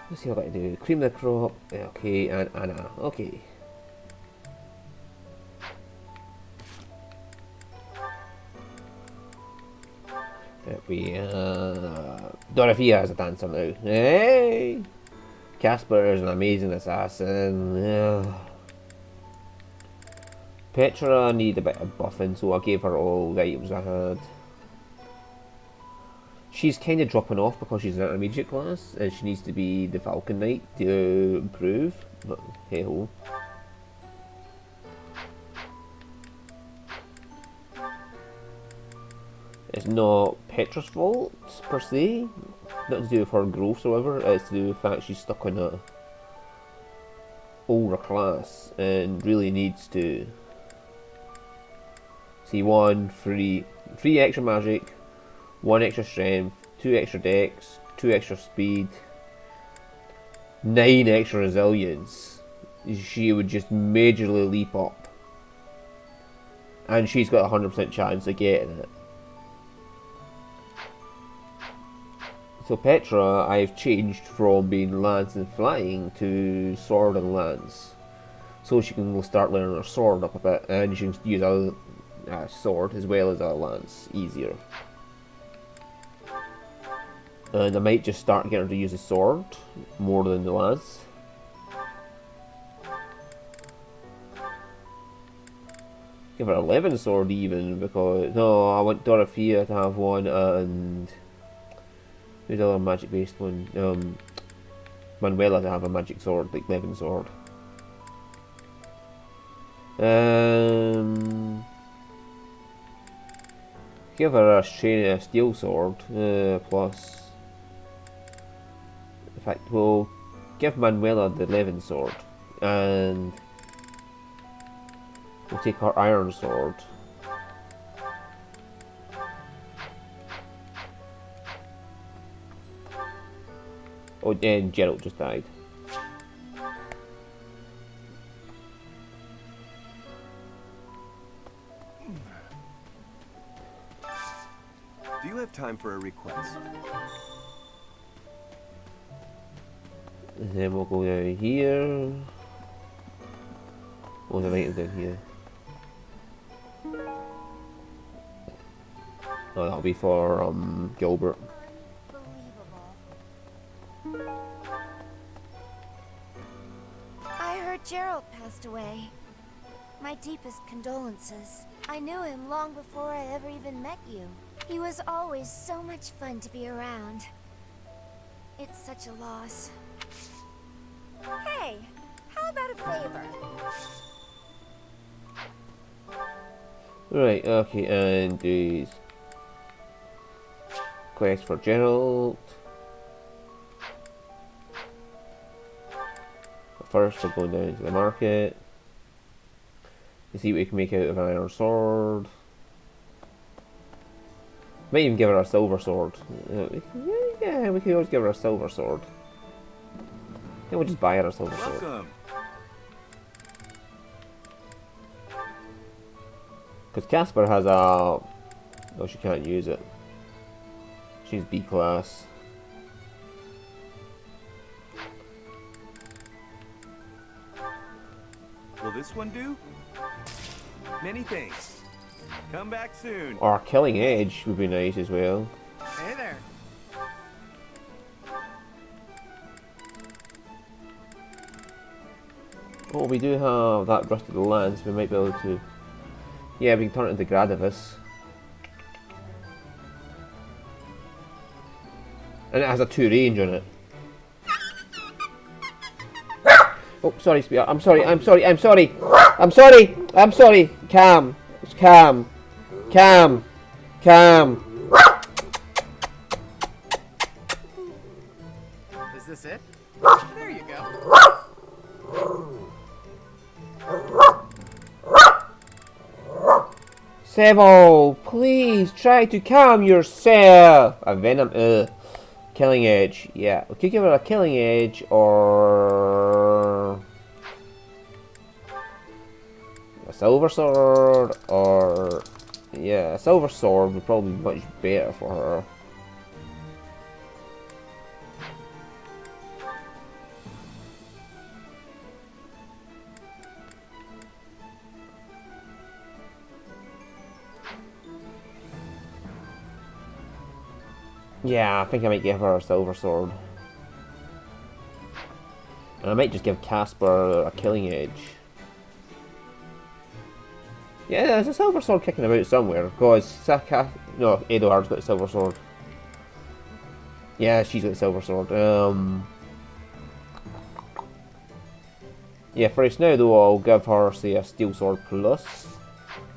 Let's see what I do. Cream the crop. Okay, and Anna. Okay. Dorothea has a dancer now. Hey! Casper is an amazing assassin. Petra needed a bit of buffing, so I gave her all the items I had. She's kind of dropping off because she's an intermediate class, and she needs to be the Falcon Knight to improve. But hey ho. It's not Petra's fault per se. Nothing to do with her growth or whatever. It's to do with the fact she's stuck in a older class and really needs to see three extra magic, 1 extra strength, 2 extra dex, 2 extra speed, 9 extra resilience. She would just majorly leap up, and she's got a 100% chance of getting it. So Petra, I've changed from being lance and flying to sword and lance, so she can start learning her sword up a bit, and she can use a sword as well as a lance easier. And I might just start getting her to use a sword more than the lance. Give her a 11 sword even, because no, I want Dorothea to have one, and who's the other magic based one? Manuela to have a magic sword, like 11 sword. Give her a steel sword, plus. In fact, we'll give Manuela the 11 sword, and we'll take her iron sword. Oh, and Gerald just died. Do you have time for a request? And then we'll go down here. Oh, the items down here. Oh, that'll be for Gilbert. I heard Gerald passed away. My deepest condolences. I knew him long before I ever even met you. He was always so much fun to be around. It's such a loss. Hey, how about a favor? Right, okay, and these quest for Gerald. First, we're going down to the market to see what we can make out of an iron sword. Might even give her a silver sword. Yeah, we could always give her a silver sword. Then we'll just buy her a silver sword. Welcome. Because Casper has a... Oh, she can't use it. She's B class. Will this one do? Many thanks. Come back soon. Or Killing Edge would be nice as well. Hey there. Oh, we do have that rusted lance. We might be able to... Yeah, we can turn it into Gradivis. And it has a 2 range on it. Oh, sorry, sweetheart. I'm sorry. Calm. Just calm. Calm. Is this it? There you go. Seville, please try to calm yourself. A Venom, Killing Edge, yeah. We could give her a Killing Edge or a Silver Sword, or yeah, a Silver Sword would probably be much better for her. Yeah, I think I might give her a silver sword. And I might just give Casper a killing edge. Yeah, there's a silver sword kicking about somewhere, because no, Edohard's got a silver sword. Yeah, she's got a silver sword. Yeah, for us now though, I'll give her, say, a steel sword plus.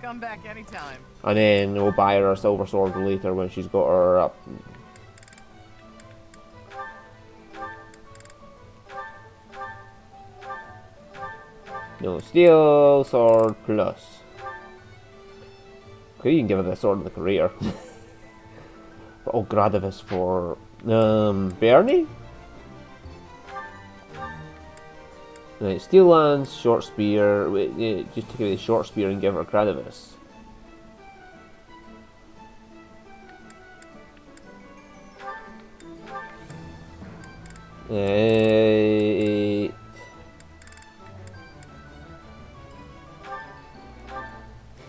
Come back anytime. And then we'll buy her a silver sword later when she's got her up. No, steel sword plus. Okay, you can give her the sword of the career. But I'll Gradivis for Bernie? Right, steel lance, short spear. Wait, yeah, just take away the short spear and give her Gradivis.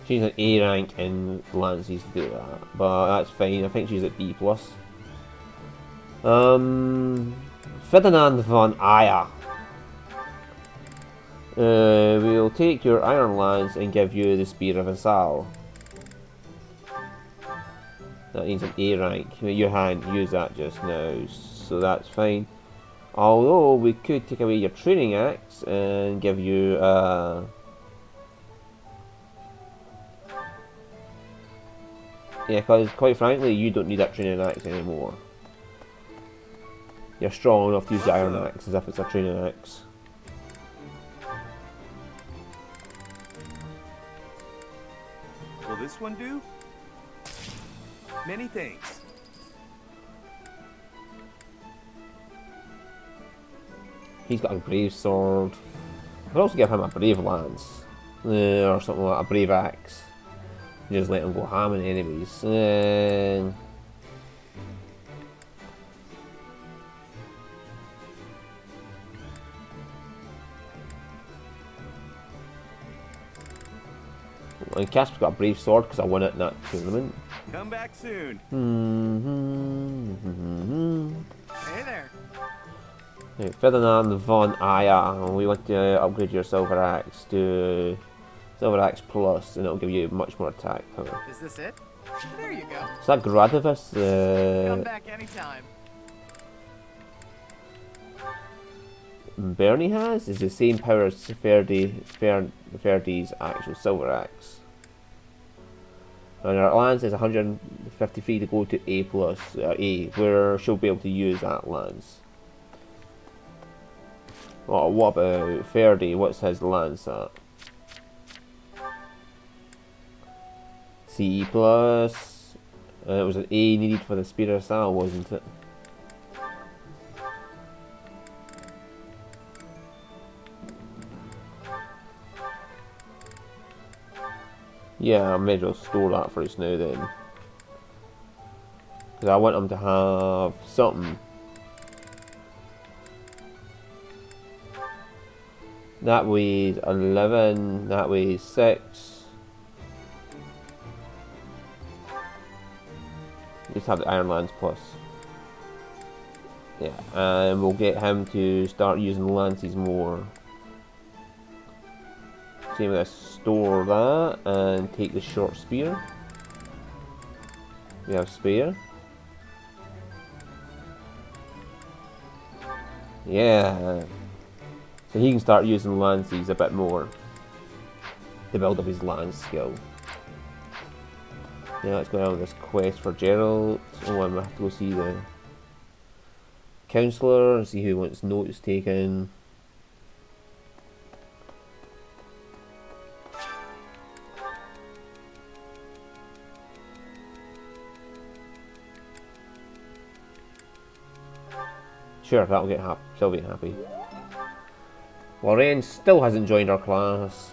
She's an A rank in lances to do that, but that's fine. I think she's at B plus. Ferdinand von Aya. We'll take your iron lance and give you the spear of Asal. That needs an A rank. You hadn't used that just now, so that's fine. Although we could take away your training axe and give you yeah, because quite frankly, you don't need that training axe anymore. You're strong enough to use the iron axe as if it's a training axe. Will this one do? Many thanks. He's got a brave sword. I could also give him a brave lance. Or something like a brave axe. Just let him go ham in enemies. And Casper's got a brave sword because I won it in that tournament. Come back soon. Hey there. Right, Ferdinand von Aya, and we want to upgrade your silver axe to silver axe plus, and it'll give you much more attack power. Is this it? There you go. Is that Gradivis? Come back anytime. Bernie has is the same power as Ferdy's actual silver axe. And our lance is 153 to go to A plus, A, where she'll be able to use that lance. Oh, what about Ferdy? What's his lance at? C plus. It was an A needed for the spear of Sal, wasn't it? Yeah, I may as well store that for us now then. Because I want him to have something. That weighs 11, that weighs 6. Just have the Iron Lance plus. Yeah, and we'll get him to start using lances more. So I'm going to store that and take the short spear. We have spare. Yeah. So he can start using lances a bit more to build up his lance skill. Yeah, let's go on with this quest for Gerald. Oh, I'm going to have to go see the counsellor and see who wants notes taken. Sure, that'll get happy. She'll be happy. Lorraine still hasn't joined our class.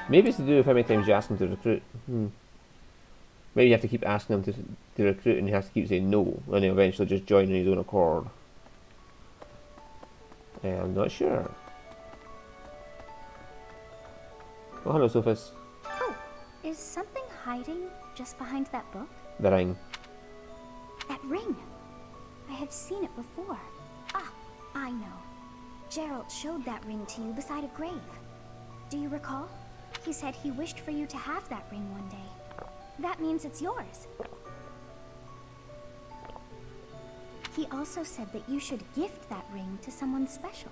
Maybe it's to do with how many times you ask him to recruit. Maybe you have to keep asking him to recruit and he has to keep saying no, and he'll eventually just join on his own accord. I'm not sure. Oh, hello, Sophus. Oh, is something hiding just behind that book? The ring. ring. I have seen it before. Ah, I know. Gerald showed that ring to you beside a grave. Do you recall? He said he wished for you to have that ring one day. That means it's yours. He also said that you should gift that ring to someone special.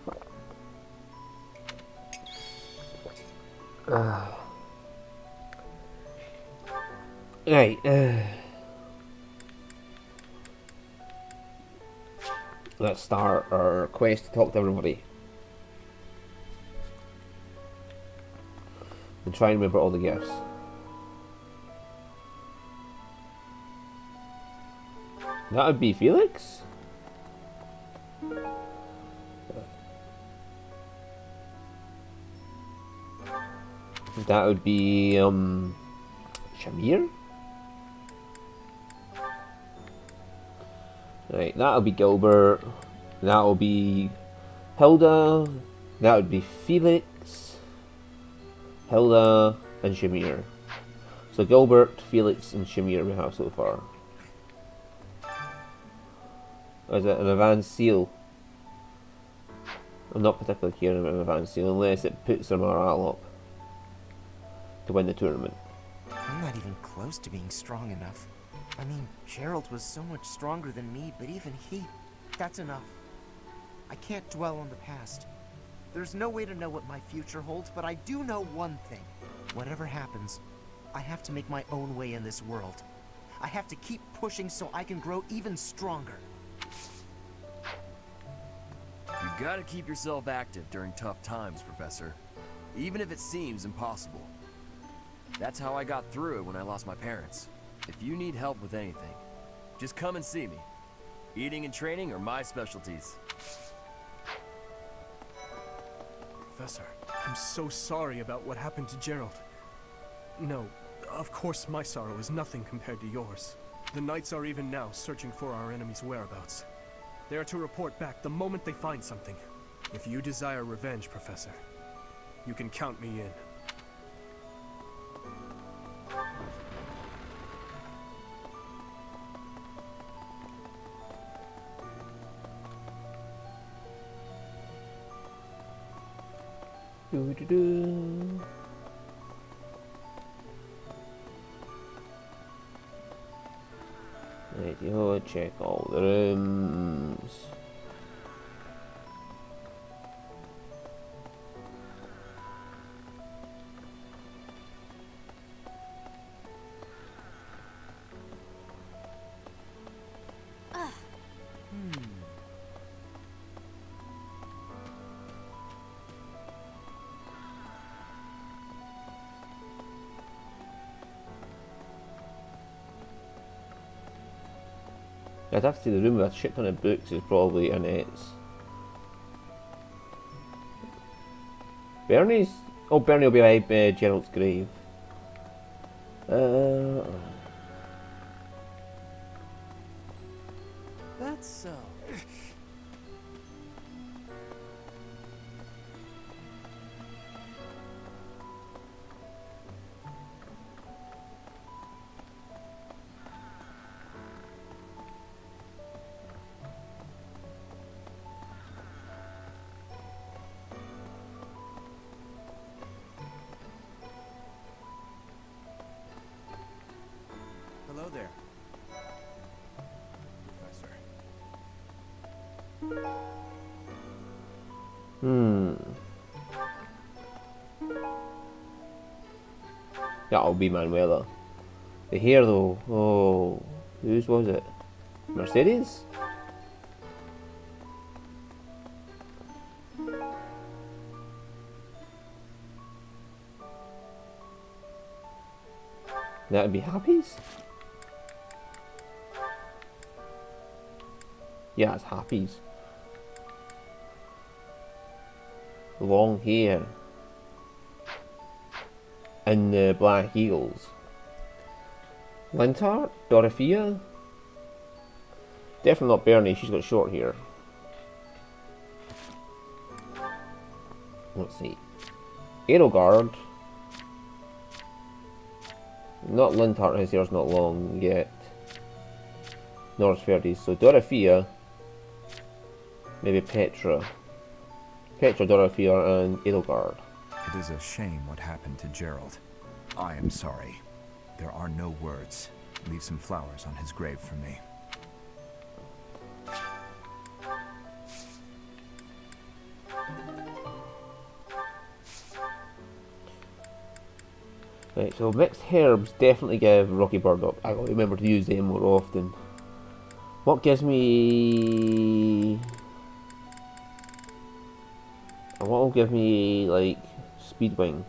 Right. Let's start our quest to talk to everybody. And try and remember all the gifts. That would be Felix? That would be, Shamir? Right, that'll be Gilbert. That'll be Hilda. That would be Felix, Hilda, and Shamir. So Gilbert, Felix, and Shamir we have so far. Is it an advanced seal? I'm not particularly caring about an advanced seal unless it puts their morale up to win the tournament. I'm not even close to being strong enough. I mean, Gerald was so much stronger than me, but even that's enough. I can't dwell on the past. There's no way to know what my future holds, but I do know one thing. Whatever happens, I have to make my own way in this world. I have to keep pushing so I can grow even stronger. You gotta keep yourself active during tough times, Professor. Even if it seems impossible. That's how I got through it when I lost my parents. If you need help with anything, just come and see me. Eating and training are my specialties. Professor, I'm so sorry about what happened to Gerald. No, of course my sorrow is nothing compared to yours. The Knights are even now searching for our enemy's whereabouts. They are to report back the moment they find something. If you desire revenge, Professor, you can count me in. Doo-doo-doo. Right, you check all the rooms. I'd have to say the room with a shit ton of books is probably Annette's. Bernie's? Oh, Bernie will be by Gerald's grave. That's so. Hello there, Professor. That'll be Manuela. The hair though, oh, whose was it? Mercedes? That'd be Happy's? Yeah, it's Happy's. Long hair. And the Black Eagles. Lintar? Dorothea? Definitely not Bernie, she's got short hair. Let's see. Aerogard. Not Lintar, his hair's not long yet. Norse fairies. So Dorothea, maybe Petra. Petra, Dorothea, and Edelgard. It is a shame what happened to Gerald. I am sorry. There are no words. Leave some flowers on his grave for me. Right, so mixed herbs definitely give Rocky Burdock. I gotta remember to use them more often. What gives me... And what will give me, like, Speedwing?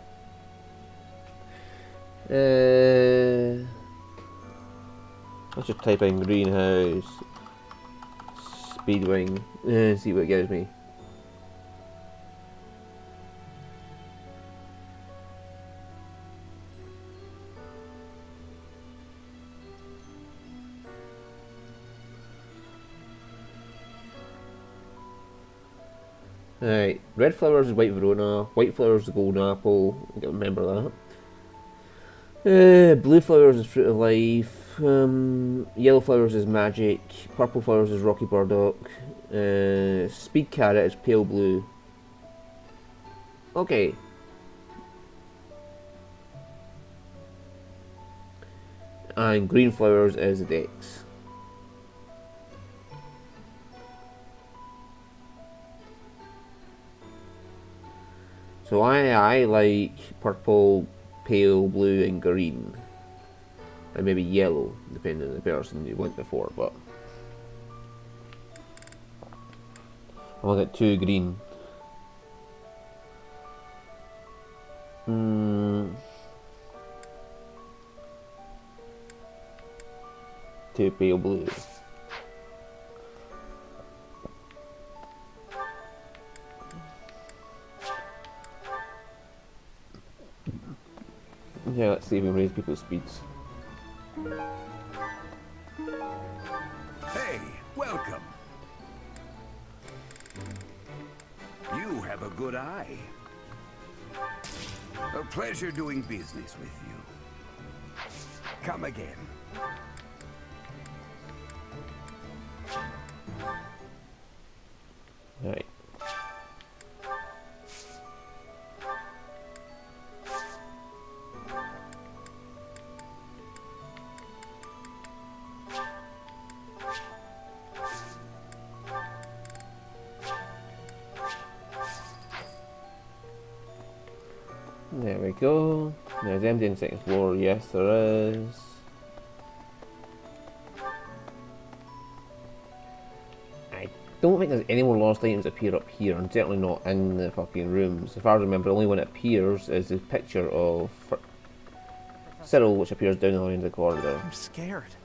Let's just type in greenhouse, Speedwing, and see what it gives me. Right, red flowers is white Verona, white flowers is golden apple, I gotta remember that. Blue flowers is fruit of life, yellow flowers is magic, purple flowers is rocky burdock, speed carrot is pale blue. Okay. And green flowers is the dex. So I like purple, pale blue and green. And maybe yellow, depending on the person you went before, but I want it 2 green. Two pale blue. Yeah, let's see if we can raise people's speeds. Hey, welcome. You have a good eye. A pleasure doing business with you. Come again. Right. There we go. There's empty in the second floor. Yes, there is. I don't think there's any more lost items appear up here, and certainly not in the fucking rooms. If I remember, the only one that appears is the picture of Cyril, which appears down the line of the corridor. I'm scared.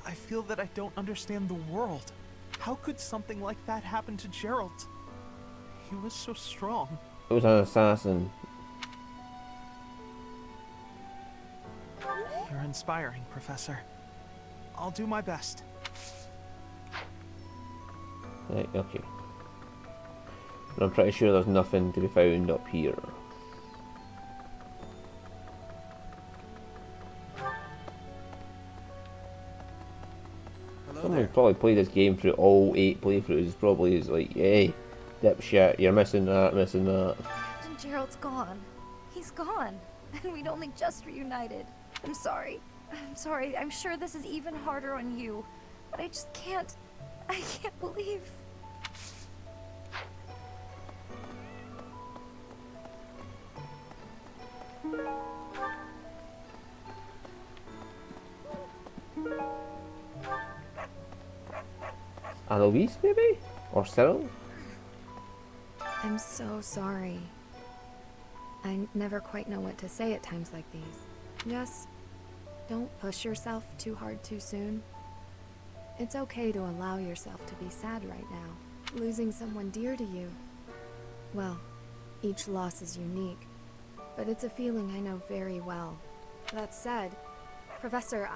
I feel that I don't understand the world. How could something like that happen to Gerald? He was so strong. It was an assassin. You're inspiring, Professor. I'll do my best. Right, okay. But I'm pretty sure there's nothing to be found up here. Someone probably played this game through all 8 playthroughs. Probably is like, hey, dipshit, you're missing that, missing that. And Gerald's gone. He's gone. And we'd only just reunited. I'm sorry. I'm sorry. I'm sure this is even harder on you. But I just can't. I can't believe. Alois, maybe? Or Cyril? I'm so sorry. I never quite know what to say at times like these. Just don't push yourself too hard too soon. It's okay to allow yourself to be sad right now, losing someone dear to you. Well, each loss is unique, but it's a feeling I know very well. That said, Professor,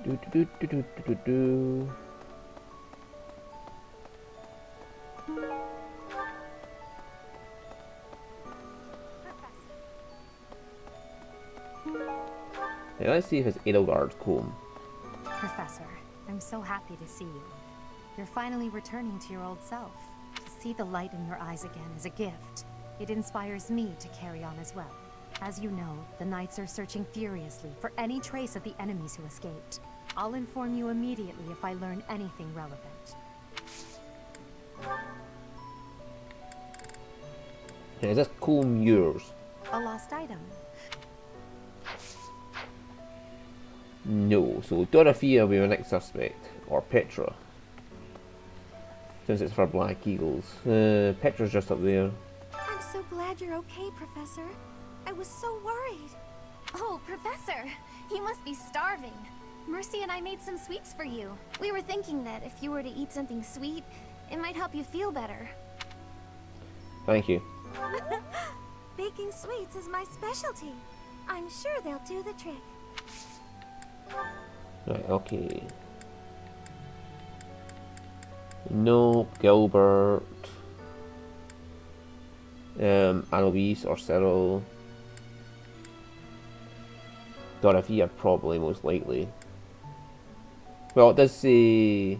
Do do do do do do do. Now let's see if it's Edelgard's comb. Professor, I'm so happy to see you. You're finally returning to your old self. To see the light in your eyes again is a gift. It inspires me to carry on as well. As you know, the Knights are searching furiously for any trace of the enemies who escaped. I'll inform you immediately if I learn anything relevant. Is this comb yours? A lost item. No, so Dorothea will be our next suspect, or Petra. Since it's for Black Eagles. Petra's just up there. I'm so glad you're okay, Professor. I was so worried. Oh, Professor, you must be starving. Mercy and I made some sweets for you. We were thinking that if you were to eat something sweet, it might help you feel better. Thank you. Baking sweets is my specialty. I'm sure they'll do the trick. Right, okay. Nope, Gilbert. Annalise or Cyril. Dorothea probably most likely. Well, it does say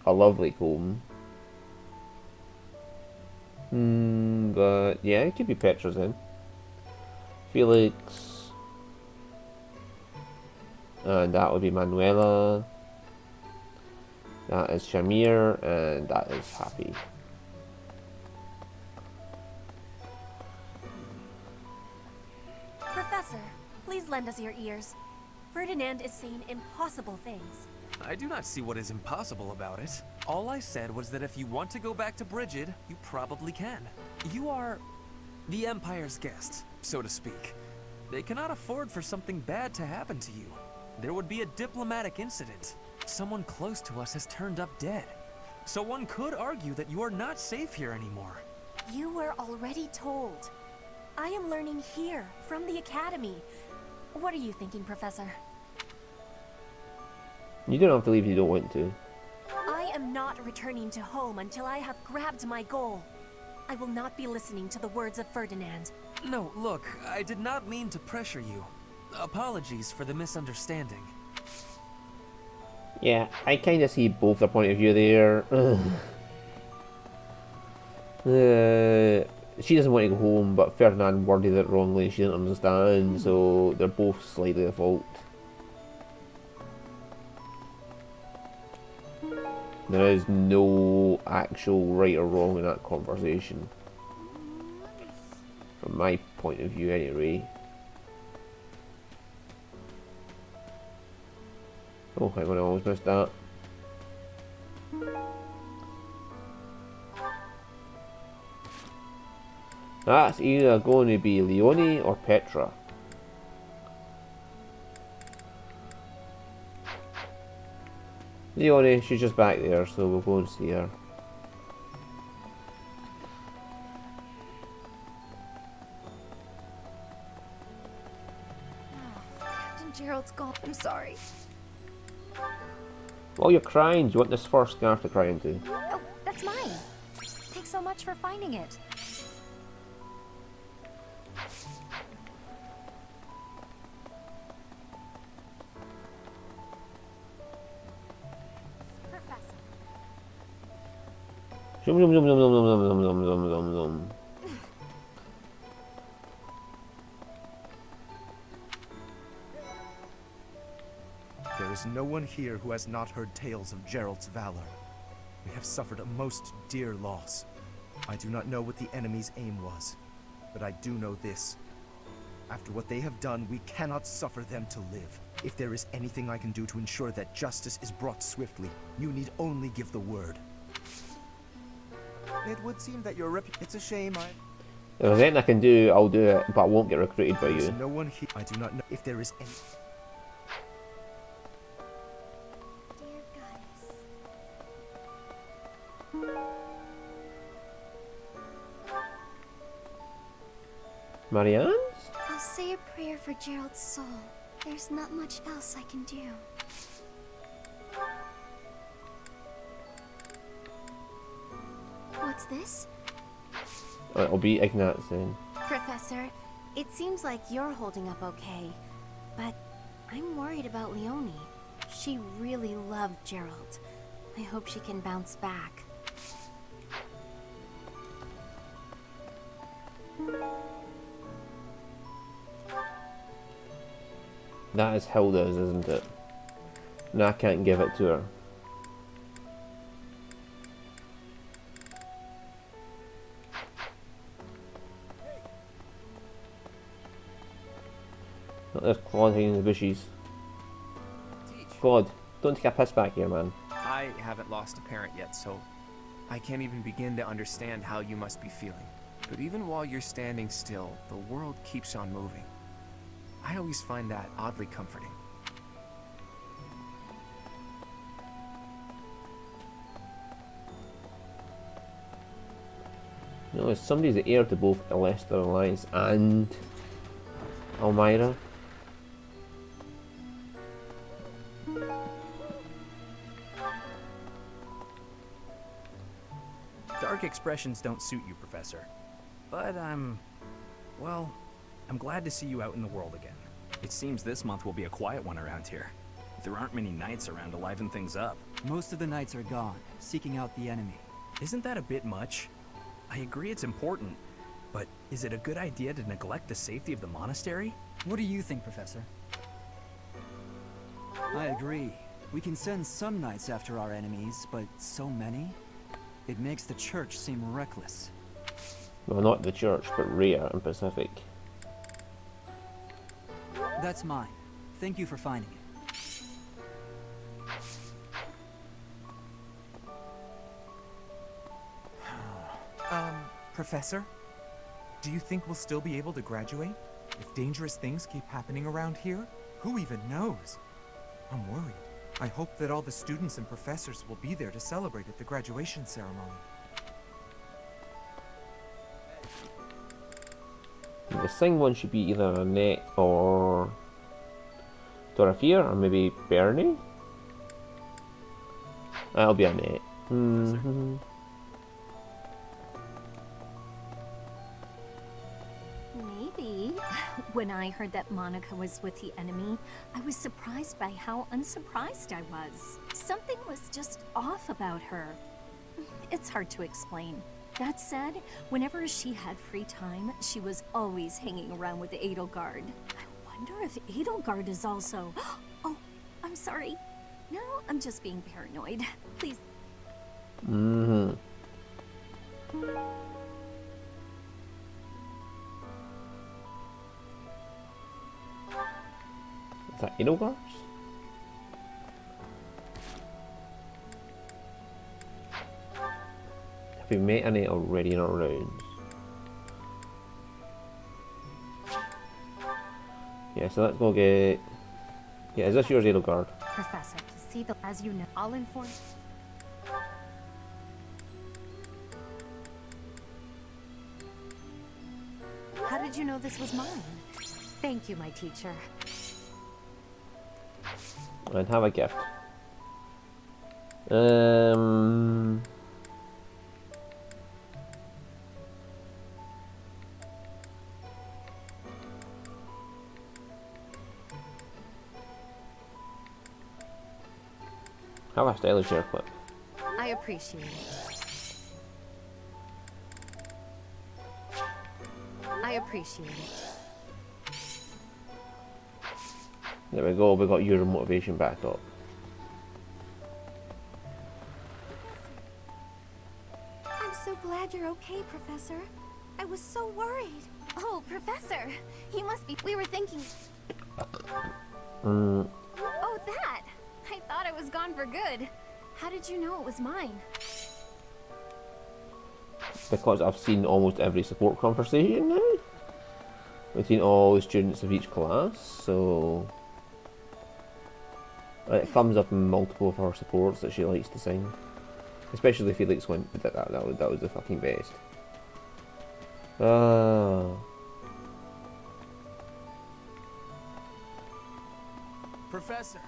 a lovely comb. But yeah, it could be Petra's then. Felix. And that would be Manuela. That is Shamir, and that is Happy. Professor, please lend us your ears. Ferdinand is saying impossible things. I do not see what is impossible about it. All I said was that if you want to go back to Brigid, you probably can. You are the Empire's guest, so to speak. They cannot afford for something bad to happen to you. There would be a diplomatic incident. Someone close to us has turned up dead. So one could argue that you are not safe here anymore. You were already told. I am learning here, from the Academy. What are you thinking, Professor? You don't have to leave if you don't want to. I am not returning to home until I have grabbed my goal. I will not be listening to the words of Ferdinand. No, look, I did not mean to pressure you. Apologies for the misunderstanding. Yeah, I kind of see both their point of view there. She doesn't want to go home, but Ferdinand worded it wrongly. She didn't understand, so they're both slightly at fault. There is no actual right or wrong in that conversation. From my point of view, anyway. Oh, hang on, I almost missed that. That's either going to be Leonie or Petra. Leonie, she's just back there, so we'll go and see her. Captain Gerald's gone. I'm sorry. While you're crying, do you want this first scarf to cry into? Oh, that's mine. Thanks so much for finding it. Professor. Zoom, zoom, zoom, zoom, zoom, zoom, zoom, zoom, zoom, zoom, zoom. There is no one here who has not heard tales of Gerald's valor. We have suffered a most dear loss. I do not know what the enemy's aim was, but I do know this. After what they have done, we cannot suffer them to live. If there is anything I can do to ensure that justice is brought swiftly, you need only give the word. It would seem that your it's a shame If there's anything I can do, I'll do it, but I won't get recruited by There's you. no one here. I do not know if there is any. Dear goddess. Marianne's? I'll say a prayer for Gerald's soul. There's not much else I can do. What's this? It'll be Ignat's then. Professor, it seems like you're holding up okay. But I'm worried about Leonie. She really loved Gerald. I hope she can bounce back. That is Hilda's, isn't it? No, I can't give it to her. Look, there's Claude hiding in the bushes. Claude, don't take a piss back here, man. I haven't lost a parent yet, so I can't even begin to understand how you must be feeling. But even while you're standing still, the world keeps on moving. I always find that oddly comforting. You know, somebody's the heir to both Alester Alliance and Elmira. Dark expressions don't suit you, Professor. But well, I'm glad to see you out in the world again. It seems this month will be a quiet one around here. There aren't many knights around to liven things up. Most of the knights are gone, seeking out the enemy. Isn't that a bit much? I agree it's important, but is it a good idea to neglect the safety of the monastery? What do you think, Professor? I agree. We can send some knights after our enemies, but so many? It makes the church seem reckless. Well, not the church, but Rhea and Pacific. That's mine. Thank you for finding it. Professor? Do you think we'll still be able to graduate? If dangerous things keep happening around here? Who even knows? I'm worried. I hope that all the students and professors will be there to celebrate at the graduation ceremony. The sing one should be either Annette or Dorothea, or maybe Bernie? That'll be Annette. Maybe. When I heard that Monica was with the enemy, I was surprised by how unsurprised I was. Something was just off about her. It's hard to explain. That said, whenever she had free time, she was always hanging around with the Edelgard. I wonder if Edelgard is also... Oh, I'm sorry. No, I'm just being paranoid. Please. Is that Edelgard's? Have we met Annette already in our rounds? Yeah, so let's go get... Yeah, is this yours, Edelgard? Professor, to see the... As you know, I'll inform... How did you know this was mine? Thank you, my teacher. And have a gift. Have a stylish hair clip. I appreciate it. I appreciate it. There we go, we got your motivation back up. I'm so glad you're okay, Professor. I was so worried. Oh, Professor, you must be... We were thinking... Oh, that! I thought it was gone for good. How did you know it was mine? Because I've seen almost every support conversation now. Between all the students of each class, so... It comes up in multiple of her supports that she likes to sing. Especially Felix went, that was the fucking best. Professor!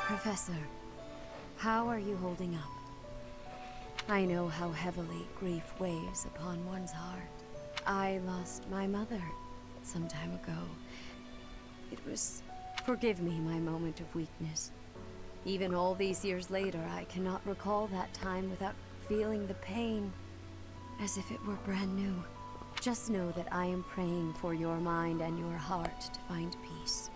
Professor, how are you holding up? I know how heavily grief weighs upon one's heart. I lost my mother some time ago. It was... Forgive me my moment of weakness. Even all these years later, I cannot recall that time without feeling the pain as if it were brand new. Just know that I am praying for your mind and your heart to find peace.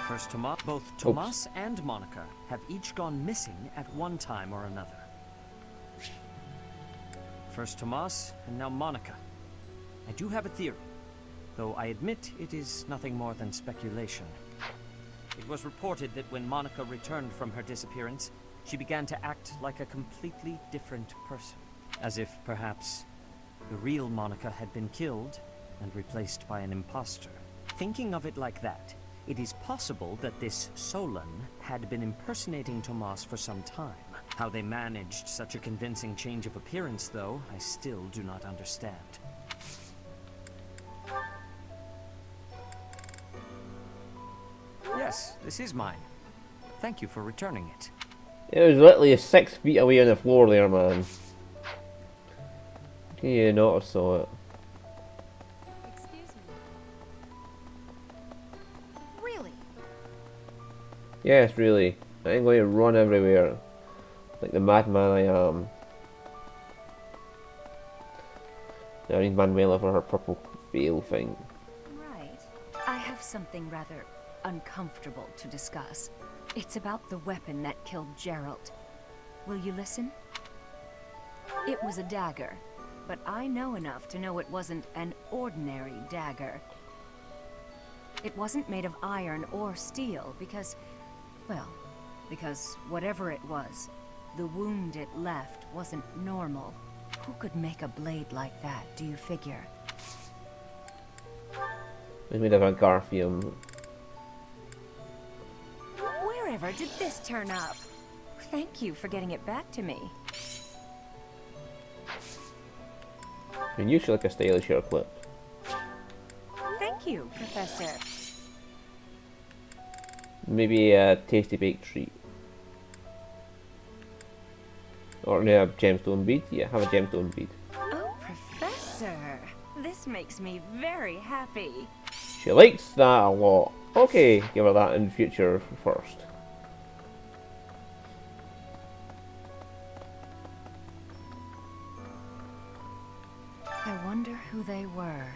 First, both Tomas and Monica have each gone missing at one time or another. First Tomas, and now Monica. I do have a theory, though I admit it is nothing more than speculation. It was reported that when Monica returned from her disappearance, she began to act like a completely different person. As if, perhaps, the real Monica had been killed and replaced by an imposter. Thinking of it like that, it is possible that this Solon had been impersonating Tomas for some time. How they managed such a convincing change of appearance, though, I still do not understand. Yes, this is mine. Thank you for returning it. It was literally 6 feet away on the floor there, man. You not have saw it. Excuse me. Really? Yes, really. I ain't going to run everywhere like the madman I am. Now I need Manuela for her purple veil thing. Right. I have something rather uncomfortable to discuss. It's about the weapon that killed Gerald. Will you listen? It was a dagger, but I know enough to know it wasn't an ordinary dagger. It wasn't made of iron or steel because, well, because whatever it was, the wound it left wasn't normal. Who could make a blade like that, do you figure? It's made of a Garfium. Wherever did this turn up? Thank you for getting it back to me. I mean, usually like a stylish hair clip. Thank you, Professor. Maybe a tasty baked treat. Or no, a gemstone bead. Yeah, have a gemstone bead. Oh, Professor. This makes me very happy. She likes that a lot. Okay, give her that in future first. I wonder who they were.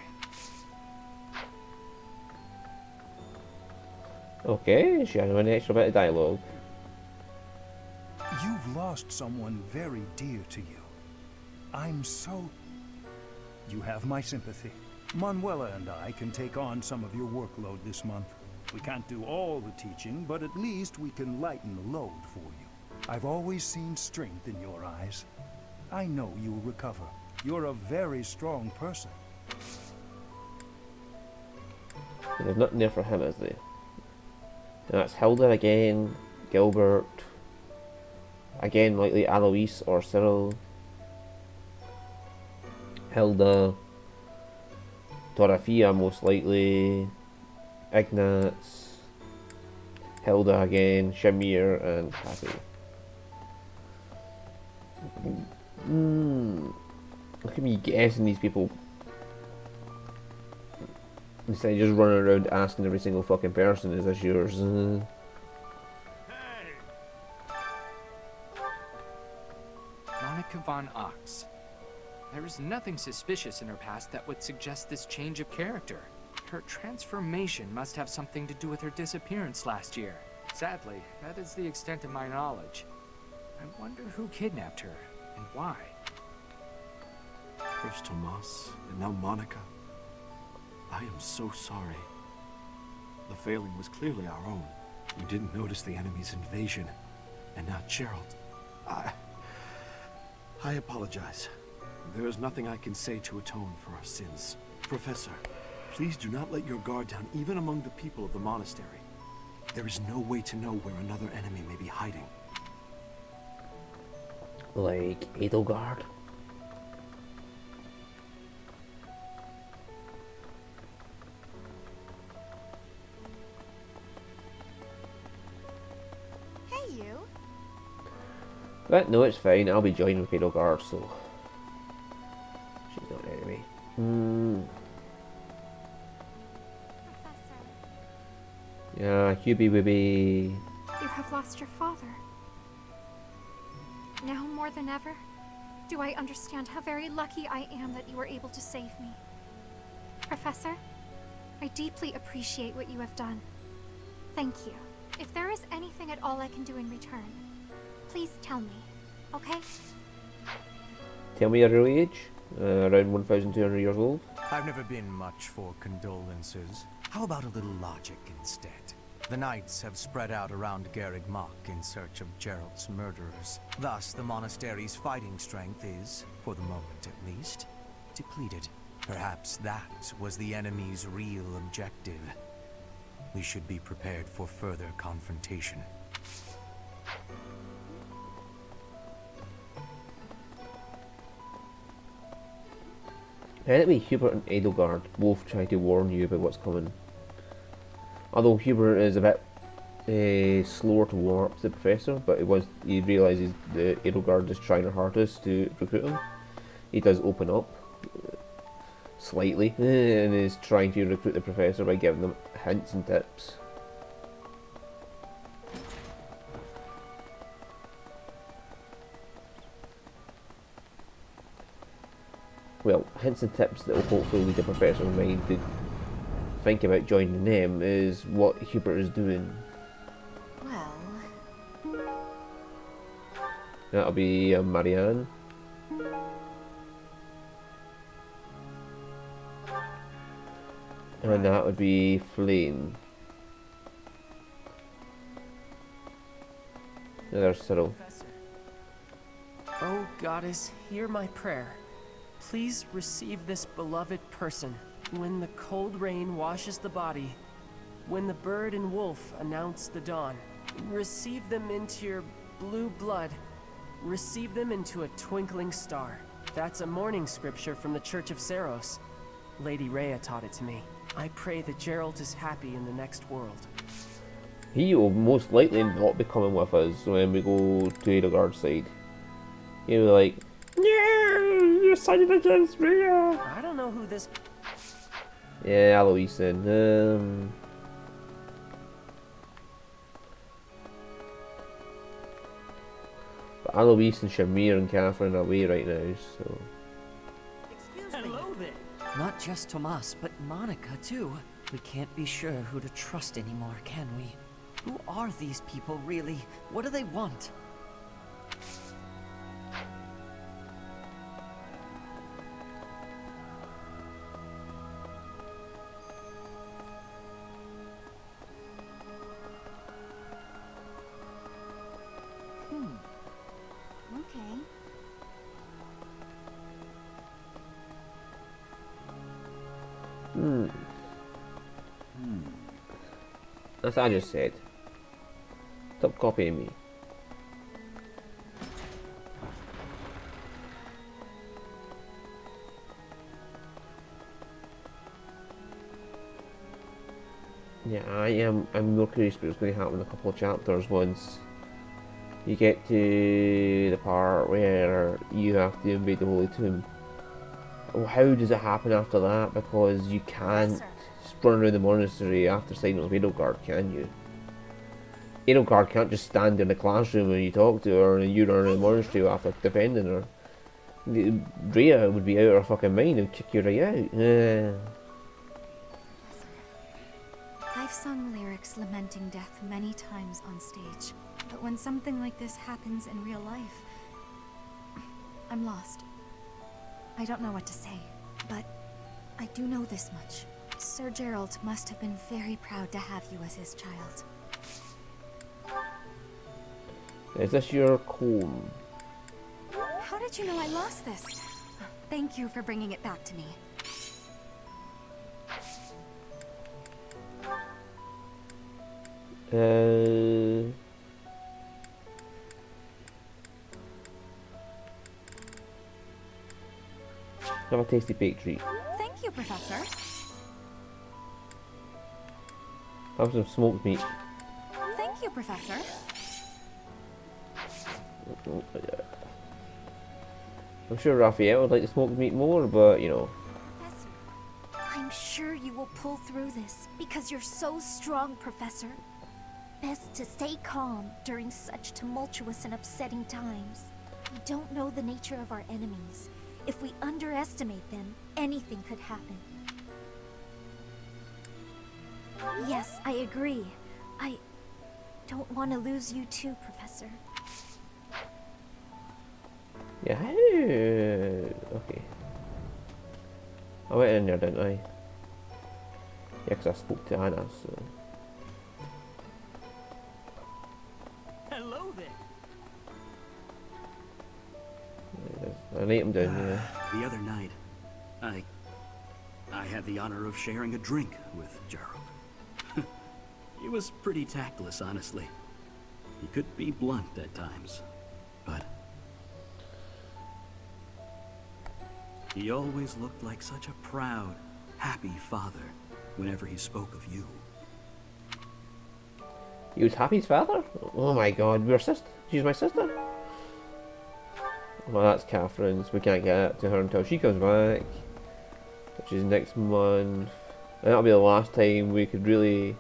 Okay, she had an extra bit of dialogue. You've lost someone very dear to you. I'm so... You have my sympathy. Manuela and I can take on some of your workload this month. We can't do all the teaching, but at least we can lighten the load for you. I've always seen strength in your eyes. I know you'll recover. You're a very strong person. There's nothing there for him, is there? And that's Hilda again, Gilbert, again likely Alois or Cyril, Hilda, Dorothea most likely, Ignatz, Hilda again, Shamir and Happy. Look at me guessing these people instead of just running around asking every single fucking person, is this yours? Monica von Ox. There is nothing suspicious in her past that would suggest this change of character. Her transformation must have something to do with her disappearance last year. Sadly, that is the extent of my knowledge. I wonder who kidnapped her, and why. First Tomas, and now Monica. I am so sorry. The failing was clearly our own. We didn't notice the enemy's invasion. And now Gerald. I apologize. There is nothing I can say to atone for our sins. Professor, please do not let your guard down even among the people of the monastery. There is no way to know where another enemy may be hiding. Like Edelgard? But no, it's fine. I'll be joining with Edelgard, so she's not an enemy. Yeah, Hubie Wibby. You have lost your father. Now more than ever, do I understand how very lucky I am that you were able to save me. Professor, I deeply appreciate what you have done. Thank you. If there is anything at all I can do in return, please tell me, okay? Tell me your real age. Around 1,200 years old. I've never been much for condolences. How about a little logic instead? The knights have spread out around Garreg Mach in search of Geralt's murderers. Thus, the monastery's fighting strength is, for the moment at least, depleted. Perhaps that was the enemy's real objective. We should be prepared for further confrontation. Anyway, Hubert and Edelgard both try to warn you about what's coming. Although Hubert is a bit slower to warm up to the professor, but he realises that Edelgard is trying her hardest to recruit him. He does open up slightly and is trying to recruit the professor by giving them hints and tips. Well, hints and tips that will hopefully lead the professor's mind to think about joining them is what Hubert is doing. Well... That'll be Marianne. And that would be Flame. And there's Cyril. Oh, Goddess, hear my prayer. Please receive this beloved person. When the cold rain washes the body, when the bird and wolf announce the dawn, receive them into your blue blood. Receive them into a twinkling star. That's a morning scripture from the Church of Saros. Lady Rhea taught it to me. I pray that Geralt is happy in the next world. He will most likely not be coming with us when we go to Edelgard's side. He'll be like, yeah, you're siding against Rhea. I don't know who this... Yeah, Alois then. But Alois and Shamir and Catherine are away right now, so... Excuse me. Hello there. Not just Tomas, but Monica too. We can't be sure who to trust anymore, can we? Who are these people really? What do they want? Okay. As I just said. Stop copying me. Yeah, I'm more curious about what's going to happen in a couple of chapters once you get to the part where you have to invade the Holy Tomb. Well, how does it happen after that? Because you can't run around the monastery after signing with Edelgard, can you? Edelgard can't just stand in the classroom when you talk to her and you run around the monastery after defending her. Rhea would be out of her fucking mind and kick you right out. I've sung lyrics lamenting death many times on stage, but when something like this happens in real life, I'm lost. I don't know what to say, but I do know this much. Sir Geralt must have been very proud to have you as his child. Is this your comb? How did you know I lost this? Thank you for bringing it back to me. Have a tasty baked treat. Thank you, Professor. Have some smoked meat. Thank you, Professor. I'm sure Raphael would like to smoke meat more, but you know. I'm sure you will pull through this because you're so strong, Professor. Best to stay calm during such tumultuous and upsetting times. We don't know the nature of our enemies. If we underestimate them, anything could happen. Yes, I agree. I don't want to lose you too, Professor. Yeah, okay. I went in there, didn't I? Yeah, 'cause I spoke to Anna, so... Hello there. I laid him down, yeah. The other night, I had the honor of sharing a drink with Gerald. He was pretty tactless, honestly. He could be blunt at times, but he always looked like such a proud, happy father whenever he spoke of you. He was Happy's father? Oh my god, we're sisters. She's my sister? Well, that's Catherine's. We can't get to her until she comes back, which is next month. And that'll be the last time we could really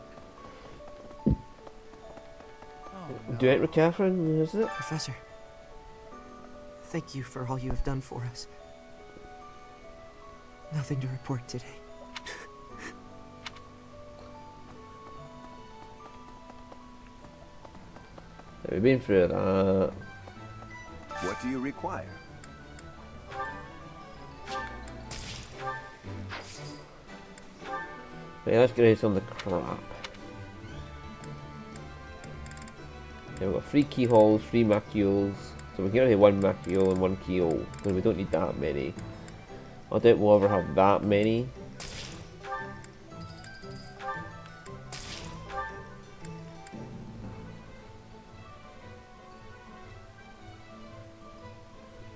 do it with Catherine, is it? Professor, thank you for all you have done for us. Nothing to report today. We've been through that. What do you require? Right, let's get some of the crap. Yeah, we've got 3 keyholes, 3 macules. So we can only have 1 macule and 1 keyhole, because we don't need that many. I doubt we'll ever have that many.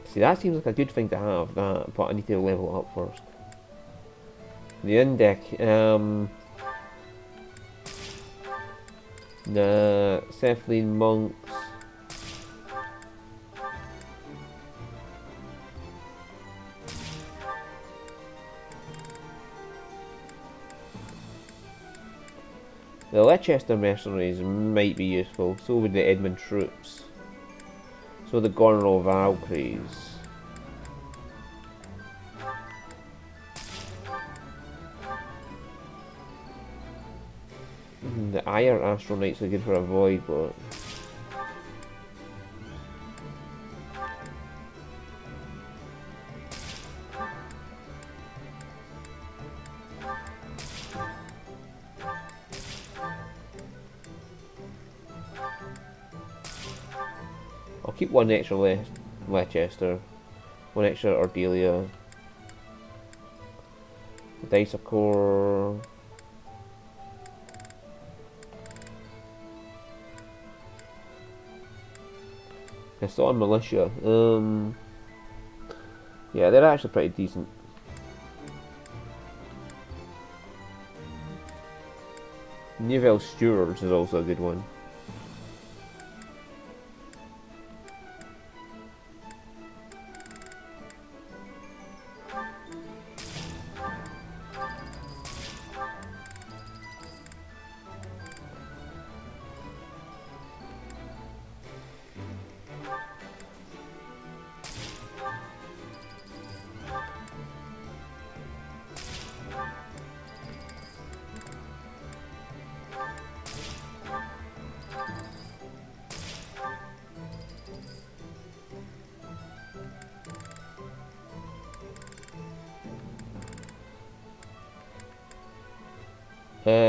See, that seems like a good thing to have, that, but I need to level up first. The Indec, the Cephalene monks. The Leicester mercenaries might be useful, so would the Edmund troops. So the Gornal Valkyries. The Ire Astral Knights are good for a void, but I'll keep 1 extra Leicester, 1 extra Ordelia, Dice Core. I saw a militia. Yeah, they're actually pretty decent. Nivelle Stewards is also a good one.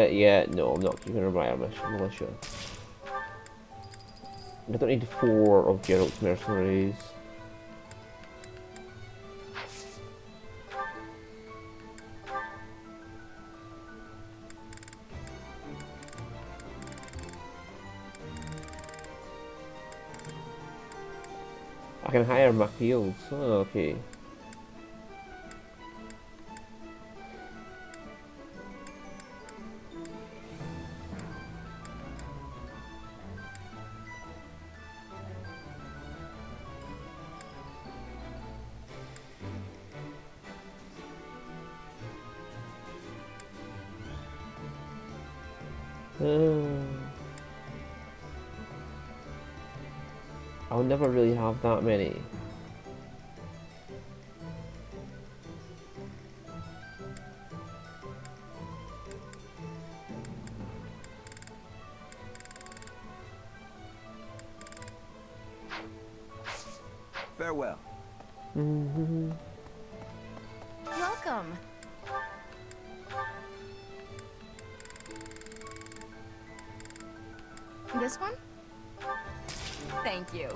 Yeah, no, I'm not keeping her by a militia. I don't need 4 of Gerald's mercenaries. I can hire Machiels. Oh, okay. I'll never really have that many. Farewell. Welcome. This one? Thank you.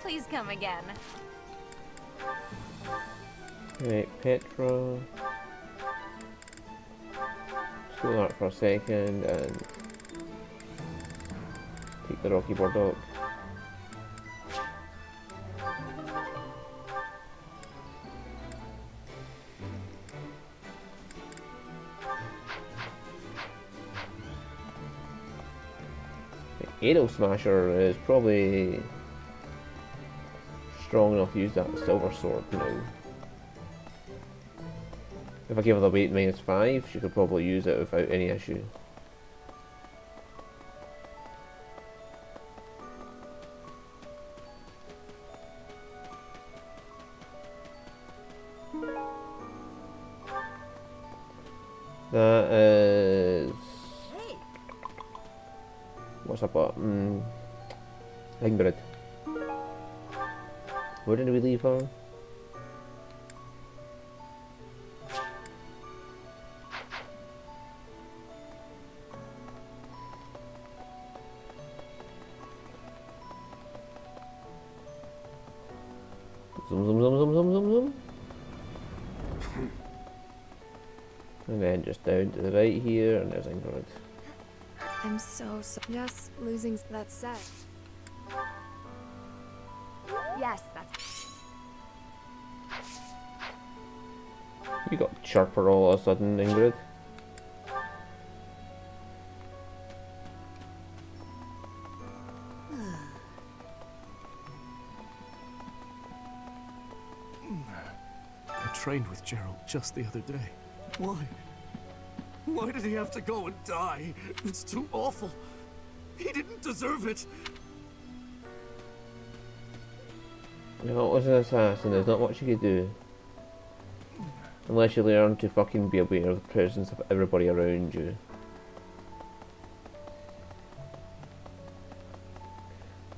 Please come again. Right, Petra. Just do that for a second and take the Rocky Burdock. Arrow Smasher is probably strong enough to use that silver sword now. If I give her the weight -5, she could probably use it without any issue. That is... What's up? Ingrid. Where did we leave her? Zoom, zoom, zoom, zoom, zoom, zoom, zoom. And then just down to the right here, and there's Ingrid. I'm so just losing that set. Yes, that's... You got chirper all of a sudden, Ingrid. I trained with Gerald just the other day. Why? Why did he have to go and die? It's too awful. He didn't deserve it. You know, it was an assassin, there's not much you could do. Unless you learn to fucking be aware of the presence of everybody around you.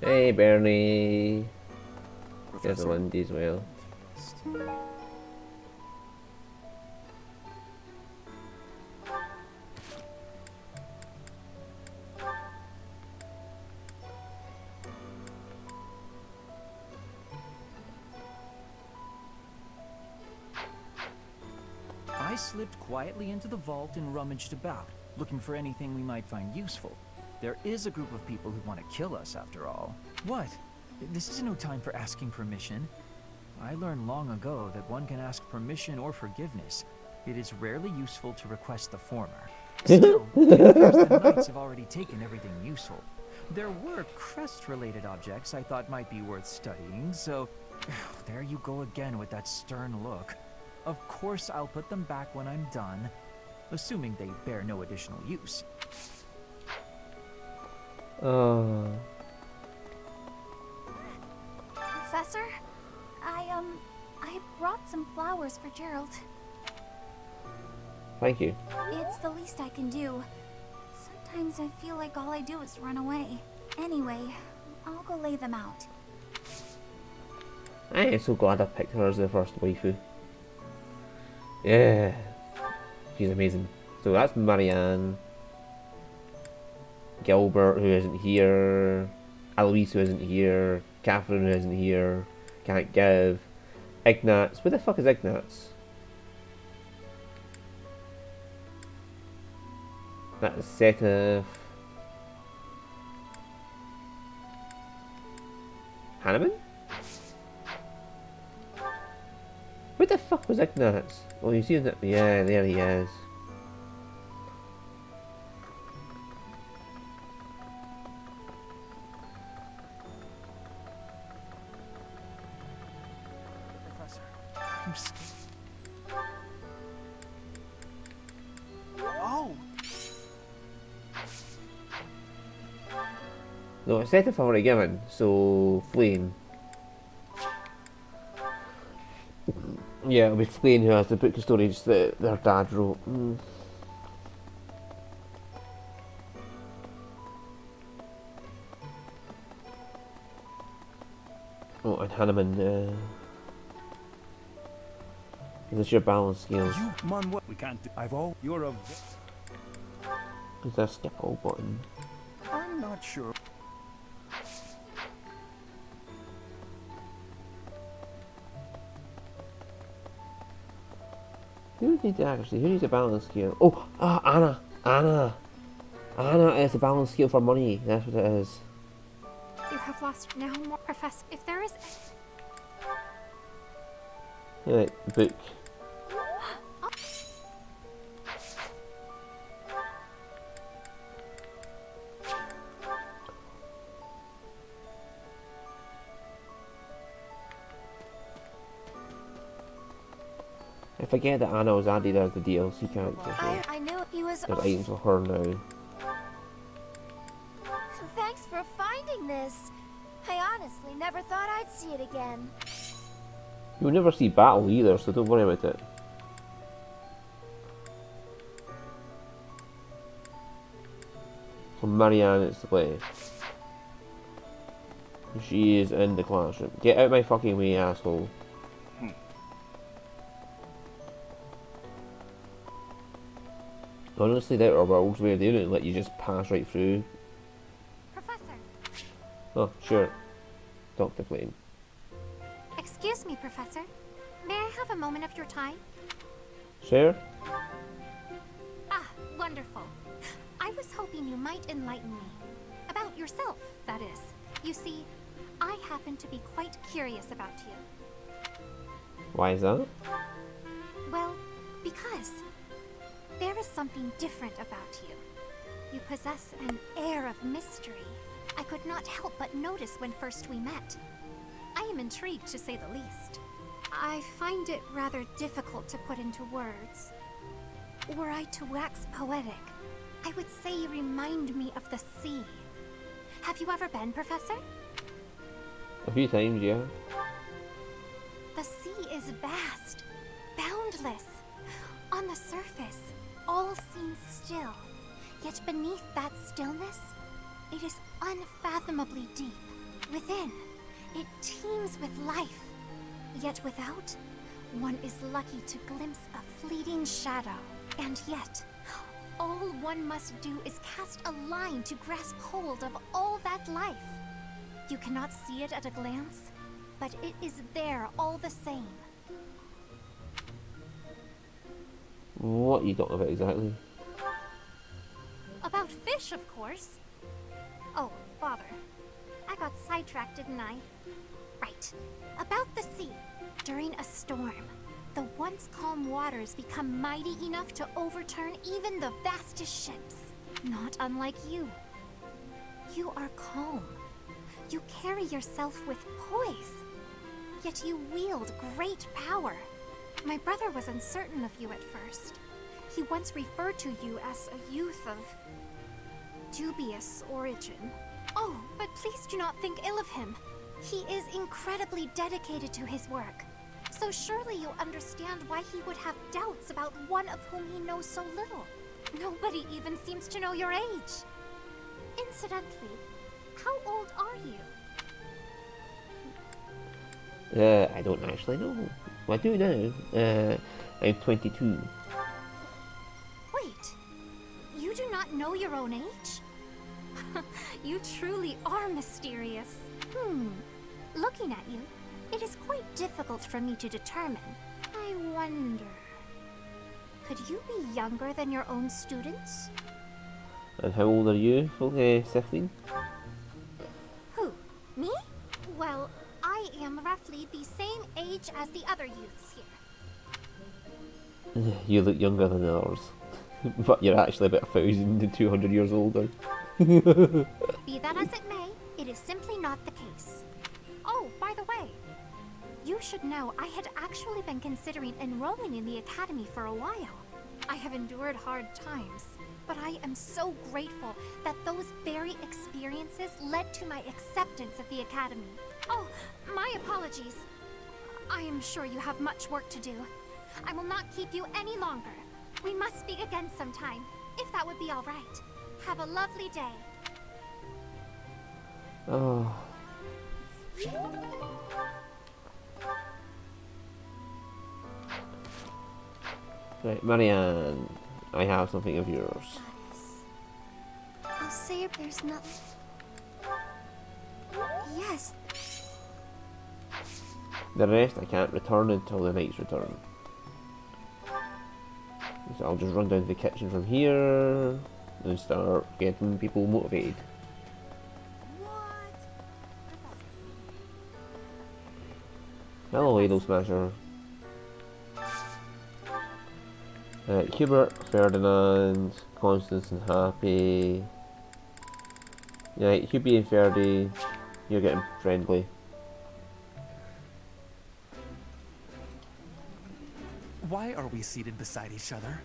Hey Bernie! There's a Lindy as well. I slipped quietly into the vault and rummaged about, looking for anything we might find useful. There is a group of people who want to kill us, after all. What? This is no time for asking permission. I learned long ago that one can ask permission or forgiveness. It is rarely useful to request the former. Still, it appears the knights have already taken everything useful. There were crest-related objects I thought might be worth studying, so... There you go again with that stern look. Of course I'll put them back when I'm done, assuming they bear no additional use. Professor, I brought some flowers for Gerald. Thank you. It's the least I can do. Sometimes I feel like all I do is run away. Anyway, I'll go lay them out. I am so glad I picked her as the first waifu. Yeah, she's amazing. So that's Marianne, Gilbert, who isn't here, Eloise, who isn't here, Catherine, who isn't here, can't give, Ignatz. Where the fuck is Ignatz? That's Setef, Hanneman? Where the fuck was Ignatz? Oh, you see that? Yeah, there he is. Professor, I'm scared. No, it's set if I've already given, so Flame. Yeah, it'll be Flame who has the book of stories that their dad wrote. Oh, and Hanneman, is this your balance skills? We can't do. You're a. Is there a skip all button? I'm not sure. Who needs to actually? Who needs a balance scale? Oh, Anna! Anna is a balance scale for money. That's what it is. You have lost now more, Professor. If there is... Right, book. I forget that Anna was added as the DLC character. So I knew he was. there's items for her now. Thanks for finding this. I honestly never thought I'd see it again. You'll never see battle either, so don't worry about it. So Marianne is the play. She is in the classroom. Get out my fucking way, asshole. Honestly, there are worlds where they don't let you just pass right through. Professor. Oh, sure. Dr. Flame. Excuse me, Professor. May I have a moment of your time? Sure? Ah, wonderful. I was hoping you might enlighten me. About yourself, that is. You see, I happen to be quite curious about you. Why is that? Well, because there is something different about you. You possess an air of mystery. I could not help but notice when first we met. I am intrigued, to say the least. I find it rather difficult to put into words. Were I to wax poetic, I would say you remind me of the sea. Have you ever been, Professor? A few times, yeah. The sea is vast, boundless. On the surface, all seems still. Yet beneath that stillness, it is unfathomably deep. Within, it teems with life. Yet without, one is lucky to glimpse a fleeting shadow. And yet, all one must do is cast a line to grasp hold of all that life. You cannot see it at a glance, but it is there all the same. What are you talking about exactly? About fish, of course. Oh, bother. I got sidetracked, didn't I? Right. About the sea. During a storm, the once calm waters become mighty enough to overturn even the vastest ships. Not unlike you. You are calm. You carry yourself with poise. Yet you wield great power. My brother was uncertain of you at first. He once referred to you as a youth of dubious origin. Oh, but please do not think ill of him. He is incredibly dedicated to his work. So surely you understand why he would have doubts about one of whom he knows so little. Nobody even seems to know your age. Incidentally, how old are you? I don't actually know. Well, I do now. I'm 22. Wait, you do not know your own age? You truly are mysterious. Looking at you, it is quite difficult for me to determine. I wonder... Could you be younger than your own students? And how old are you, Siflin? Who? Me? Well, I am roughly the same age as the other youths here. You look younger than the others. But you're actually about 1,200 years older. Be that as it may, it is simply not the case. Oh, by the way, you should know I had actually been considering enrolling in the academy for a while. I have endured hard times, But I am so grateful that those very experiences led to my acceptance at the Academy. Oh, my apologies. I am sure you have much work to do. I will not keep you any longer. We must speak again sometime, if that would be all right. Have a lovely day. Oh. Right, Marianne, I have something of yours. I'll say if there's nothing. Yes. The rest I can't return until the knight's return. So I'll just run down to the kitchen from here and start getting people motivated. Hello, Idol Smasher. Hubert, Ferdinand, Constance and Happy. Yeah, Hubie and Ferdy, you're getting friendly. Why are we seated beside each other?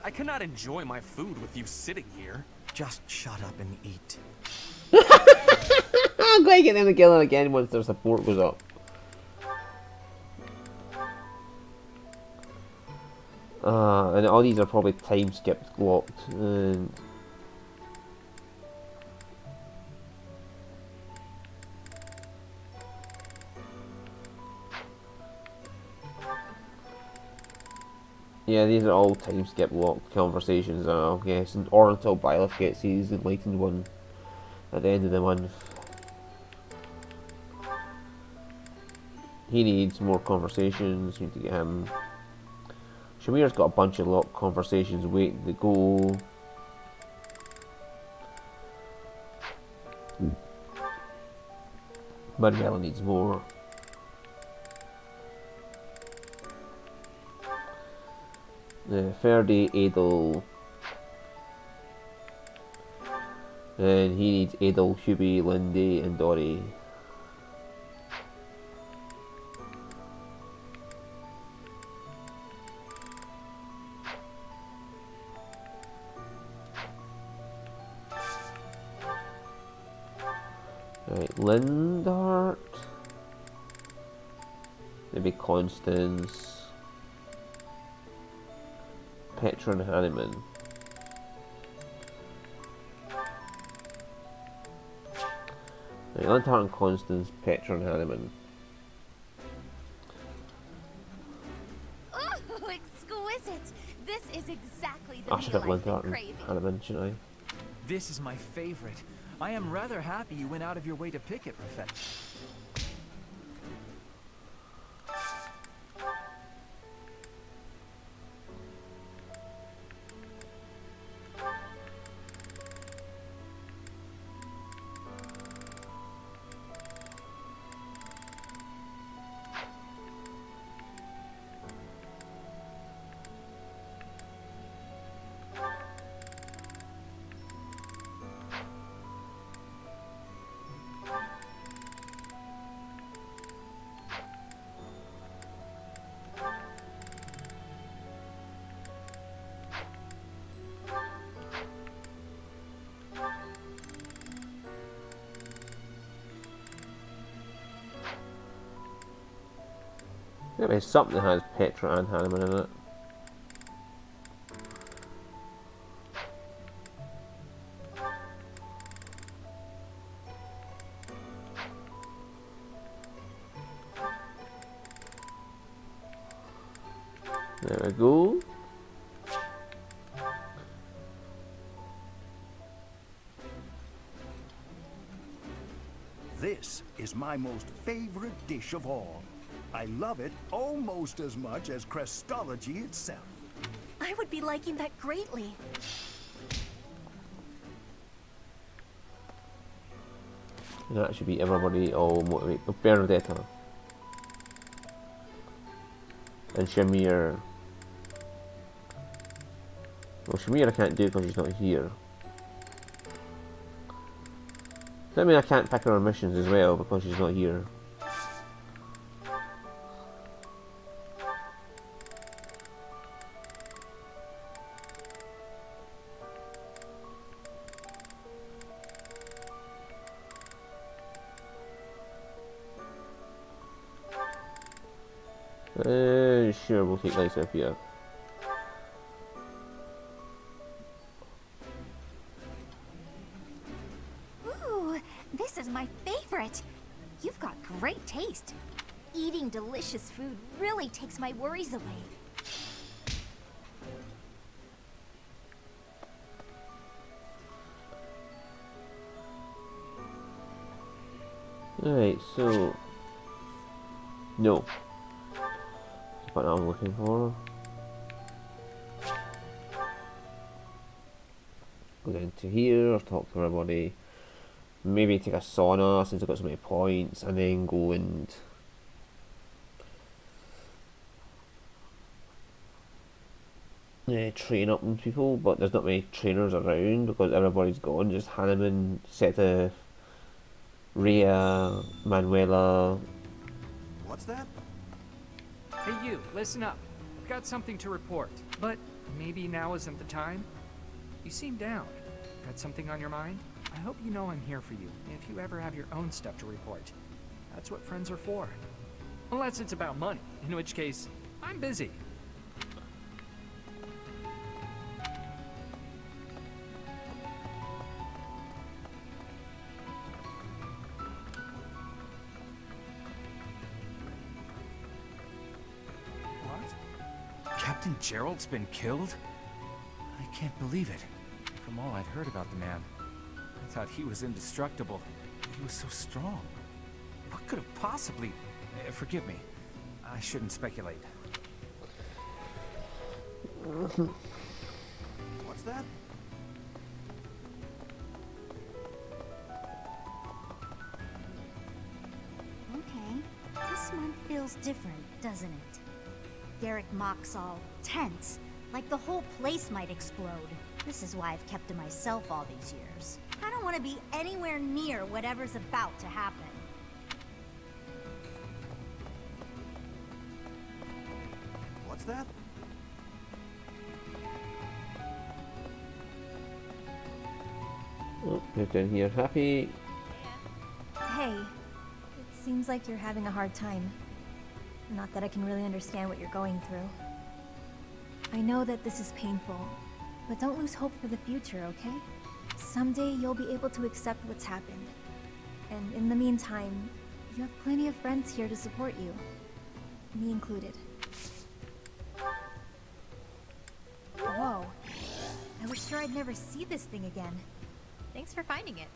I cannot enjoy my food with you sitting here. Just shut up and eat. I'm going to get them together again once their support goes up. And all these are probably time skipped locked. And yeah, these are all time skip locked conversations, I guess, or until Byleth gets his enlightened one at the end of the month. He needs more conversations. We need to get him. Shamir's got a bunch of locked conversations waiting to go. Manuela needs more. Ferdy, Adel. And he needs Adel, Hubie, Lindy, and Dory. Right, Lindart. Maybe Constance. Petra and Hanneman. Right, Lindart and Constance, Petra and Hanneman. Oh, exquisite! This is exactly the I should have meal I've been Lindart and craving. Hanneman, shouldn't I? This is my favorite. I am rather happy you went out of your way to pick it, Professor. There is something that has Petra and Hanneman in it. There we go. This is my most favorite dish of all. I love it almost as much as Crestology itself. I would be liking that greatly. And that should be everybody all motivate. Oh, Bernadetta. And Shamir. Well, Shamir I can't do because she's not here. Does that mean I can't pick her on missions as well because she's not here? Sure, we'll take lights up here. Ooh, this is my favorite. You've got great taste. Eating delicious food really takes my worries away. Alright, so... No. That's what I'm looking for. Go down to here, talk to everybody. Maybe take a sauna since I've got so many points, and then go and... train up these people, but there's not many trainers around because everybody's gone. Just Hanneman, Seta, Rhea, Manuela. What's that? Hey you, listen up. I've got something to report, but maybe now isn't the time. You seem down. Got something on your mind? I hope you know I'm here for you if you ever have your own stuff to report. That's what friends are for. Unless it's about money, in which case, I'm busy. Captain Gerald's been killed? I can't believe it. From all I'd heard about the man, I thought he was indestructible. He was so strong. What could have possibly... forgive me. I shouldn't speculate. What's that? Okay. This month feels different, doesn't it? Garrick Mock's all tense, like the whole place might explode. This is why I've kept to myself all these years. I don't want to be anywhere near whatever's about to happen. What's that? Oh, who's down here? Happy? Hey, it seems like you're having a hard time. Not that I can really understand what you're going through. I know that this is painful, but don't lose hope for the future, okay? Someday you'll be able to accept what's happened. And in the meantime, you have plenty of friends here to support you. Me included. Whoa. I was sure I'd never see this thing again. Thanks for finding it.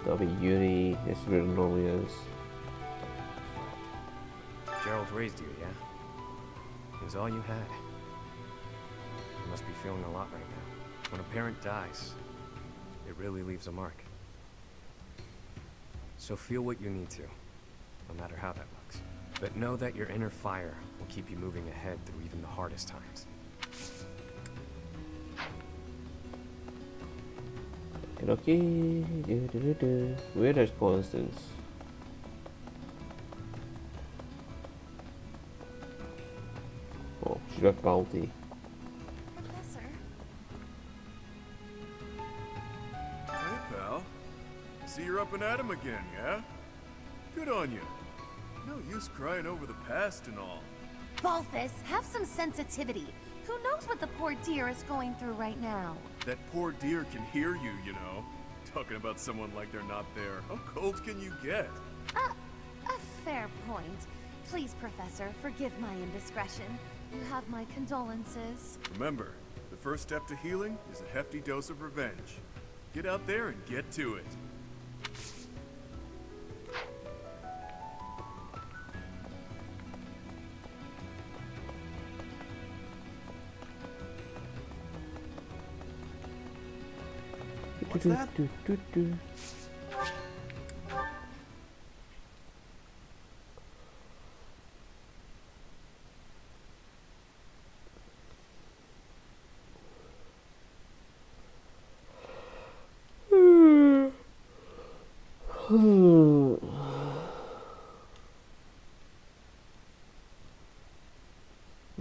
That'll be Yuri. This is where it normally is. Gerald raised you, yeah? It was all you had. You must be feeling a lot right now. When a parent dies, it really leaves a mark. So feel what you need to, no matter how that looks. But know that your inner fire will keep you moving ahead through even the hardest times. Okay. Where is Constance? Oh, she's got bounty. Professor? Hey, pal. See you're up and at 'em again, yeah? Good on you. No use crying over the past and all. Balthus, have some sensitivity. Who knows what the poor dear is going through right now? That poor dear can hear you, you know. Talking about someone like they're not there. How cold can you get? A fair point. Please, Professor, forgive my indiscretion. You have my condolences. Remember, the first step to healing is a hefty dose of revenge. Get out there and get to it. What's that?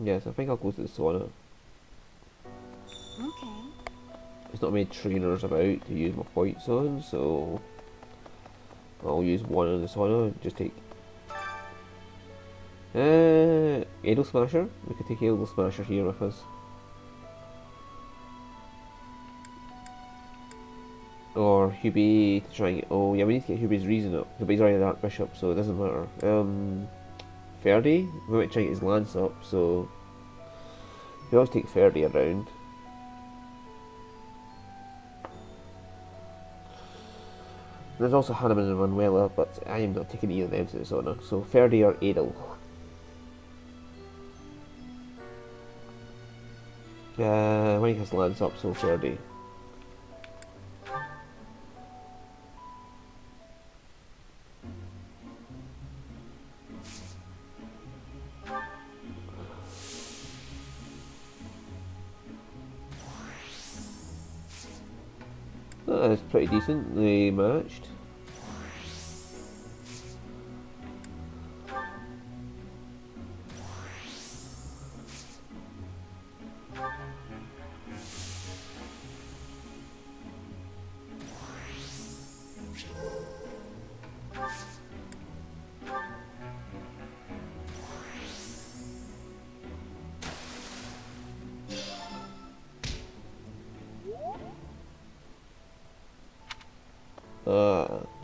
Yes, I think I'll go to the sauna. Okay. There's not many trainers about to use my points on, so I'll use one on the sauna. Just take Edel Smasher. We could take Edel Smasher here with us. Or Hubie to try and get. Oh, yeah, we need to get Hubie's reason up. Hubie's already an Archbishop, so it doesn't matter. Ferdy? We might try and get his lance up, so. We always take Ferdy around. There's also Hanneman and Manuela, but I am not taking either of them to the sauna. So Ferdy or Edel. When he has lance up, so Ferdy. That is pretty decently matched.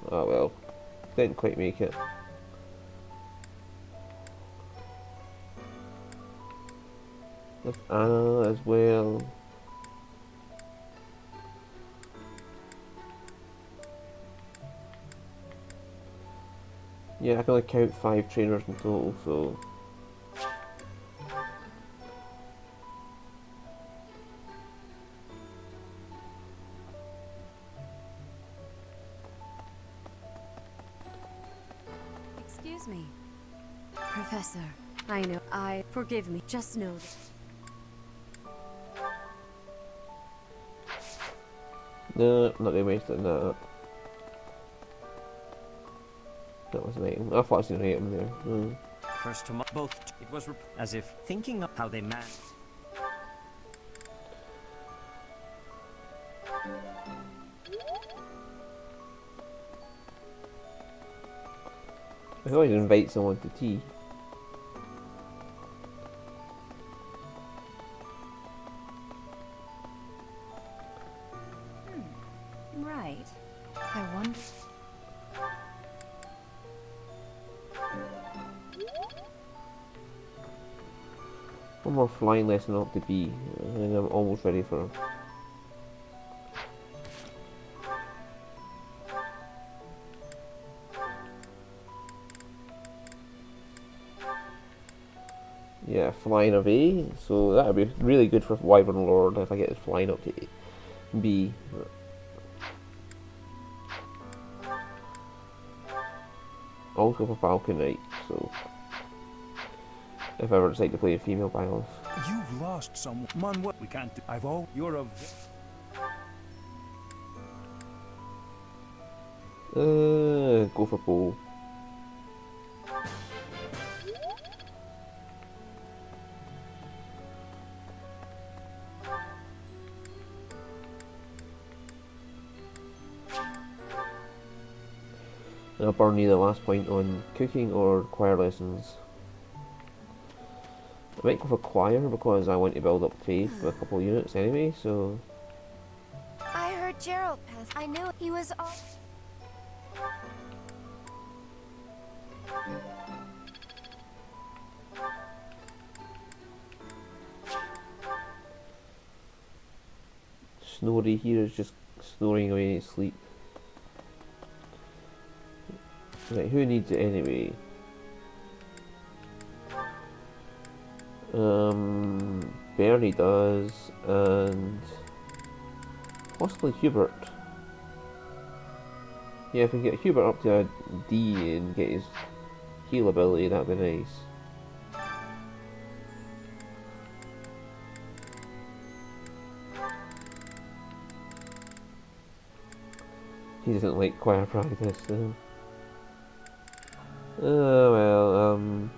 Oh well, didn't quite make it. With Anna as well. Yeah, I can only count 5 trainers in total, so. Excuse me. Professor, I know. Forgive me. Just know that. No, not gonna waste it on that. That was an item. I thought I was an item there. First to both. It was as if thinking of how they managed. I can always invite someone to tea. Right. I wonder. One more flying lesson up to be, and I'm almost ready for him. Yeah, flying of A, so that would be really good for Wyvern Lord if I get it flying up to B. Also for Falcon Knight, so if I ever decide to play a female pilot. You've lost someone. Manuel, we can't do. You're a. Go for Bo. I'll burn either last point on cooking or choir lessons. I might go for choir because I want to build up faith with a couple of units anyway, so. I heard Gerald pass. I knew he was all. Snorri here is just snoring away in his sleep. Right, who needs it anyway? Bernie does, and possibly Hubert. Yeah, if we can get Hubert up to a D and get his heal ability, that'd be nice. He doesn't like choir practice, so. Oh well,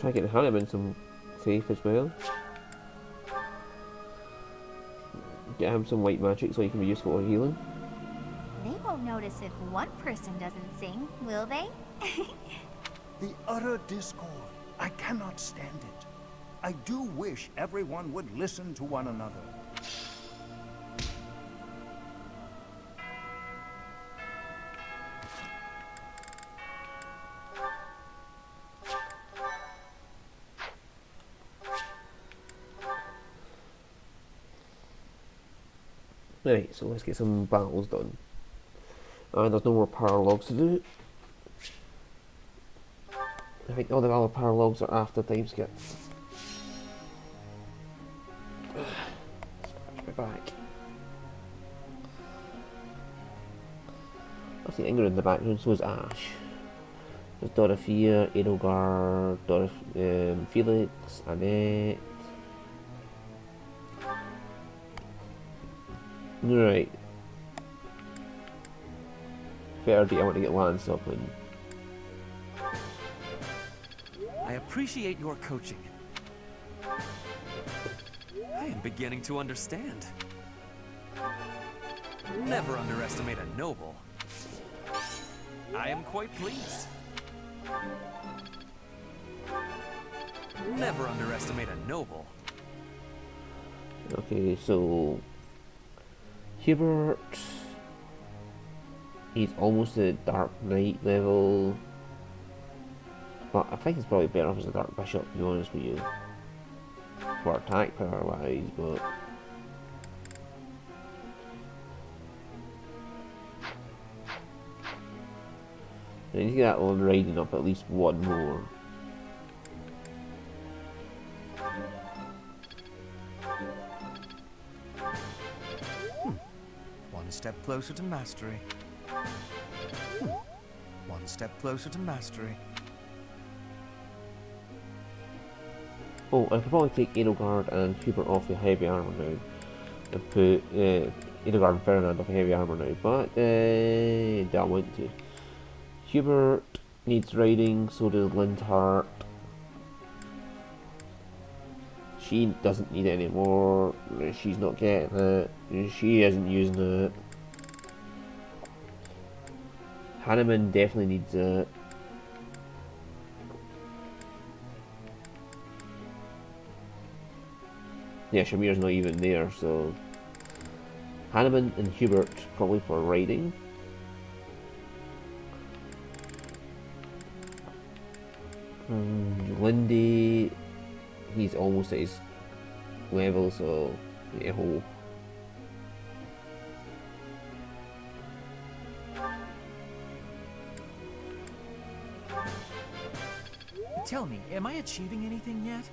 try getting Hanneman some faith as well. Get him some white magic so he can be useful for healing. They won't notice if one person doesn't sing, will they? The utter discord. I cannot stand it. I do wish everyone would listen to one another. Right, so let's get some battles done. And there's no more paralogs to do. I think all the other paralogs are after time skip. Scratch my back. I see Ingrid in the background, so is Ash. There's Dorothea, Edelgard, Felix, Annette. Right. Verdi, I want to get Lance up and... I appreciate your coaching. I am beginning to understand. Never underestimate a noble. I am quite pleased. Never underestimate a noble. Okay, so... Hubert... He's almost at Dark Knight level. But I think it's probably better off as a Dark Bishop, to be honest with you. For attack power wise, but... I need to get that one riding up at least one more. One step closer to mastery. One step closer to mastery. Oh, I could probably take Edelgard and Hubert off the heavy armor now. And put Edelgard and Ferdinand off the heavy armor now, but I don't want to. Hubert needs riding, so does Lindhart. She doesn't need it anymore. She's not getting it. She isn't using it. Hanneman definitely needs it. Yeah, Shamir's not even there, so... Hanneman and Hubert probably for riding. Lindy... He's almost at his level, so... Yeah, ho. Tell me, am I achieving anything yet?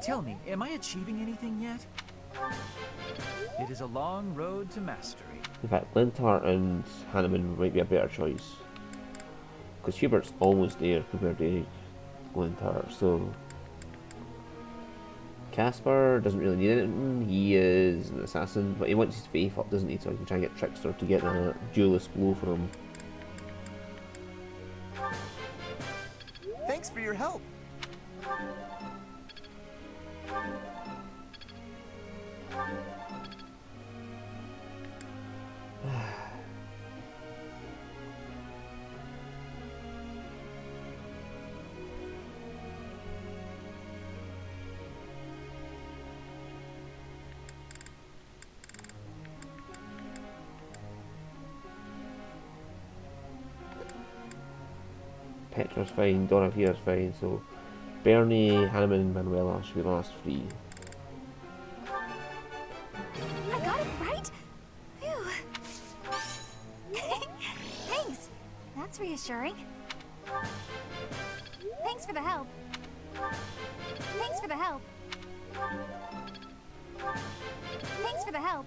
Tell me, am I achieving anything yet? It is a long road to mastery. In fact, Linthart and Hanneman might be a better choice. Because Hubert's almost there compared to Linthart, so... Caspar doesn't really need it. He is an assassin, but he wants his faith up, doesn't he? So he can try and get Trickster to get a duelist blow for him. Thanks for your help. Petra's fine, Dorothea's fine, so Bernie, Hanneman and Manuela should be the last three. I got it right? Phew. Thanks. That's reassuring. Thanks for the help. Thanks for the help. Thanks for the help.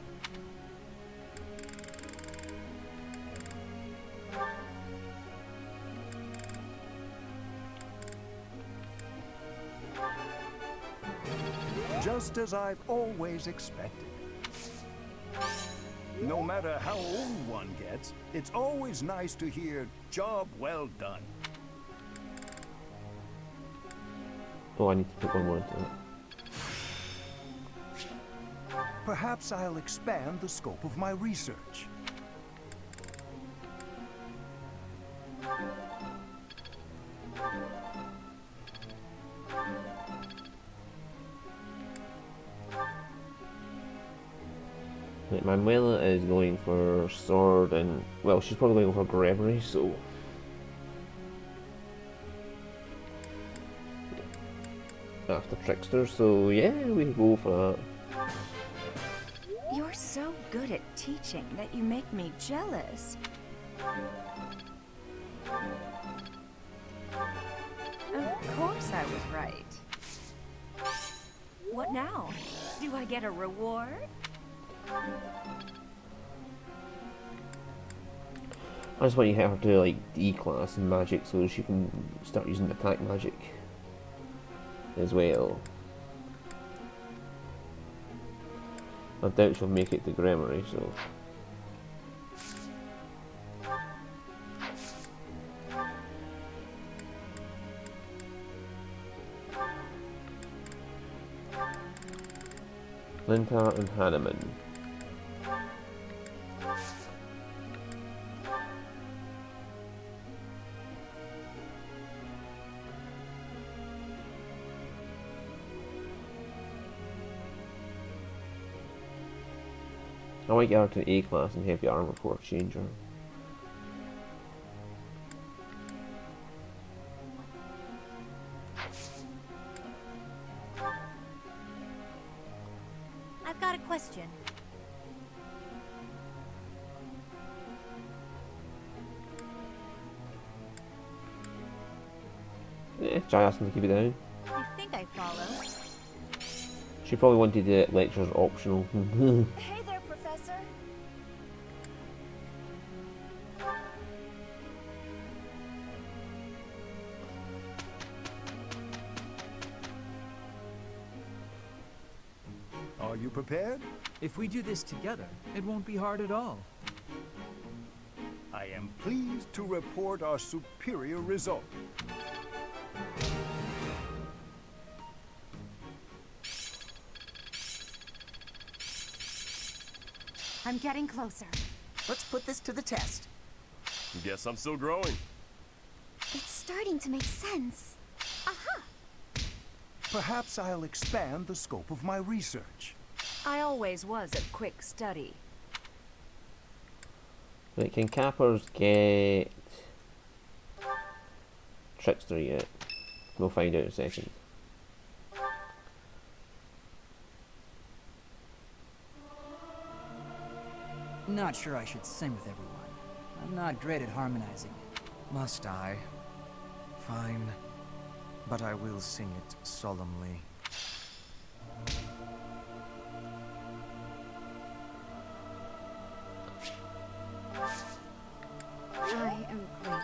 Just as I've always expected. No matter how old one gets, it's always nice to hear, "Job well done." Oh, I need to put one more into that. Perhaps I'll expand the scope of my research. Right, Manuela is going for sword and, well, she's probably going for grammary, so... After Trickster, so yeah, we go for that. You're so good at teaching that you make me jealous. Of course I was right. What now? Do I get a reward? I just want you to have her do like D class in magic so she can start using attack magic as well. I doubt she'll make it to Grammary, so... Lintar and Hanneman. I might get her to A class and heavy armor before I change her. I've got a question. Yeah, try asking to keep it down. I think I follow. She probably wanted the lectures optional. Hey there, Professor. Are you prepared? If we do this together, it won't be hard at all. I am pleased to report our superior result. I'm getting closer. Let's put this to the test. Guess I'm still growing. It's starting to make sense. Aha! Perhaps I'll expand the scope of my research. I always was a quick study. Right, can Cappers get Trickster yet? We'll find out in a second. Not sure I should sing with everyone. I'm not great at harmonizing. Must I? Fine. But I will sing it solemnly. I am grateful.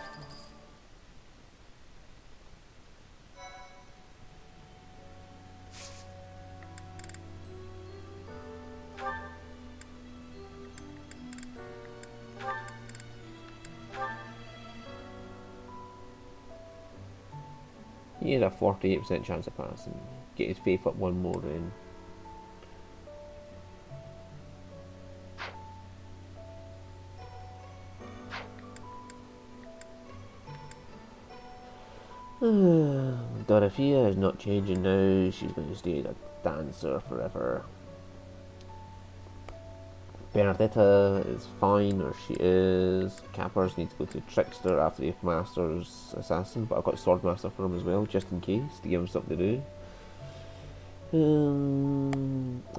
He had a 48% chance of passing. Get his faith up one more then. Dorothea is not changing now. She's going to stay a dancer forever. Bernadetta is fine, or she is. Cappers needs to go to Trickster after he masters Assassin, but I've got Swordmaster for him as well, just in case, to give him something to do.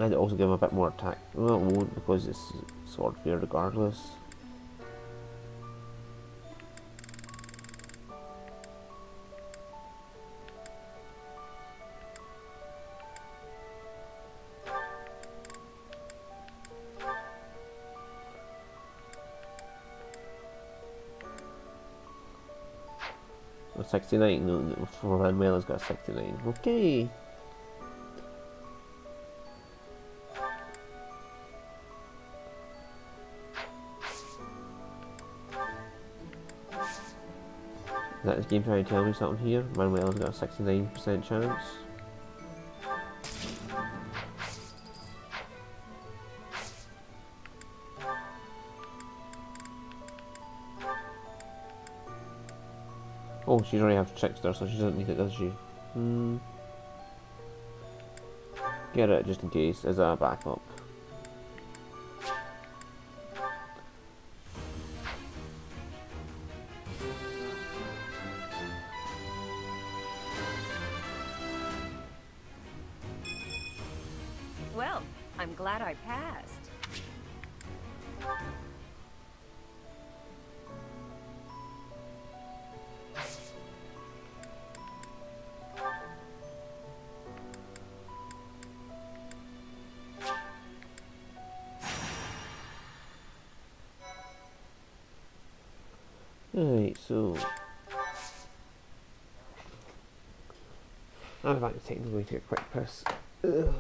I'd also give him a bit more attack. Well, it won't, because it's Sword Fair regardless. Or 69, no, for Manuela's got 69. Okay. that this game trying to tell me something here? Manuela's got a 69% chance. Oh, she's already have Trickster, so she doesn't need it, does she? Get it just in case, as a backup. Well, I'm glad I passed. Right, so I'm about to technically take a quick piss. Ugh.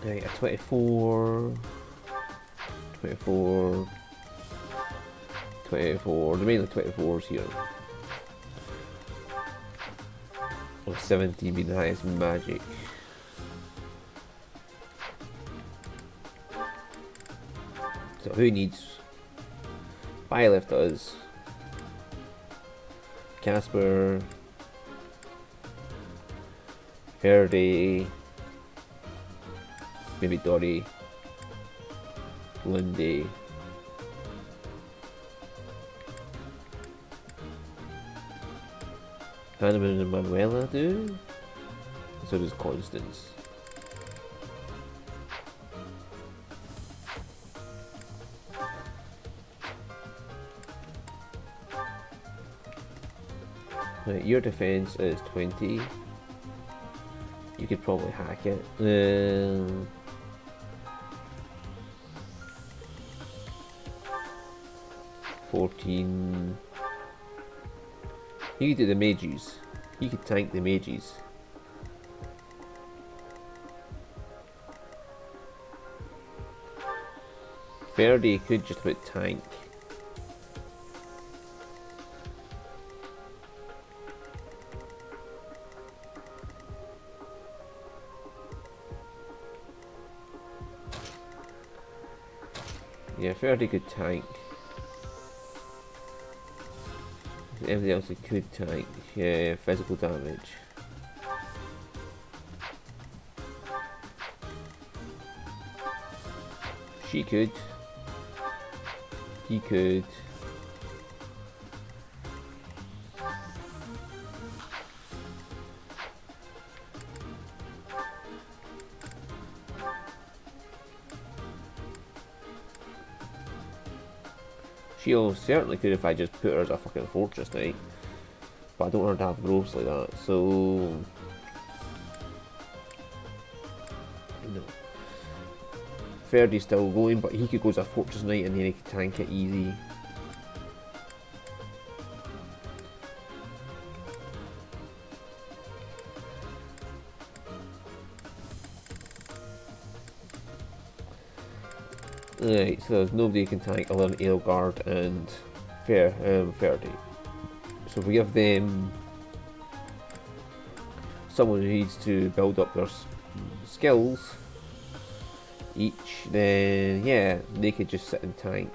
Right, a 24, 24, 24, the mainly 24s here. Or 17 being the highest magic. So who needs? Byleth does. Casper, Faraday, maybe Dory, Lindy, Hanneman and Manuela do, so does Constance. Right, your defense is 20. You could probably hack it. 14. You could do the mages. You could tank the mages. Faraday could just about tank. Yeah, Faraday could tank. Everything else it could tank. Yeah, physical damage. She could. He could. She certainly could if I just put her as a fucking fortress knight. But I don't want her to have growths like that, so... No. Ferdy's still going, but he could go as a fortress knight and then he could tank it easy. Right, so there's nobody who can tank other than Aelgard and Ferdy. So if we give them someone who needs to build up their skills each, then yeah, they could just sit and tank.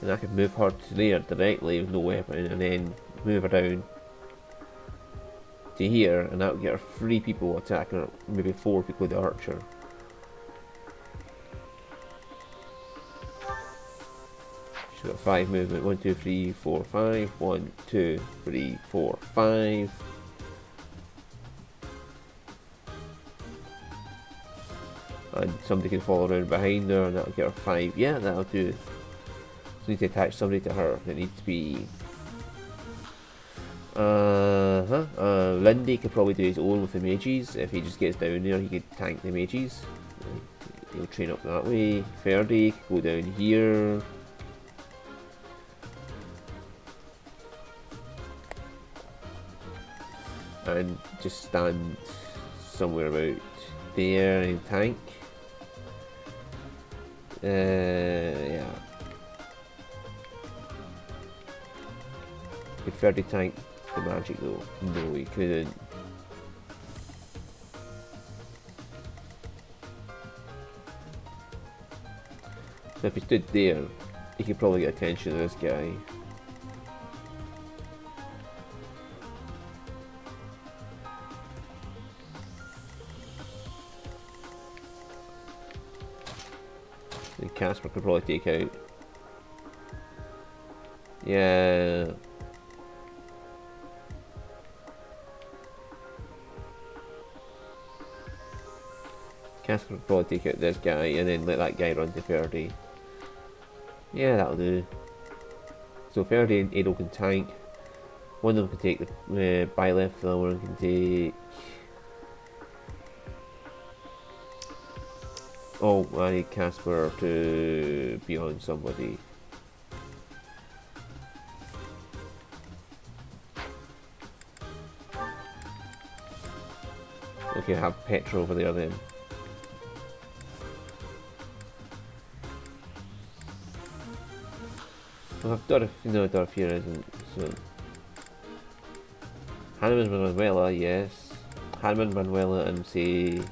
And I could move her to there directly with no weapon, and then move her down to here, and that would get her 3 people attacking her, maybe 4 people with the archer. She's got 5 movement, 1, 2, 3, 4, 5, 1, 2, 3, 4, 5. And somebody can follow around behind her, and that'll get her 5. Yeah, that'll do. So we need to attach somebody to her. It needs to be... Lindy could probably do his own with the mages. If he just gets down there, he could tank the mages. He'll train up that way. Ferdy could go down here. And just stand somewhere about there and tank. Yeah. Could Ferdy tank the magic though? No, he couldn't. So if he stood there, he could probably get attention of this guy. And Casper could probably take out. Yeah. Casper could probably take out this guy and then let that guy run to Ferdy. Yeah, that'll do. So Ferdy and Adol can tank. One of them can take the Byleth, the other one can take... Oh, I need Casper to be on somebody. Okay, have Petra over there then. Well, I've Dorf, no, Dorfir isn't, so... Hanneman, Manuela, yes. Hanneman, Manuela, and say... the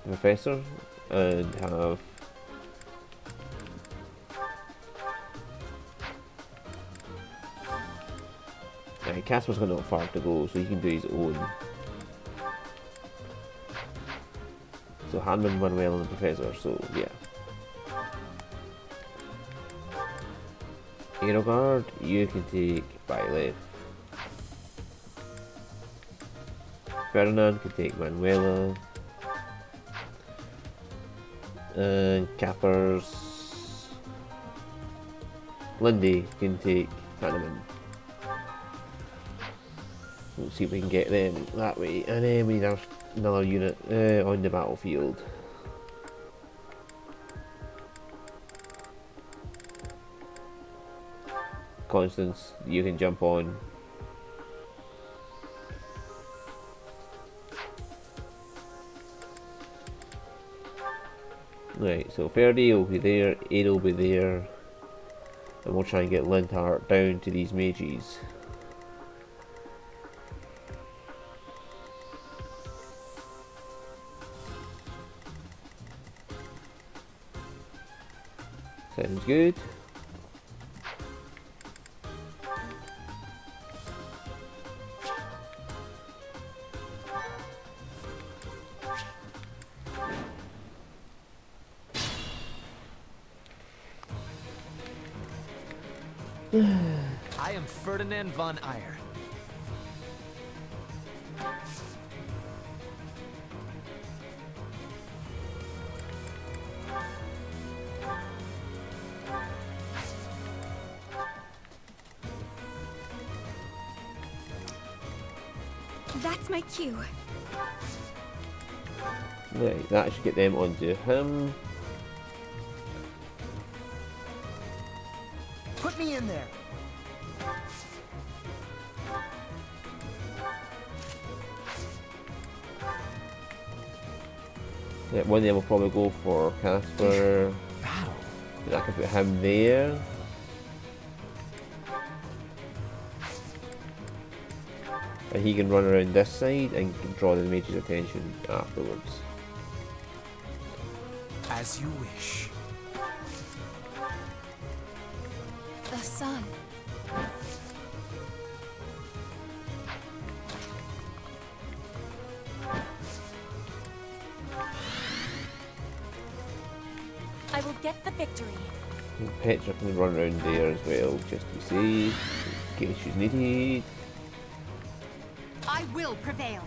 Professor, and have... Right, Casper's got not far to go, so he can do his own. So Hanneman, Manuela, and the Professor, so yeah. Aerogard, you can take Byleth. Ferdinand can take Manuela. And Cappers. Lindy can take Hanneman. We'll see if we can get them that way. And then we have another unit on the battlefield. Constance, you can jump on. Right, so Ferdy will be there, Ada will be there, and we'll try and get Linthart down to these mages. Sounds good. I am Ferdinand von Eyre. That's my cue. Right, that should get them onto him. Put me in there. Yeah, one of them will probably go for Casper. And I can put him there. And he can run around this side and can draw the mage's attention afterwards. As you wish. The sun. I will get the victory. And Petra can run around there as well, just to be safe, in case she's needed. I will prevail.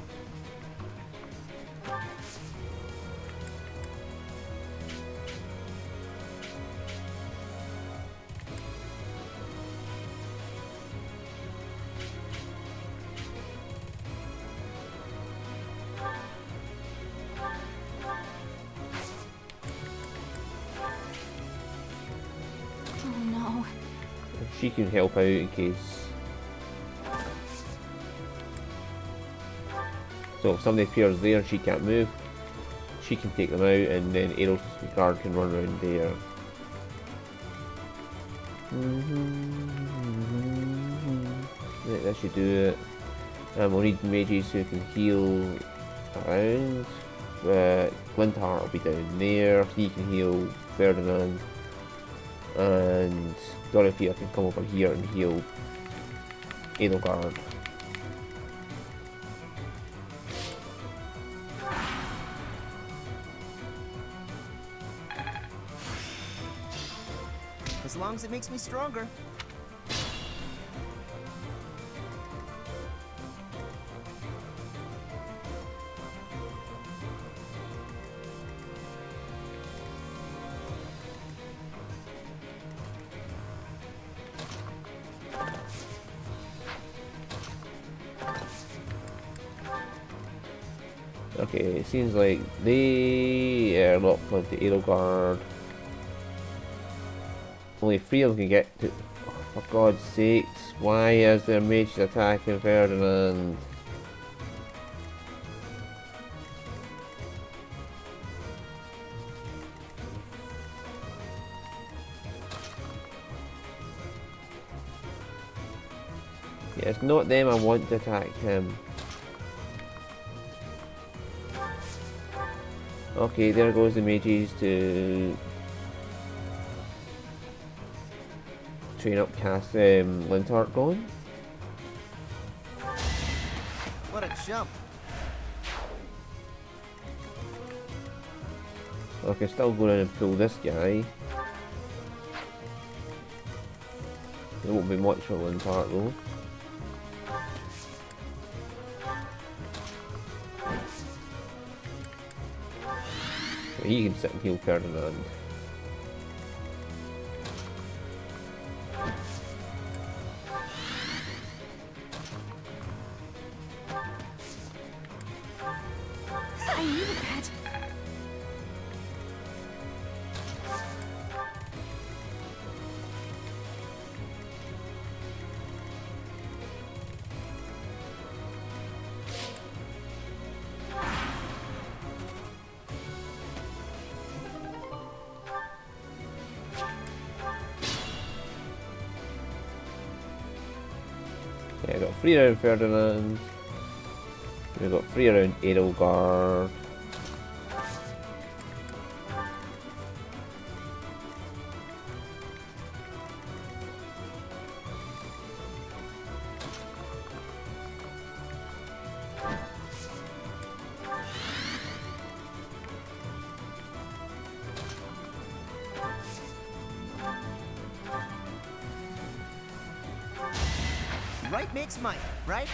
Oh no. She can help out in case. So if somebody appears there and she can't move, she can take them out, and then Eros guard can run around there. Right, that should do it. We'll need mages who can heal around. Glinthart will be down there, he can heal Ferdinand. And Dorothea can come over here and heal Edelgard. As long as it makes me stronger. Okay, it seems like they are locked onto Edelgard. Only 3 of them can get to. Oh, for God's sakes, why is there mages attacking Ferdinand? Yeah, it's not them I want to attack him. Okay, there goes the mages to train up Lintart going. What a jump. Okay, still go in and pull this guy. There won't be much for Lintart though. He can sit and heal Ferdinand. I needed that. Yeah, I got 3 around Ferdinand. We've got 3 around Edelgard. makes might, right?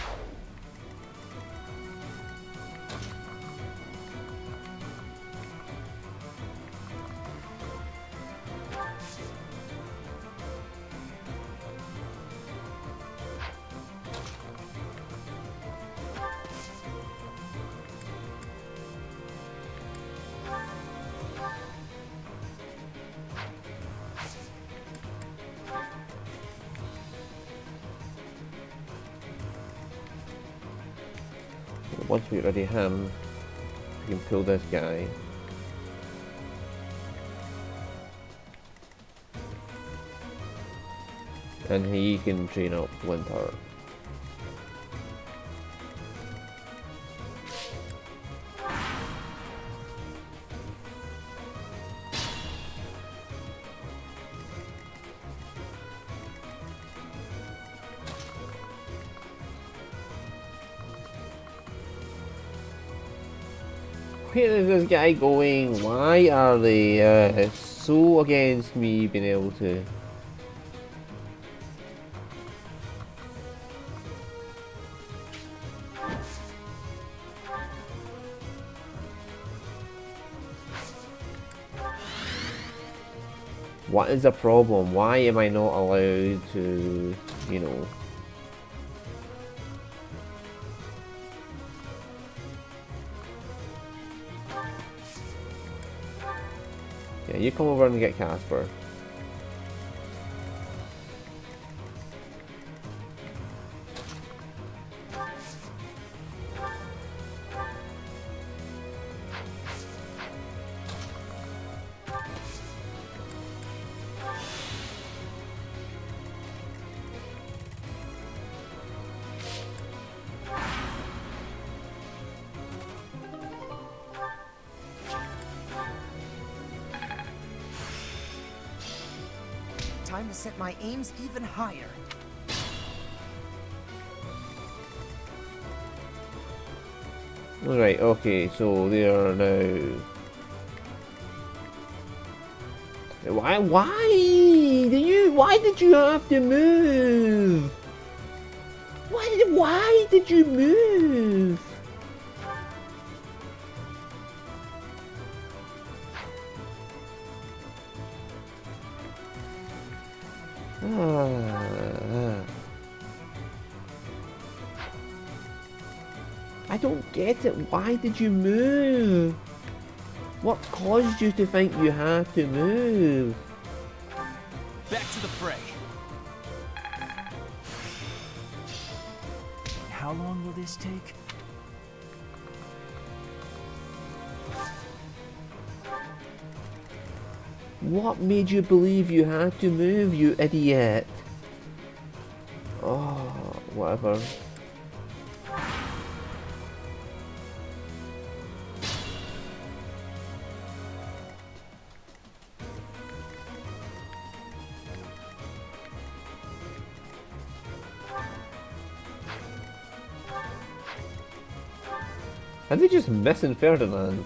Once we get ready him, we can pull this guy. And he can train up Winter. Where is this guy going? Why are they so against me being able to... What is the problem? Why am I not allowed to, you know... Yeah, you come over and get Casper. Time to set my aims even higher. Alright, okay, so they are now... Why did you have to move? Why did you move? I don't get it. Why did you move? What caused you to think you had to move? Back to the fray. How long will this take? What made you believe you had to move, you idiot? Oh, whatever. Are they just missing Ferdinand?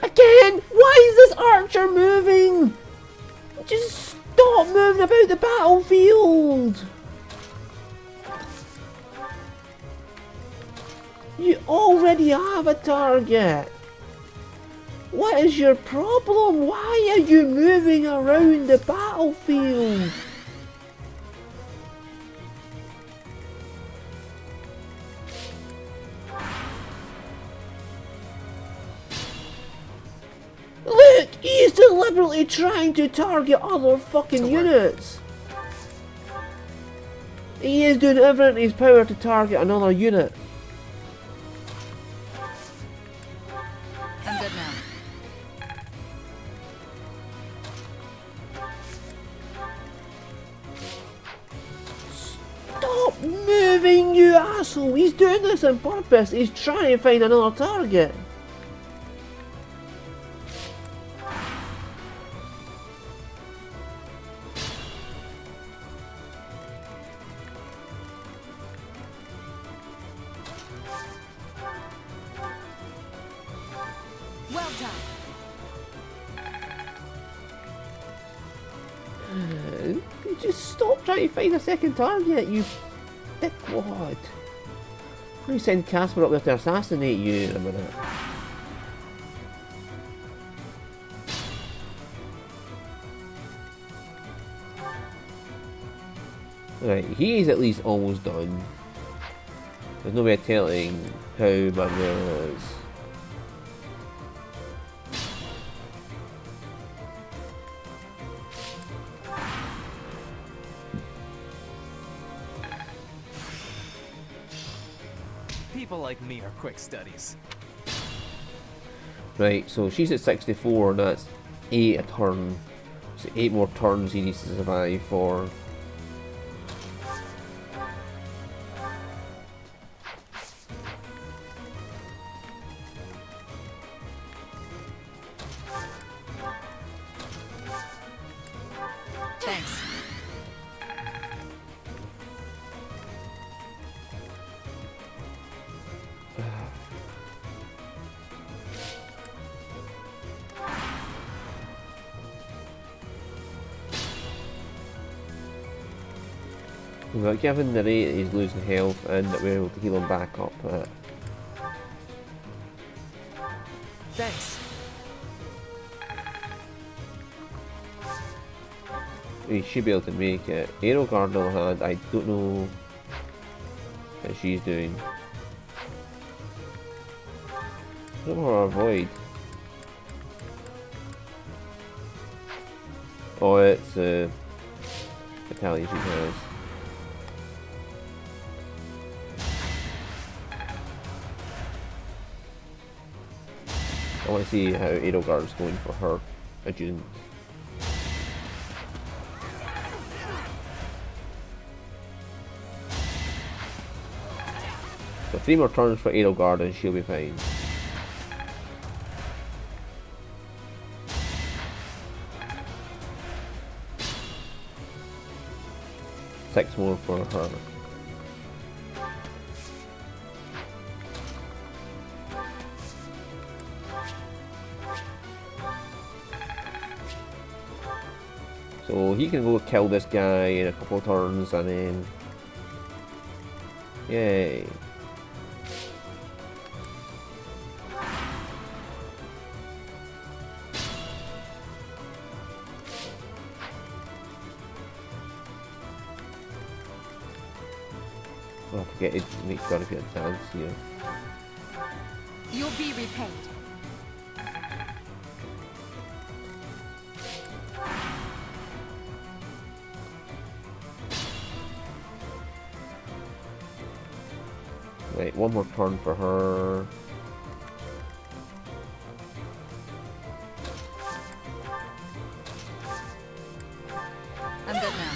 Again! Why is this archer moving? Just stop moving about the battlefield! You already have a target! What is your problem? Why are you moving around the battlefield? Look! He is deliberately trying to target other fucking units! He is doing everything in his power to target another unit. I'm good now. Stop moving, you asshole! He's doing this on purpose. He's trying to find another target. Just stop trying to find a second target, you dickwad. Let me send Casper up there to assassinate you in a minute. Right, he's at least almost done. There's no way of telling how Manuel is. People like me are quick studies. Right, so she's at 64 and that's 8 a turn. So 8 more turns he needs to survive for. Thanks. But given the rate he's losing health and that we're able to heal him back up, Thanks. he should be able to make it. Aero Guard on the other hand, I don't know what she's doing. I don't know how to avoid. Oh, it's battalion she has. I want to see how Edelgard is going for her adjunct. So 3 more turns for Edelgard and she'll be fine. Six more for her. So he can go kill this guy in a couple of turns and then... Yay. Oh, I forget it makes quite a few chance here. You'll be repaid. Right, 1 more turn for her. I'm good now.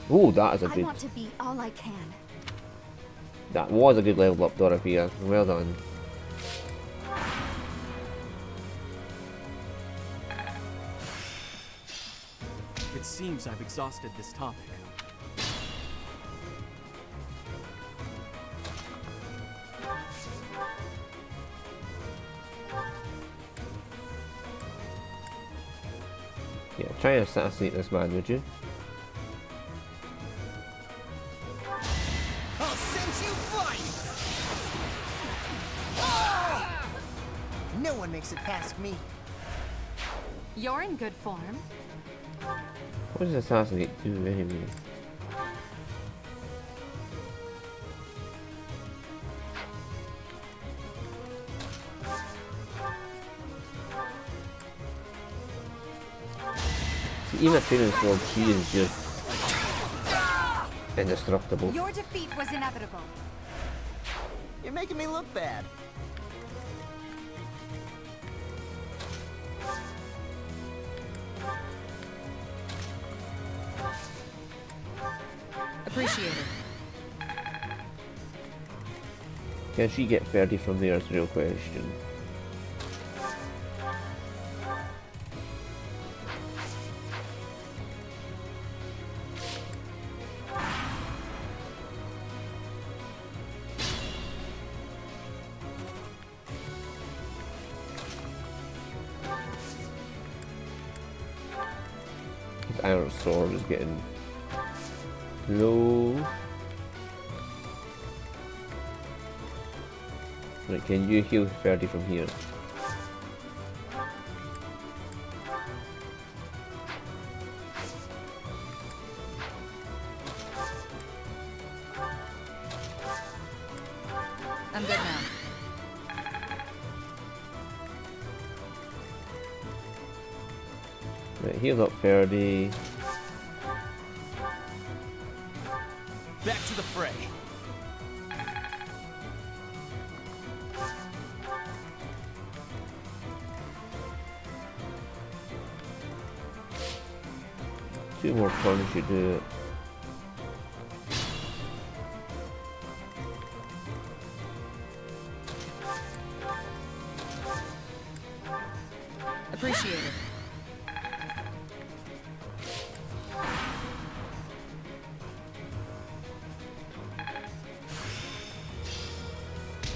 Oh, that is a I good... want to be all I can. That was a good level up, Dorothea. Well done. It seems I've exhausted this topic. Yeah, try and assassinate this man, would you? I'll send you flying! No one makes it past me. You're in good form. What does assassinate do anyway? See, even a training sword, she is just indestructible. Your defeat was inevitable. You're making me look bad. Appreciate it. Can she get 30 from there is the real question. iron sword is getting low. Right, can you heal 30 from here? I'm good now. Right, heal up 30. Back to the fray. Two more turns should do it. Appreciate it.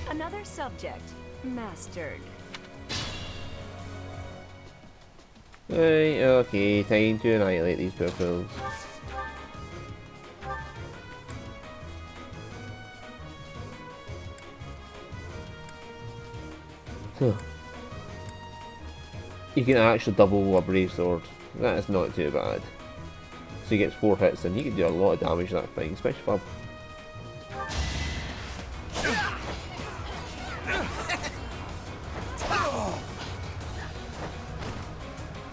Another subject mastered. Right, okay, time to annihilate these purples. Huh. You can actually double a brave sword. That is not too bad. So he gets 4 hits and you can do a lot of damage to that thing, especially if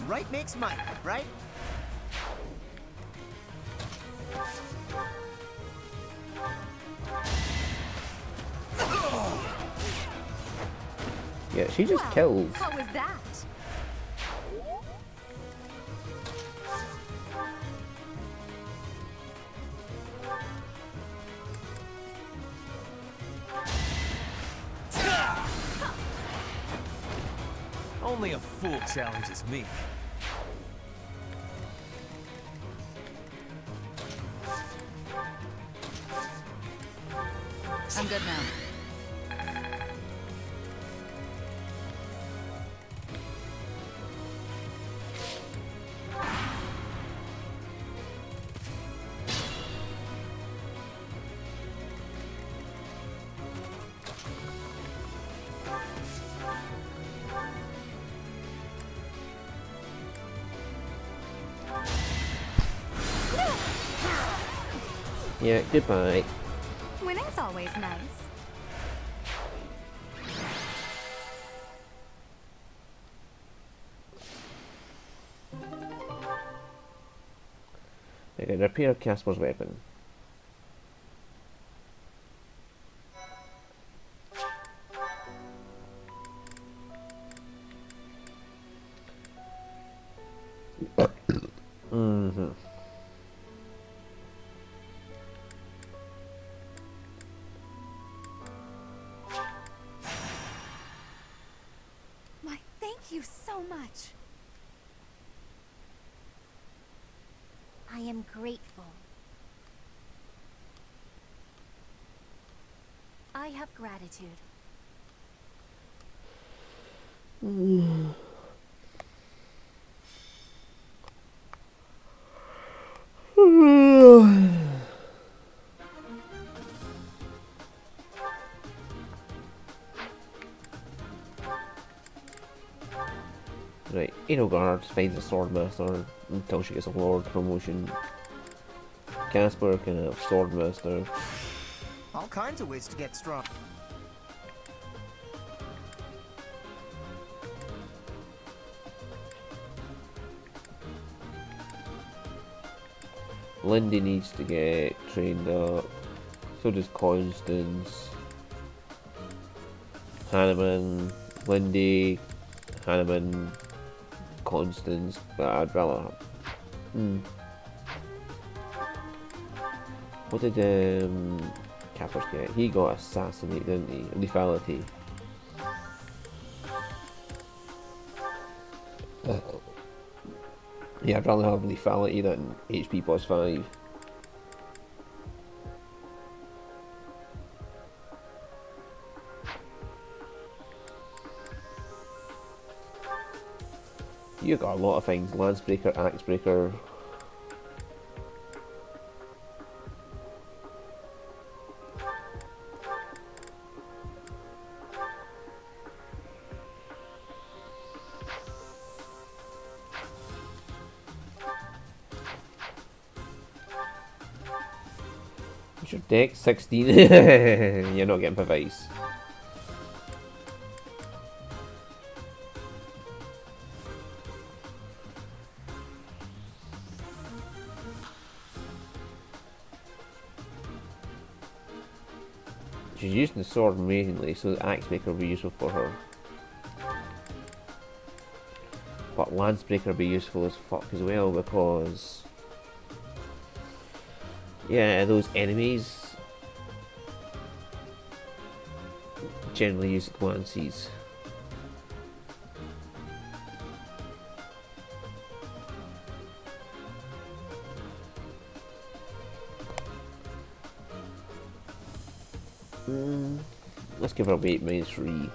Right makes might, right? yeah, she just kills. What was that? Only a fool challenges me. I'm good now. Yeah, goodbye. Winning's always nice. I can repair Casper's weapon. Mm-hmm. Why, thank you so much. I am grateful. I have gratitude. Right, Edelgard finds a swordmaster until she gets a lord promotion. Casper can have swordmaster. All kinds of ways to get strong. Lindy needs to get trained up. So does Constance. Hanneman, Lindy, Hanneman, Constance, but I'd rather have. What did Capers get? He got assassinated, didn't he? Lethality. Yeah, I'd rather have lethality than HP plus 5. You got a lot of things. Lancebreaker, Axebreaker. What's your deck? 16. You're not getting Pavise. She's using the sword amazingly, so the axe maker will be useful for her. But lance breaker will be useful as fuck as well, because yeah, those enemies generally use lances. Let's give her weight -3,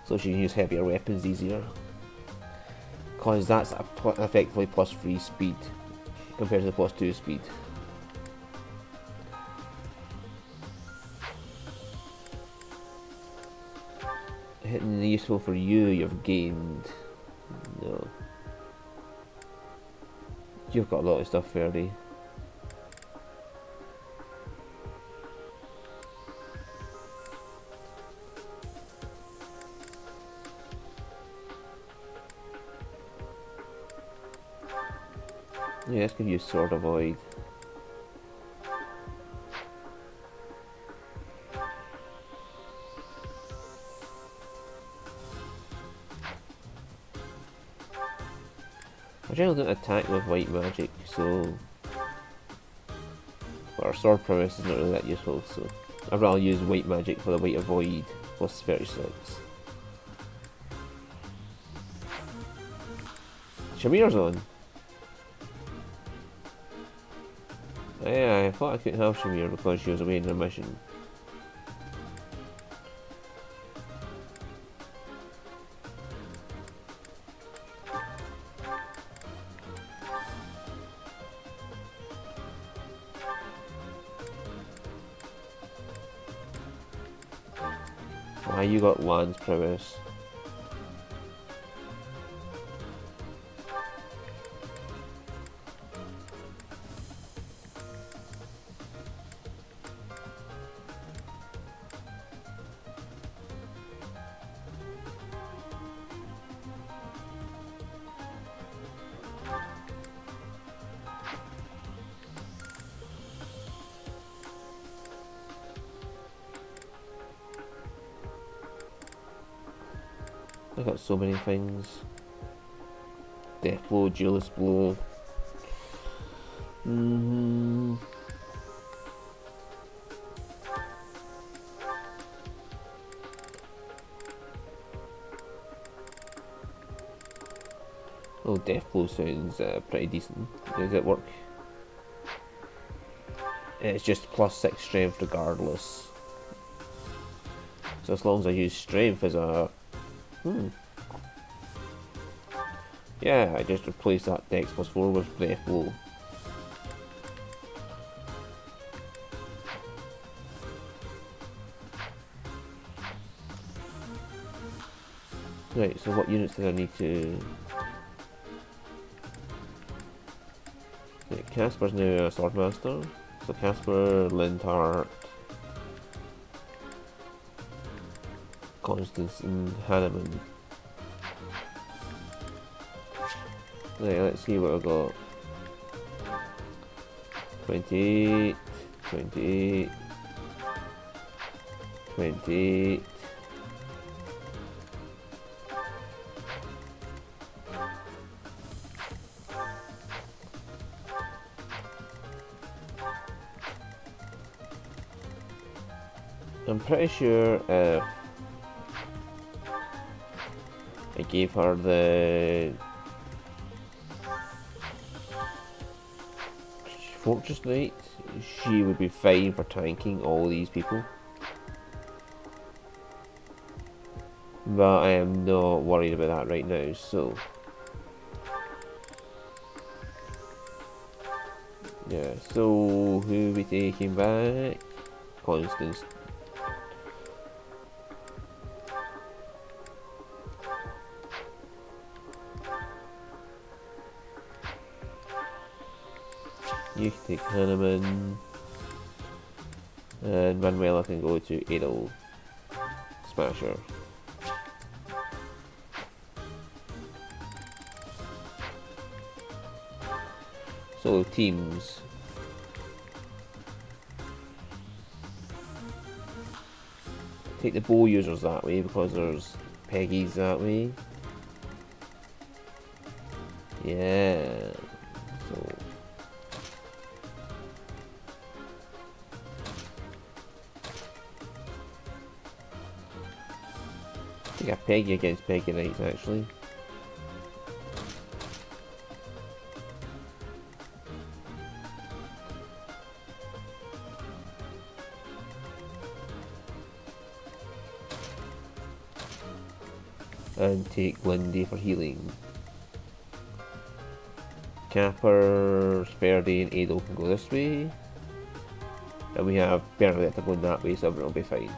so she can use heavier weapons easier. Because that's effectively +3 speed compared to the +2 speed. Hitting useful for you, you've gained. No. You've got a lot of stuff, Ferdy. Yeah, let's give you Sword of Void. I generally don't attack with white magic, so but our sword prowess is not really that useful, so I'd rather use white magic for the weight of void plus 36. Shamir's on. Yeah, I thought I couldn't have Shamir because she was away in a mission. Why you got Lance prowess? I got so many things. Death blow, duelist blow. Oh, death blow sounds pretty decent. Does it work? It's just +6 strength regardless. So as long as I use strength as a yeah, I just replaced that Dex +4 with Death Blow. Right, so what units did I need to... Right, Casper's now a Swordmaster. So Casper, Linthart, Constance and Hanneman. Right, let's see what I've got. 28, 28, 28. I'm pretty sure if I gave her the Fortress Knight, she would be fine for tanking all these people. But I am not worried about that right now, so yeah, so who are we taking back? Constance. You can take Hanneman. And Manuela can go to Adel Smasher. So teams. Take the bow users that way because there's Peggy's that way. Yeah. So I think I Peggy against Peggy Knights actually. And take Lindy for healing. Capper, Sperdy and Adel can go this way. And we have Bernadette going that way, so everyone will be fine.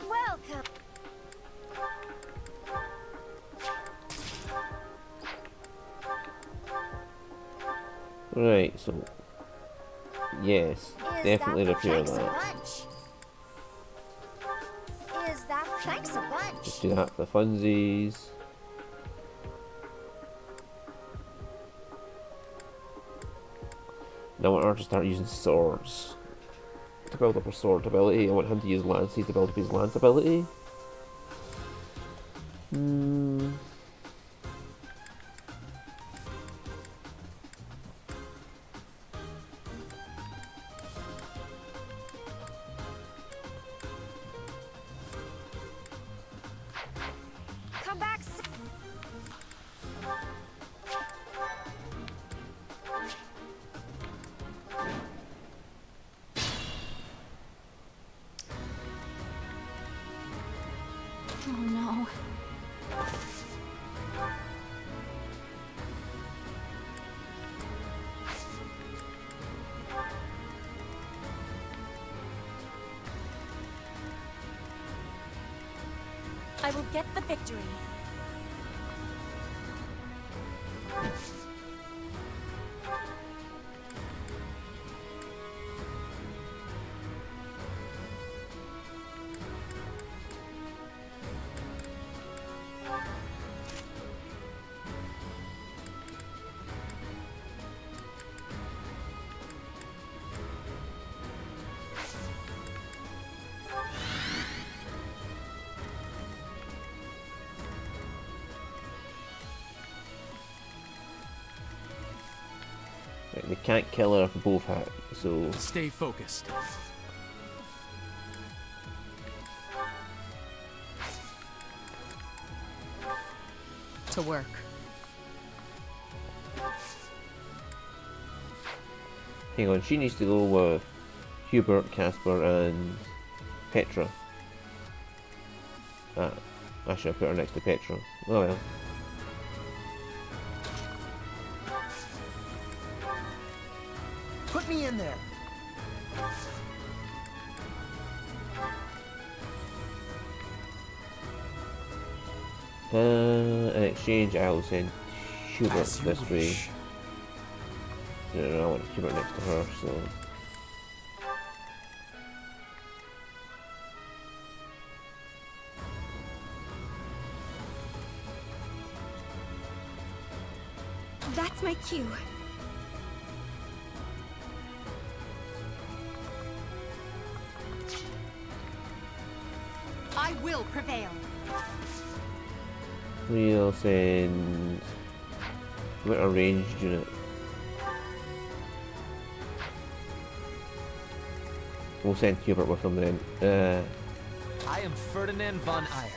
Welcome. Right, so yes, definitely repair that. Is that thanks a bunch? Let's do that for the funsies. Now I want her to start using swords to build up her sword ability. I want him to use lances to build up his lance ability. Come back. Oh no. I will get the victory. Right, they can't kill her if they both hit, so Stay focused. To work. hang on, she needs to go with Hubert, Casper and Petra. Ah, I should have put her next to Petra. Oh well. Put me in there. In exchange, I will send Hubert As you this way. wish. No, I want Hubert next to her, so. That's my cue. I will prevail. We'll send. What a ranged unit. We'll send Hubert with them then. I am Ferdinand von Eyre.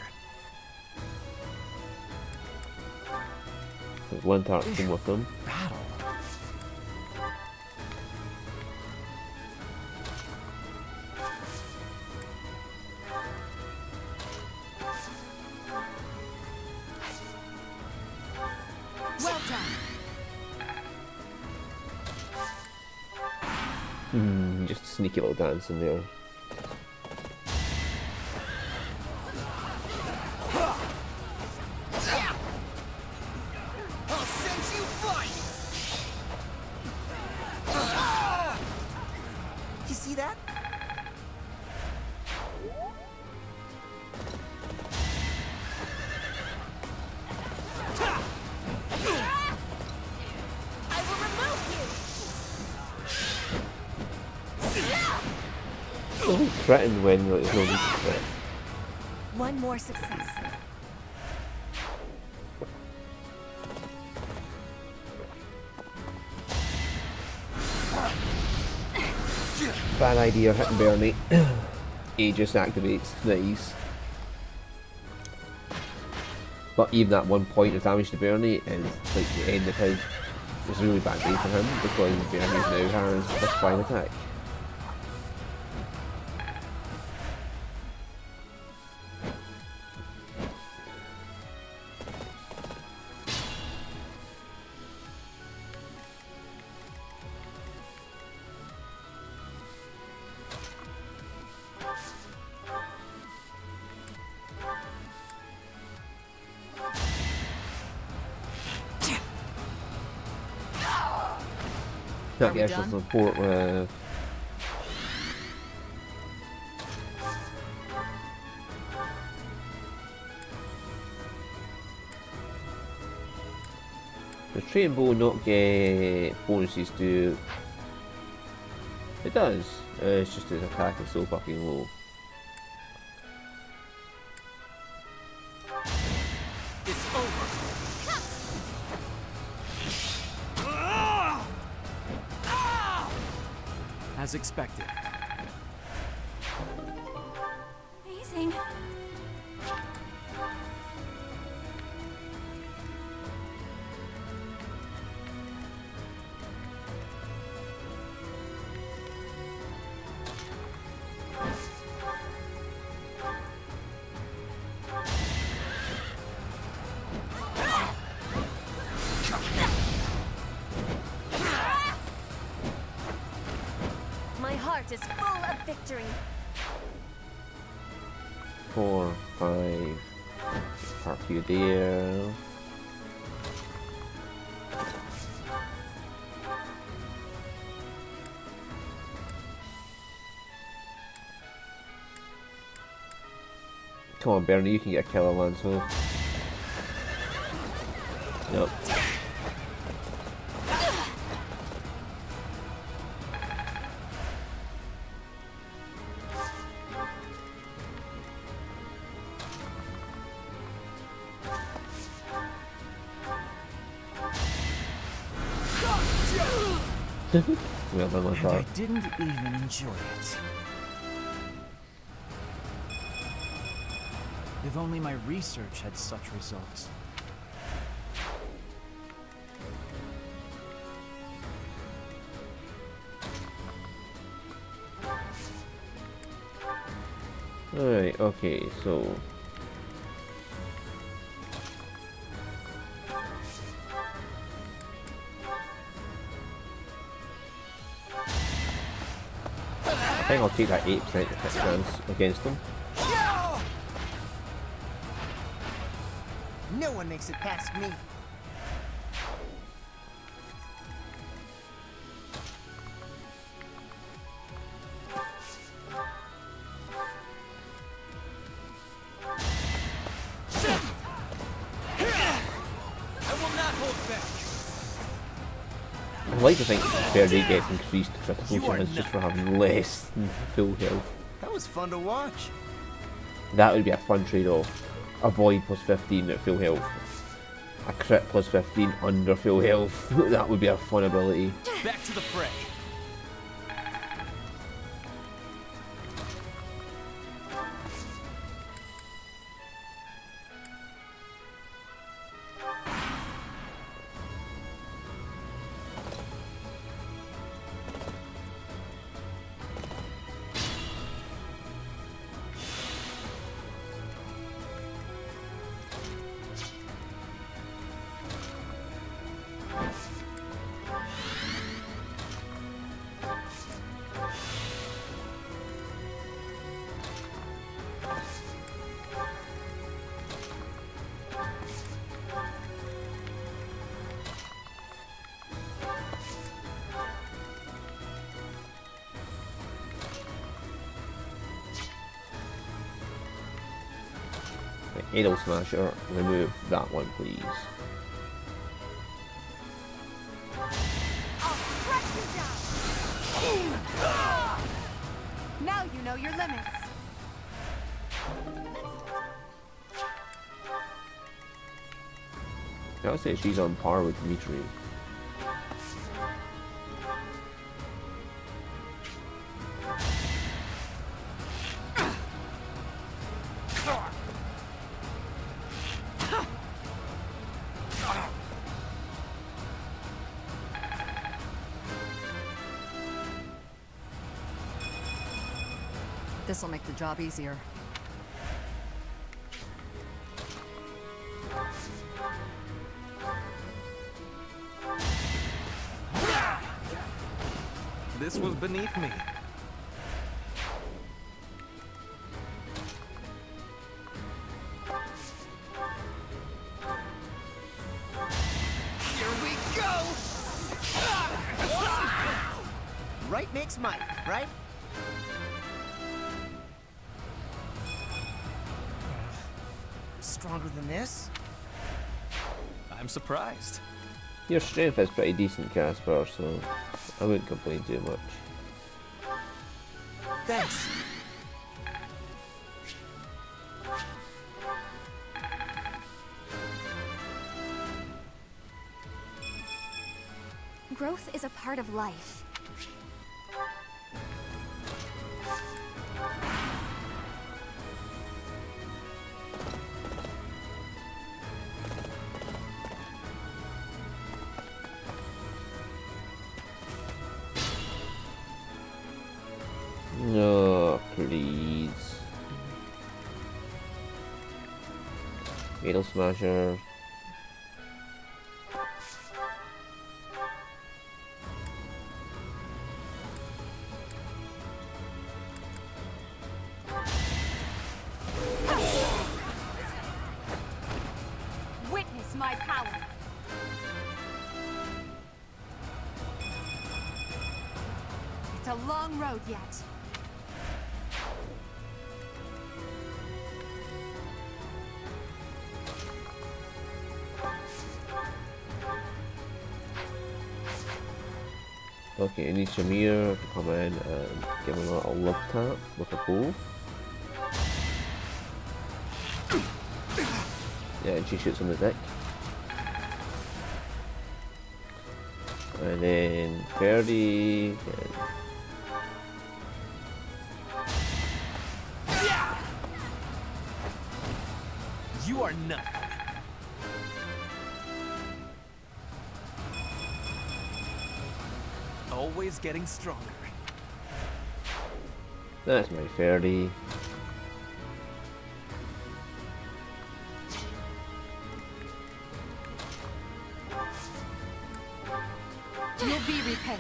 Lintark come with them. Battle. Well done. Just a sneaky little dance in there. I'll send you critting when there's no need to crit. One more success. Bad idea hitting Bernie. He just activates. Nice. But even that 1 point of damage to Bernie is like the end of his. It's a really bad day for him because Bernie now has plus 5 attack. Not the actual support with the train bow not get bonuses to it does. It's just his attack is so fucking low. It's over. As expected. Amazing. My heart is full of victory. 4, 5. Park you there. Come on, Bernie, you can get a kill on Lanzo. Yep. Well done, my And I didn't even enjoy it. If only my research had such results. Alright, okay, so I think I'll take that 8% hit chance against them. No one makes it past me. I'd like to think fair rate gets increased critical chance just for having less than full health. That was fun to watch. That would be a fun trade-off. Avoid plus 15 at full health. A crit plus 15 under full health. That would be a fun ability. Back to the fray. Idle Smasher, remove that one please. Now you know your limits. I would say she's on par with Dimitri. This'll make the job easier. This was beneath me. Here we go! Right makes might, right? Stronger than this? I'm surprised. Your strength is pretty decent, Casper, so I wouldn't complain too much. Thanks. Growth is a part of life. No, please. Fatal Smasher. Witness my power. It's a long road yet. Okay, I need Shamir to come in and give him a little love tap with a bow. Yeah, and she shoots on the dick. And then Ferdy. You are nothing. Always getting stronger. That's my Ferdy. You'll be repaid.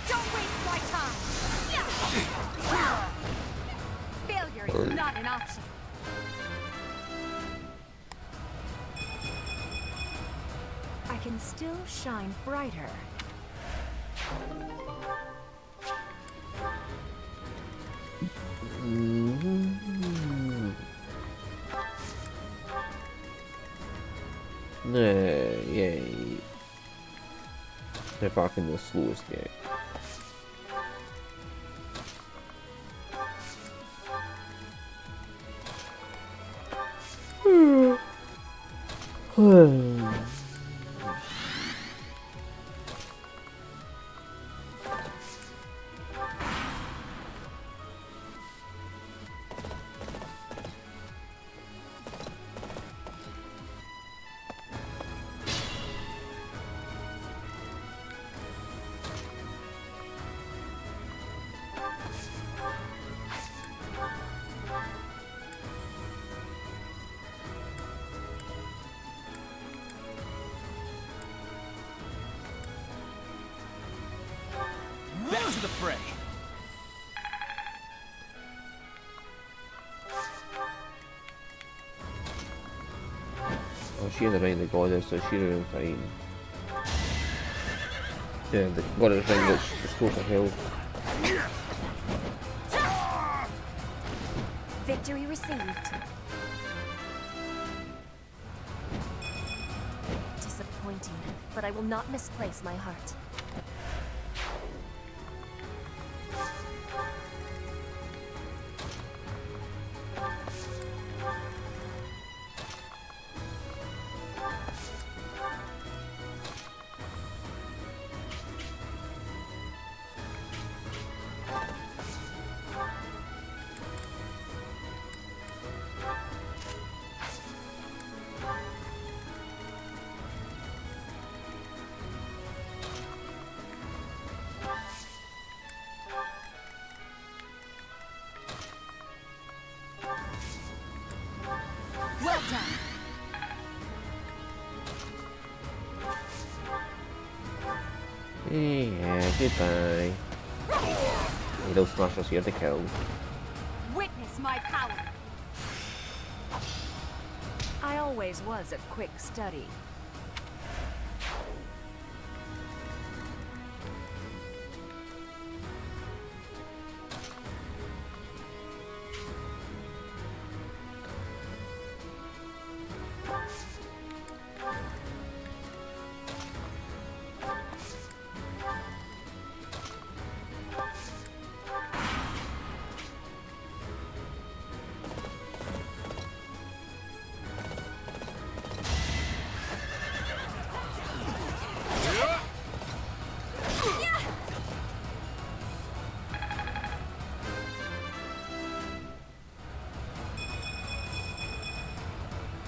Don't waste my time. Failure is not an option. I can still shine brighter. Yay. They're fucking the slowest game. Back to the fray. Oh, she ended up being the goddess, so she did fine. Yeah, the goddess ring which restores her health. Victory received. disappointing, but I will not misplace my heart. Well done. Yeah, goodbye. Needle Smasher's here to kill. Witness my power. I always was a quick study.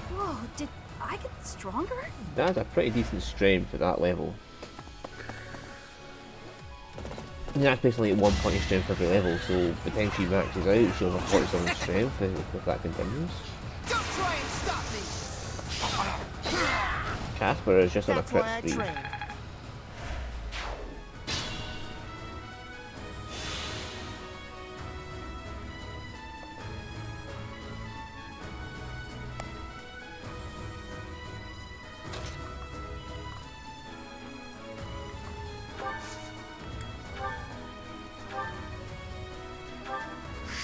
Whoa, did I get stronger? That's a pretty decent strength at that level. And that's basically 1 point of strength for every level, so potentially maxes out, she'll have 47 strength if that continues. Don't try and stop me! Casper is just on a That's crit why I spree. trained.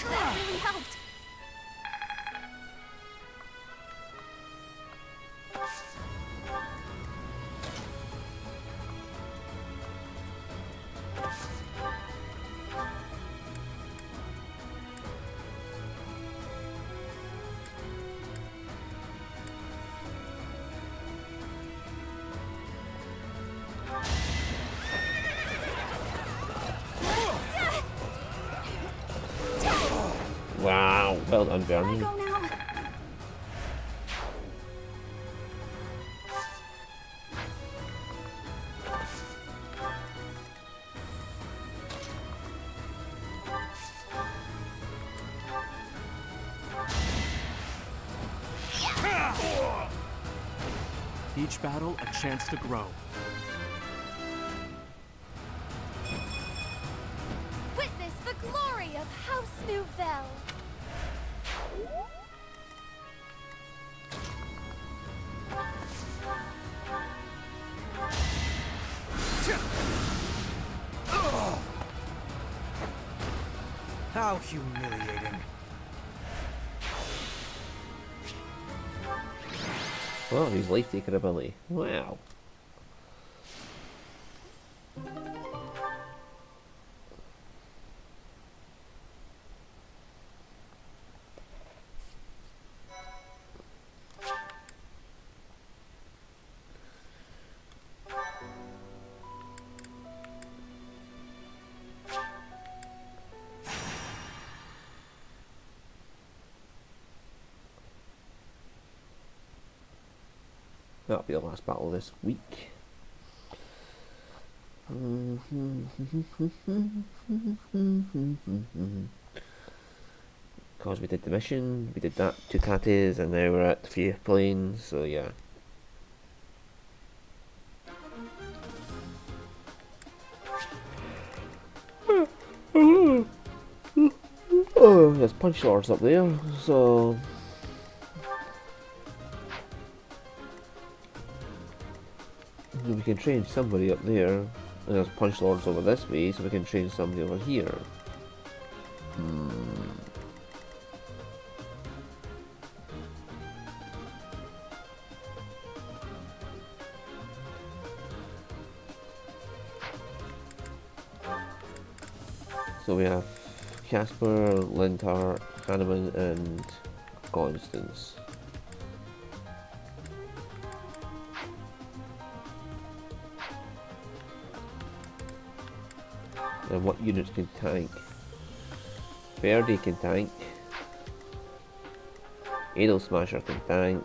That really helped. Wow, well done, Vernon. Go now. Each battle, a chance to grow. Witness the glory of House Nouvelle. How humiliating. Well, he's life taker ability. Wow. That'll be the last battle this week. Because we did the mission, we did that 2 tatties, and now we're at 3 planes, so yeah. Oh, there's punch lords up there, so we can train somebody up there, and there's punch lords over this way, so we can train somebody over here. So we have Casper, Lintar, Hanneman, and Constance. And what units can tank? Verdi can tank. Adel Smasher can tank.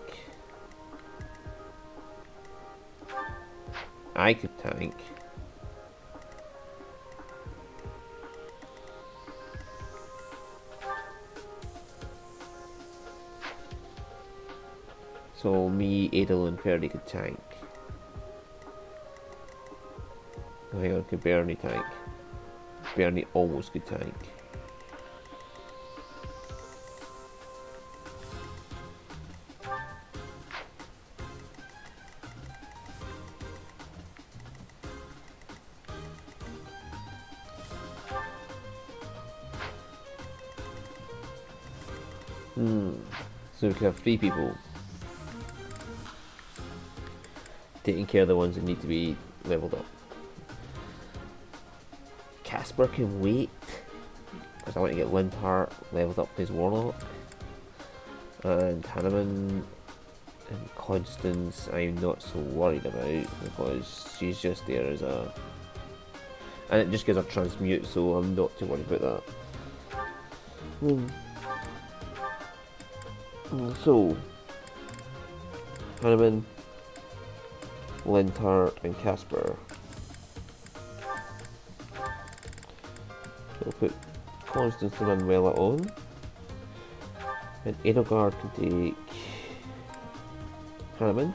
I could tank. So me, Adel, and Verdi could tank. Oh, hang on, could Bernie tank? Bernie almost could tank. So we could have 3 people taking care of the ones that need to be leveled up. Casper can wait, because I want to get Linthart leveled up his Warlock. And Hanneman and Constance I'm not so worried about, because she's just there as a... and it just gives her transmute, so I'm not too worried about that. So, Hanneman, Linthart, and Casper. We'll put Constance and Manuela on, and Edelgard can take Hanneman.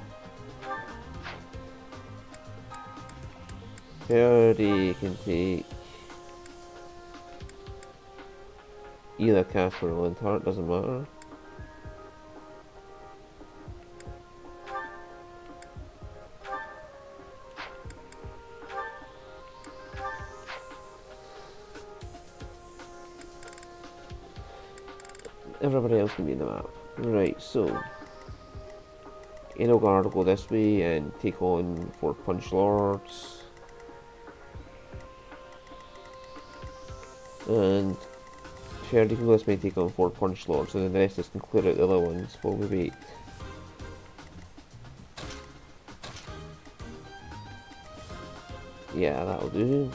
Verdi can take either Casper or Linthart, doesn't matter. Everybody else can be in the map. Right, so Edelgard will go this way and take on 4 Punch Lords. And Verdi can go this way and take on 4 Punch Lords, and then the rest of us can clear out the other ones while we wait. Yeah, that'll do.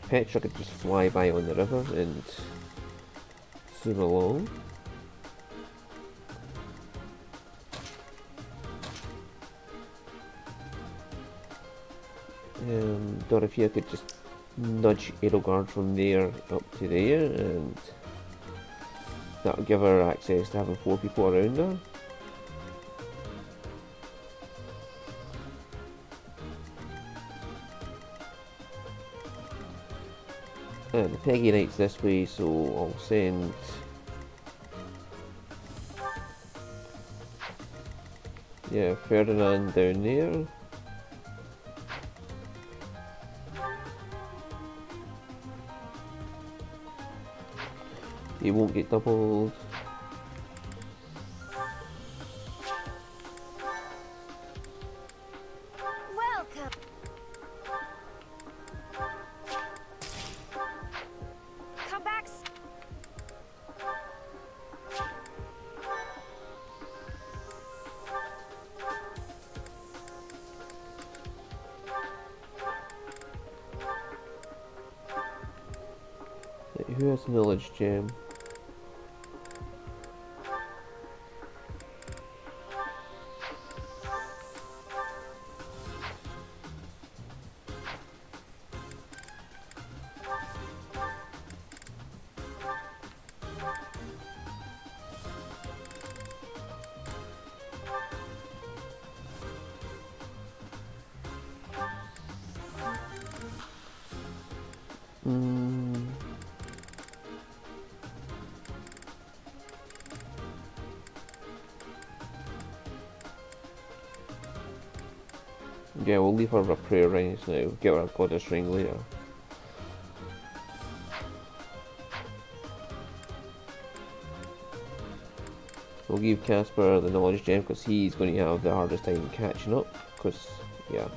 Petra could just fly by on the river and swim along. Dorothea could just nudge Edelgard from there up to there, and that'll give her access to having 4 people around her. And the Peggy Knight's this way, so I'll send Ferdinand down there. He won't get doubled. Welcome. Come back. Who has knowledge gem? Yeah, we'll leave her a prayer rings now. Get her a goddess ring later. We'll give Casper the knowledge gem because he's going to have the hardest time catching up. Because, yeah.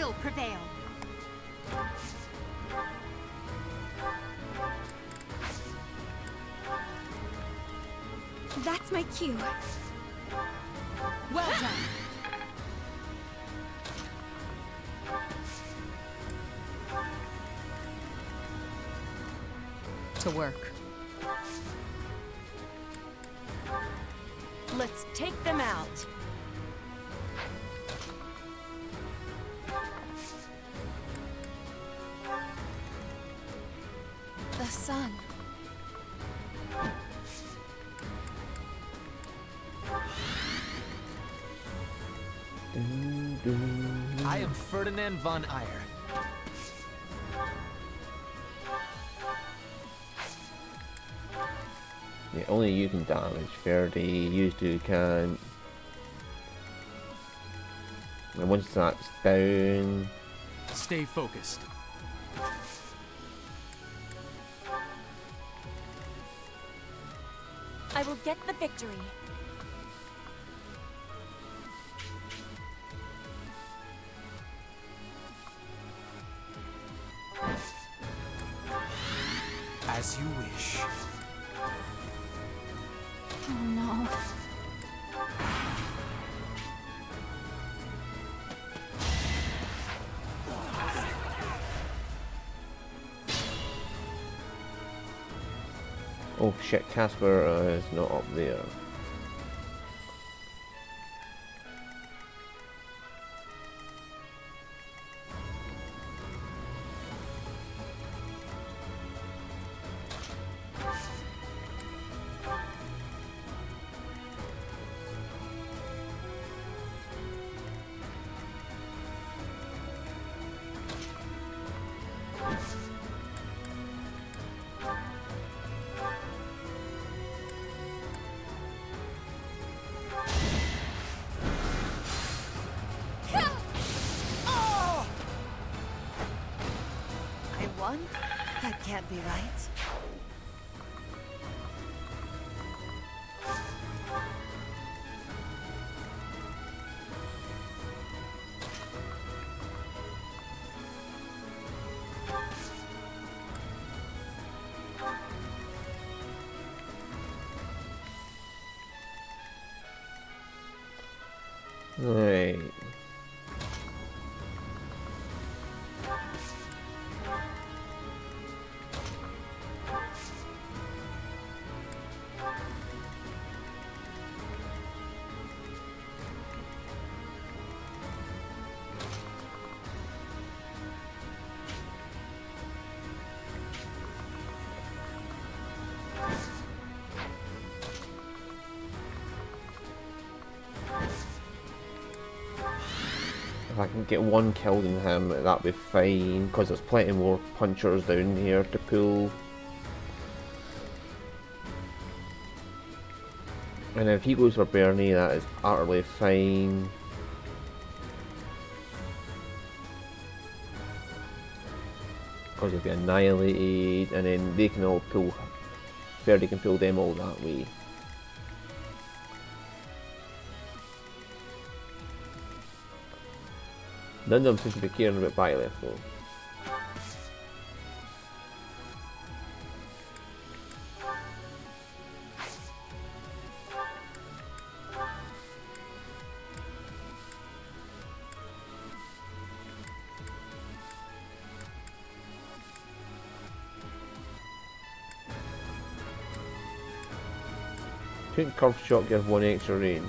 will prevail. That's my cue. Well done. To work. Let's take them out. The sun. I am Ferdinand von Eyre. Yeah, only you can damage. Verdi, used to can. And once that's down. Stay focused. I will get the victory. As you wish. Oh no. Oh shit, Casper is not up there. That can't be right. Right. If I can get one kill in him, that'll be fine, because there's plenty more punchers down here to pull. And if he goes for Bernie, that is utterly fine. Because he'll be annihilated, and then they can all pull, Bernie can pull them all that way. None of them seem to be caring about Byleth though. Shouldn't curved shot give one extra range?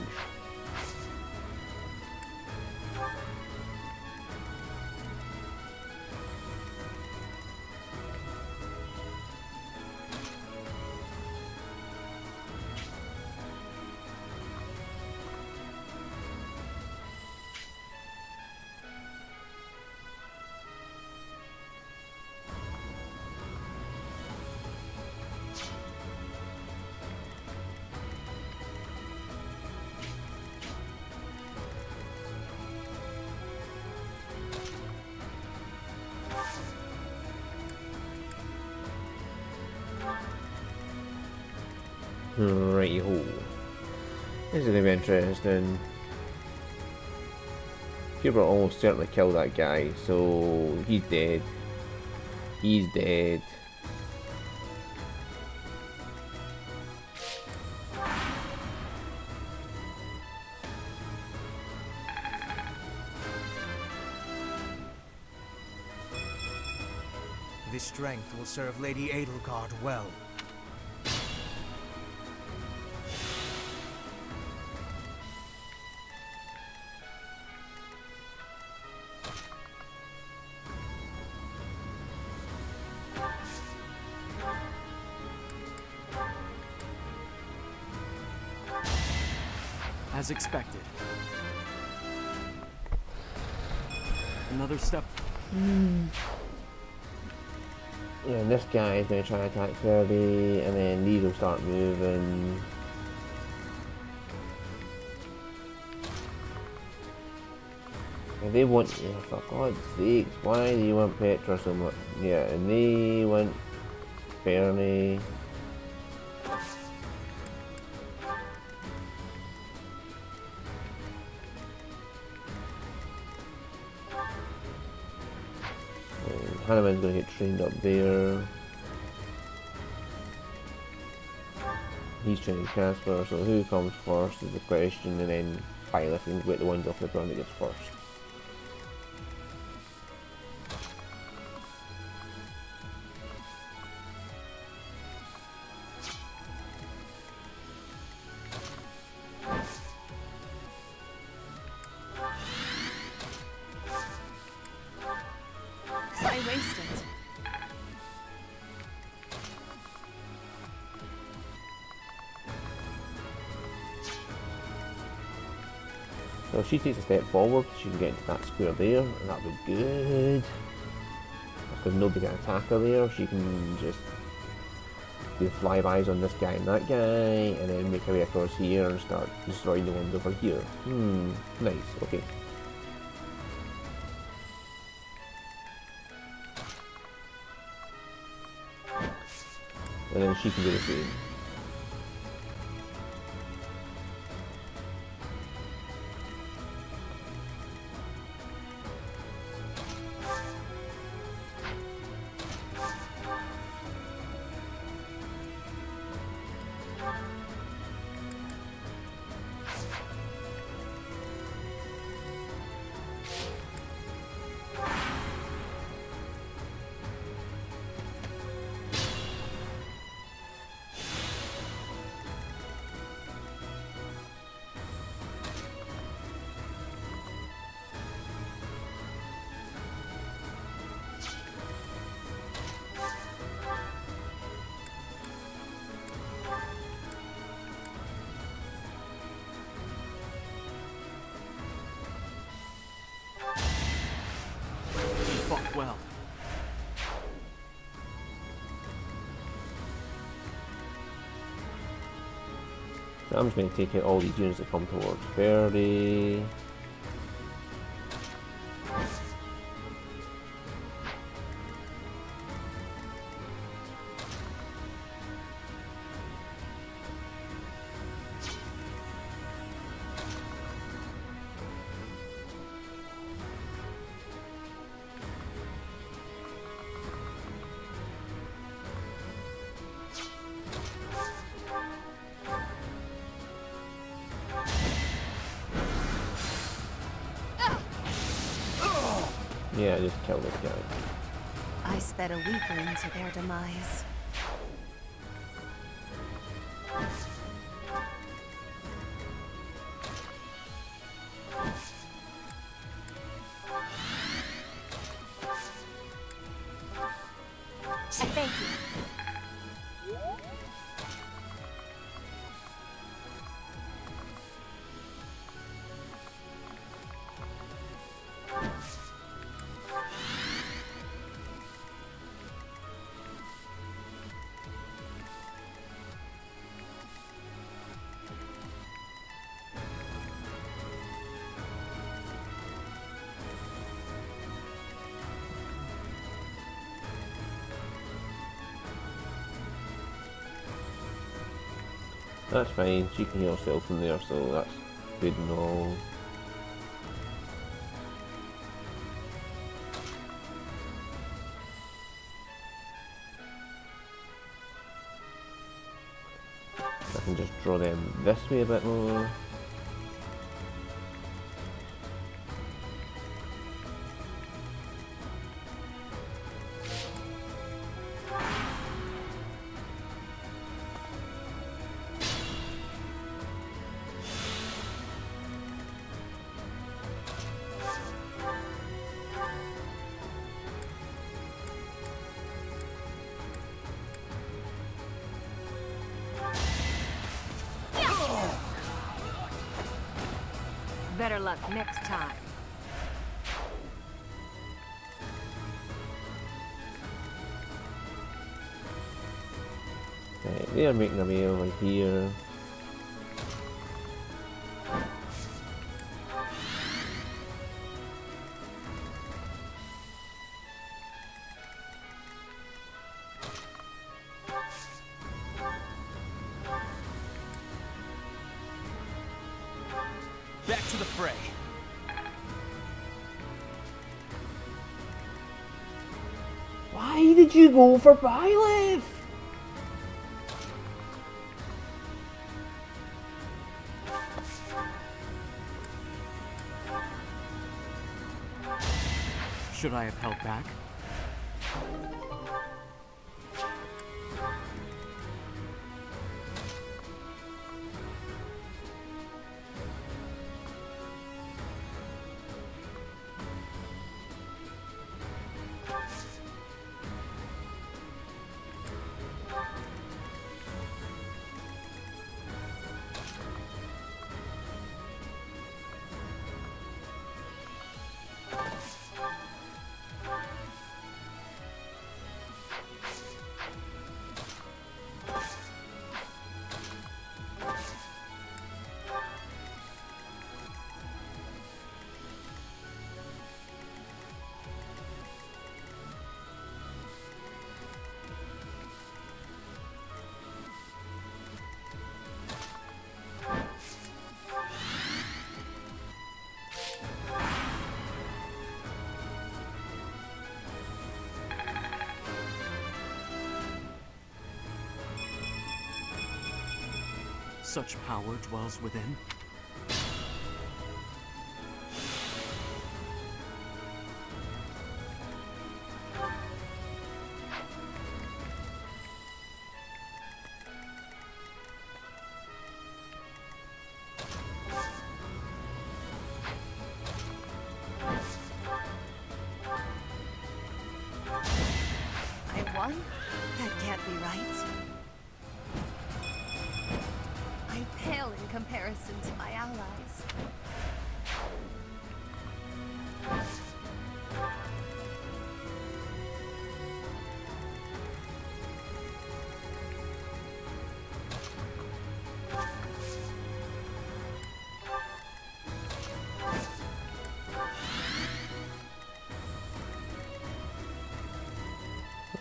Righty-ho. This is going to be interesting. Hubert almost certainly killed that guy, so he's dead. He's dead. This strength will serve Lady Edelgard well. As expected. Another step. Yeah, and this guy is going to try and attack Kirby, and then these will start moving. And they want, yeah, for God's sakes, why do you want Petra so much? Yeah, and they want Bernie. Hanneman's going to get trained up there. He's training Casper, so who comes first is the question, and then Pilot can get the ones off the ground that gets first. I waste it. So if she takes a step forward, she can get into that square there, and that'll be good. Because nobody can attack her there, she can just do flybys on this guy and that guy, and then make her way across here and start destroying the ones over here. Nice, okay. And then she can do the same. Fought well. So I'm just going to take out all these units that come towards Verdi. Yeah, just kill this guy. I sped a weaker into their demise. Thank you. That's fine, she can heal herself from there, so that's good and all. draw them this way a bit more. Better luck next time. Right, they are making their way over here. Back to the fray. Why did you go for Byleth? Should I have held back? Such power dwells within. I won? That can't be right. I pale in comparison to my allies.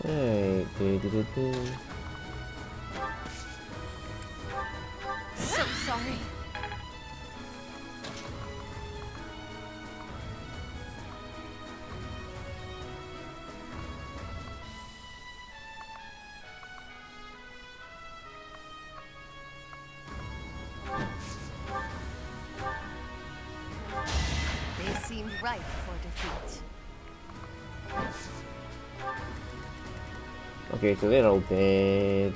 Right, So sorry. They seemed ripe for defeat. Okay, so they're all dead.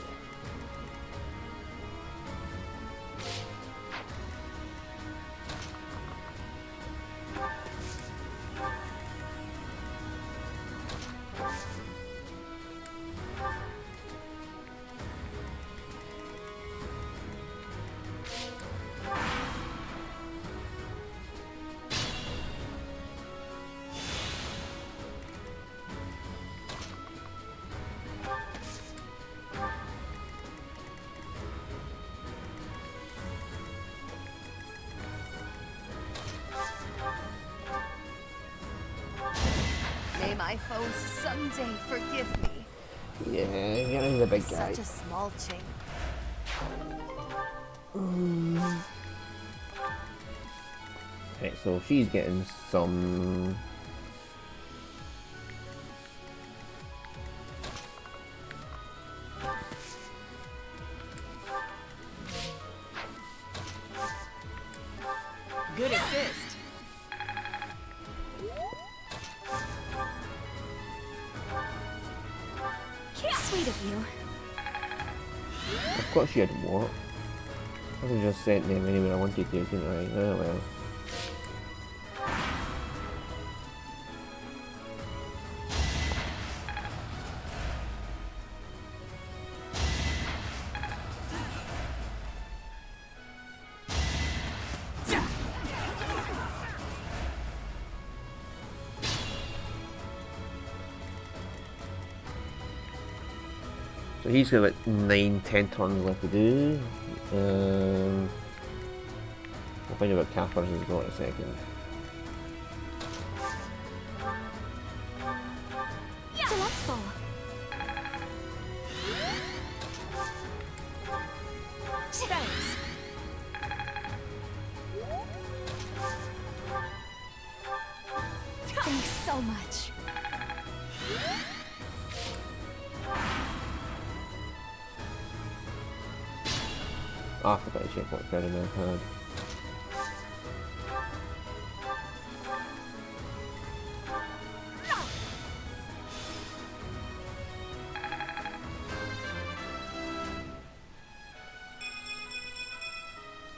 May my foes someday forgive me. Yeah, get rid of the big guy. Such a small chink. Right, so she's getting some. Good assist. Sweet of you. Of course she had more. I could just sent them anywhere I wanted to, couldn't I? Oh well. So he's got like 9-10 turns left to do. We'll find out what Cappers has got in a second. Delightful. Thanks. Thanks so much. I forgot to check what Ferdinand had.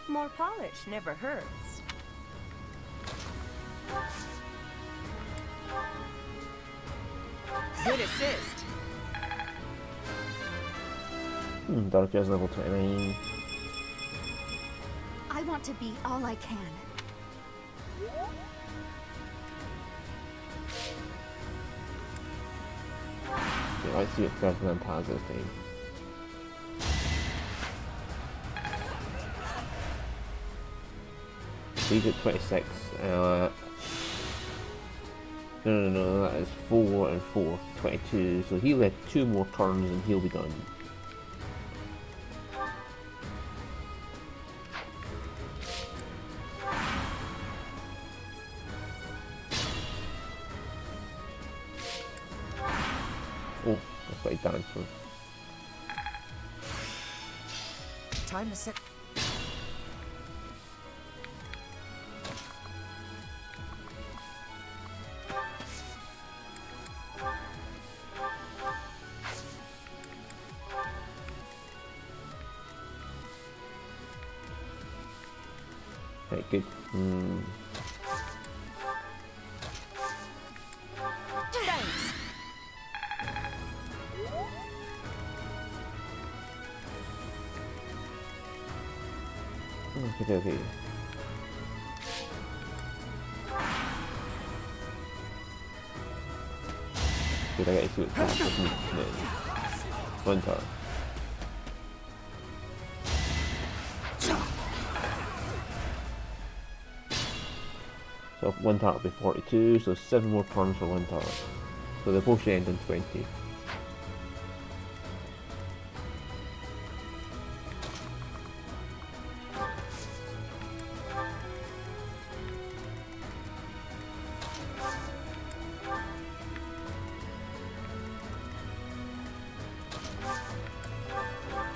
More polish never hurts. Good assist. Darkja's level 29. I want to be all I can. Okay, let's see what Ferdinand has this time. He's at 26. No, that is 4 and 4, 22. So he'll have 2 more turns and he'll be done. Oh, that's what he danced for. Time to set. Right, good. Thanks. Okay. Good, I gotta see what's happening. One turn. So 1 turn will be 42, so 7 more turns for 1 turn. So they'll both end in 20.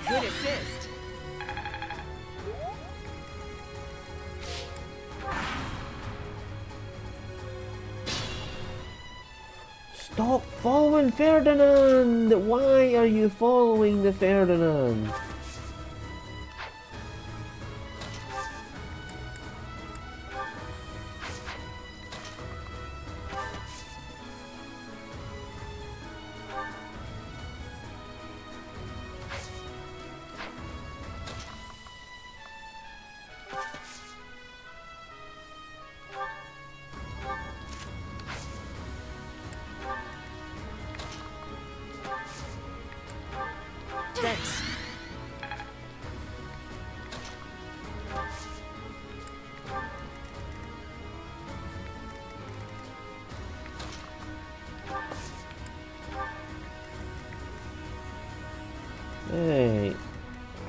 Good assist. Stop following Ferdinand! Why are you following the Ferdinand? Thanks. Hey,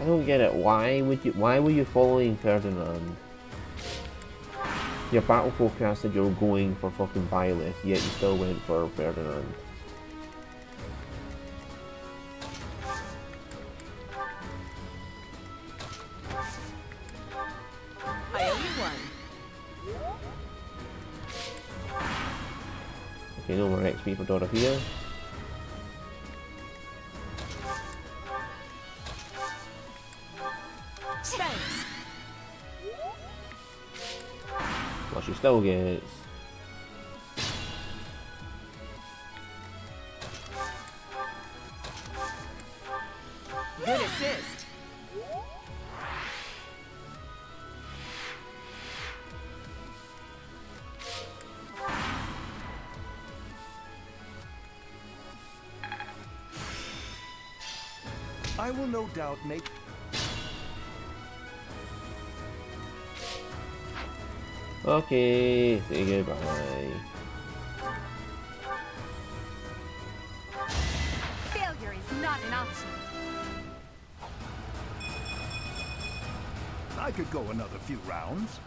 I don't get it. Why were you following Ferdinand? Your battle forecast said you were going for fucking Byleth, yet you still went for Ferdinand. I owe you one. Okay, no more XP for Dorothea. Thanks. Well, she still gets... Good assist. I will no doubt make... Okay, say goodbye. Failure is not an option. I could go another few rounds.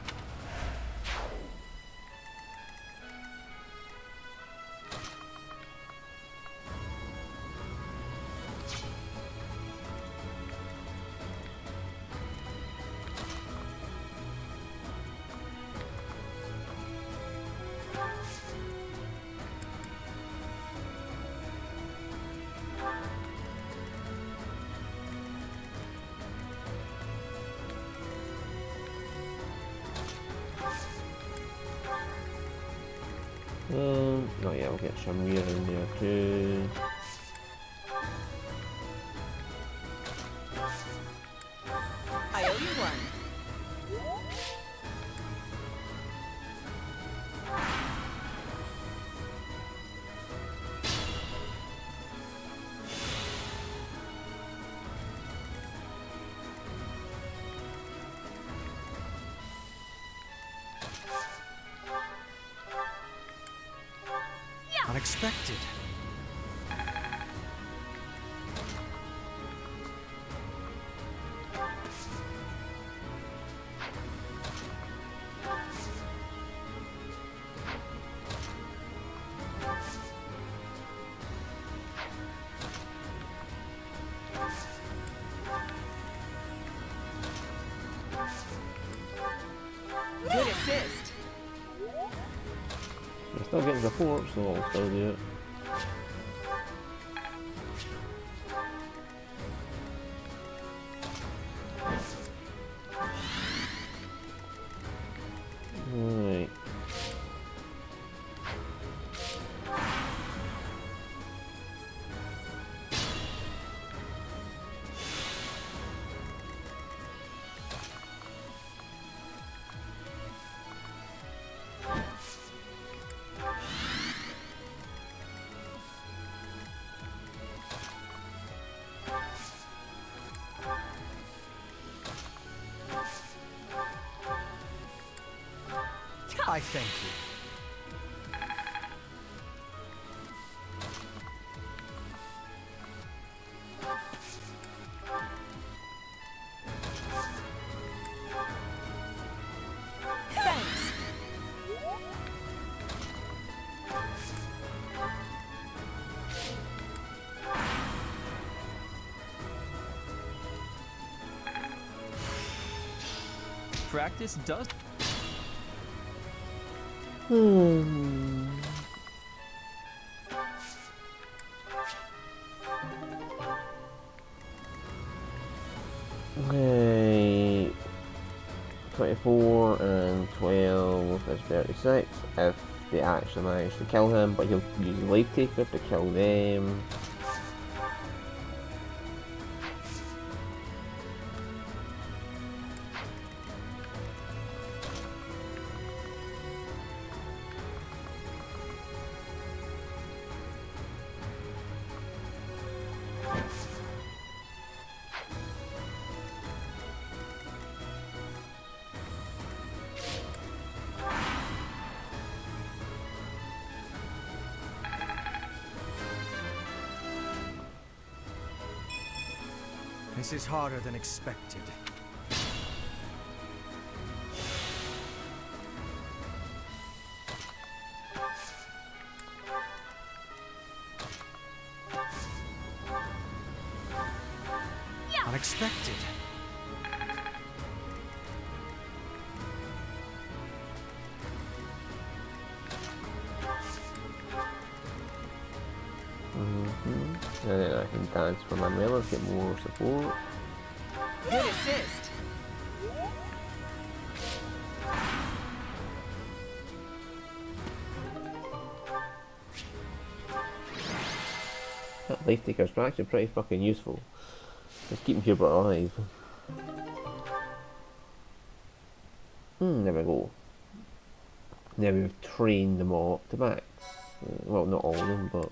Oh yeah, we'll get Shamir in there too. I owe you one. Unexpected. Good assist. I'm still getting support, so I'll still do it. Right. I thank you. Thanks. Practice does. Okay. 24 and 12 is 36 if they actually manage to kill him, but he'll use Life Taker to kill them. This is harder than expected. Unexpected. And then I can dance for Manuela to get more support. Good assist. That life takers are actually pretty fucking useful. Just keeping people alive. There we go. Now we've trained them all up to max. Well, not all of them, but...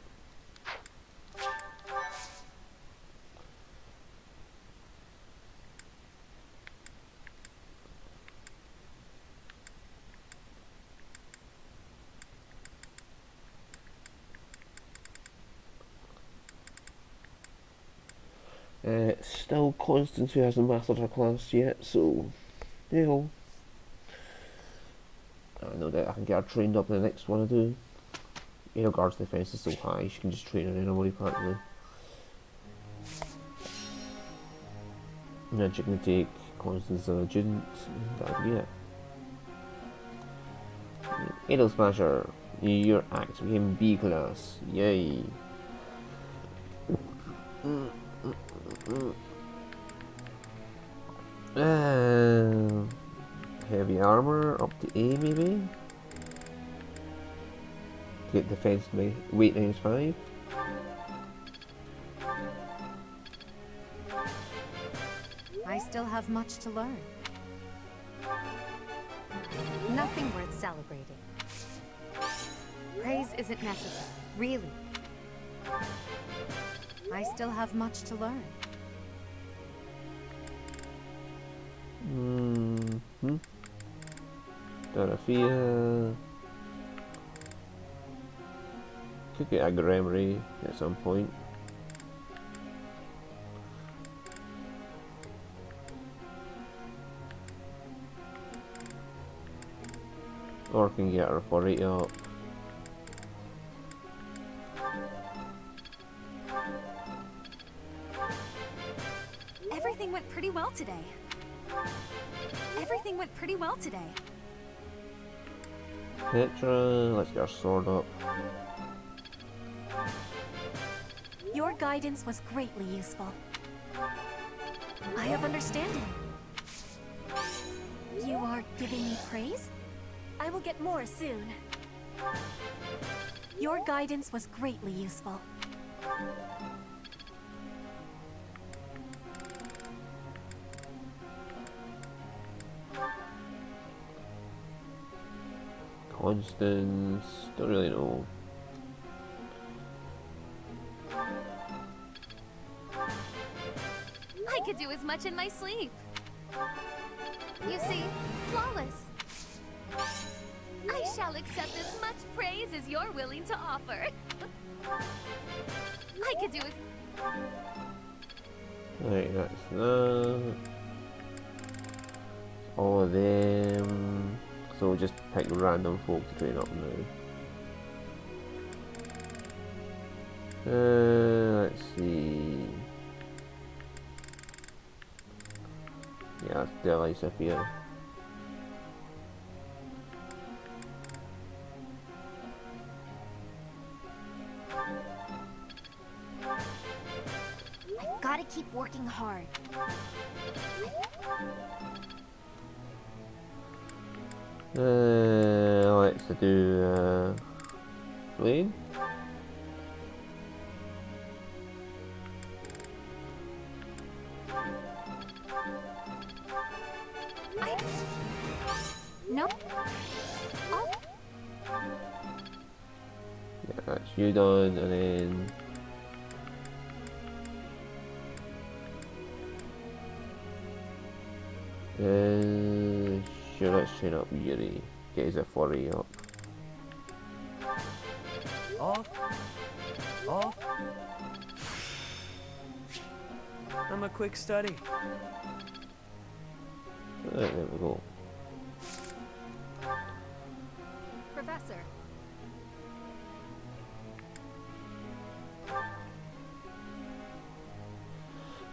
still Constance who hasn't mastered her class yet, so... There you go. I know that I can get her trained up in the next one I do. Air Guard's defense is so high, she can just train her anybody practically. And then she can take Constance as a student, that'll be it. Aerial Smasher, your axe became B class, yay. Heavy armor up to A maybe? Get defense weight times 5. I still have much to learn. Nothing worth celebrating. Praise isn't necessary, really. I still have much to learn. Dorothea. Could get a Gremory at some point. Or can get her 40 up. Everything went pretty well today. Everything went pretty well today. Petra, let's get our sword up. Your guidance was greatly useful. I have understanding. You are giving me praise? I will get more soon. Your guidance was greatly useful. Constance, don't really know. I could do as much in my sleep. You see, flawless. I shall accept as much praise as you're willing to offer. I could do as... Right, that's that. All of them. So we'll just pick random folk to train up now. Let's see. Yeah, that's Deli Sophia. I've got to keep working hard. Let's do Blade. No. Yeah, that's you done, and then sure, let's train up Yuri. Get his 40 up. Off. Off. I'm a quick study. Right, there we go. Professor.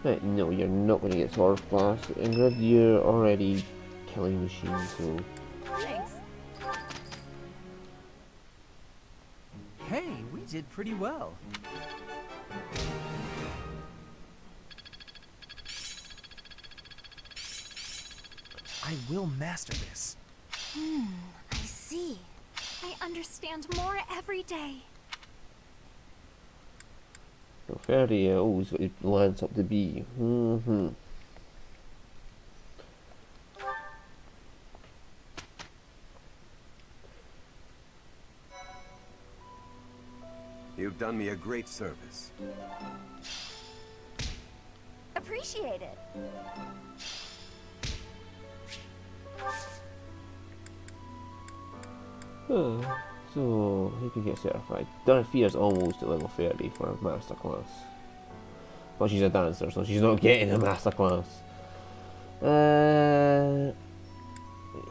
Right, no, you're not going to get Sword Class. Ingrid, you're already killing machines, so... Thanks. Hey, we did pretty well. I will master this. I see. I understand more every day. So Fairy always got his lance up to B. You've done me a great service. Appreciate it. So he can get certified. Dorothea's almost at level 30 for a masterclass. Well, she's a dancer, so she's not getting a masterclass.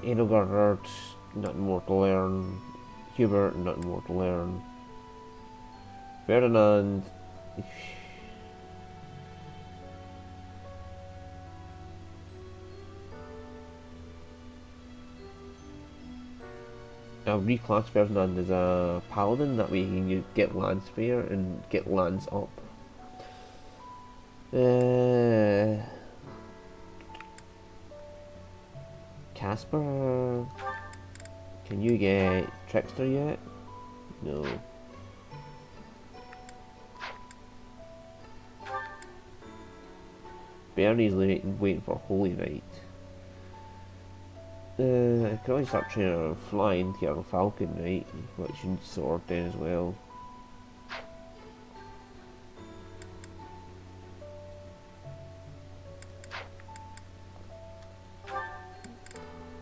Edelgard, nothing more to learn. Hubert, nothing more to learn. Ferdinand. I'll reclass Ferdinand as a paladin, that way he can get Lance Fair and get Lance up. Casper, can you get Trickster yet? No. Bernie's waiting for Holy Night. I could always start training her on flying to get her Falcon Knight, which should sort then as well.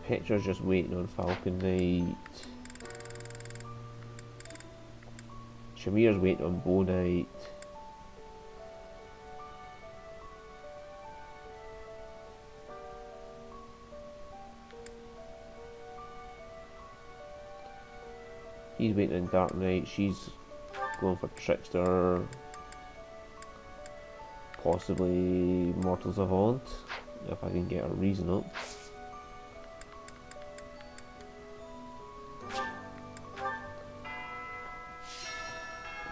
Petra's just waiting on Falcon Knight. Shamir's waiting on Bow Knight. He's waiting on Dark Knight, she's going for Trickster, possibly Mortal Savant, if I can get a reason up.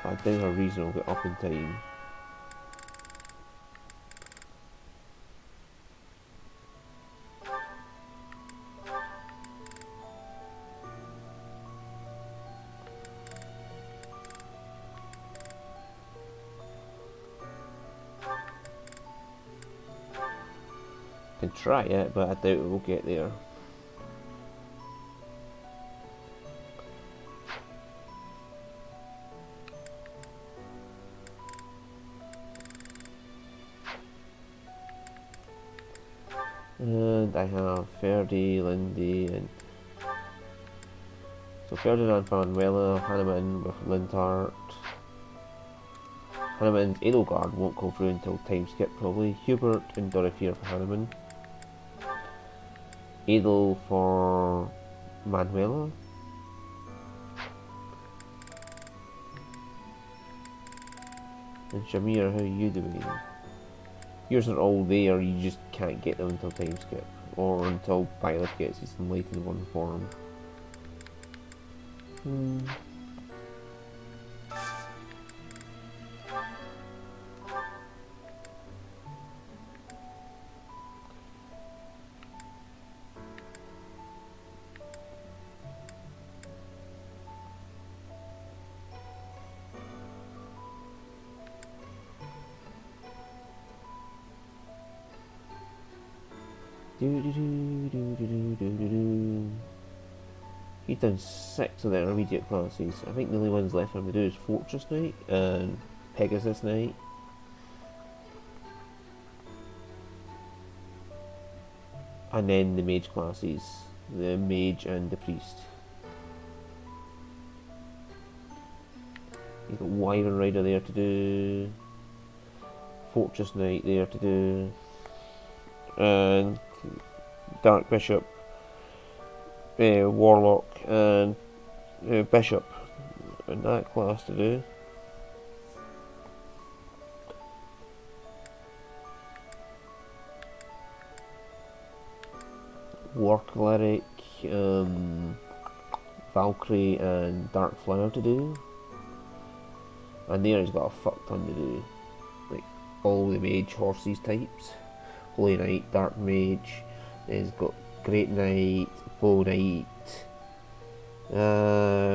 I doubt her reason will get up in time. Can try it, but I doubt it will get there. And I have Ferdy, Lindy, and so Ferdinand Manuela, Hanneman with Lintart. Hanneman's Edelgard won't go through until time skip probably. Hubert and Dorothea for Hanneman. Edel for Manuela. And Shamir, how are you doing? Yours are all there, you just can't get them until time skip. Or until Byleth gets his enlightened one form. He's done 6 of the intermediate classes. I think the only ones left for him to do is Fortress Knight and Pegasus Knight. And then the mage classes, the mage and the priest. You've got Wyvern Rider there to do, Fortress Knight there to do, and Dark Bishop, Warlock and Bishop in that class to do. War Cleric, Valkyrie and Dark Flower to do. And there he's got a fuck ton to do. Like all the mage horses types. Holy Knight, Dark Mage, he's got Great Knight, Bow Knight,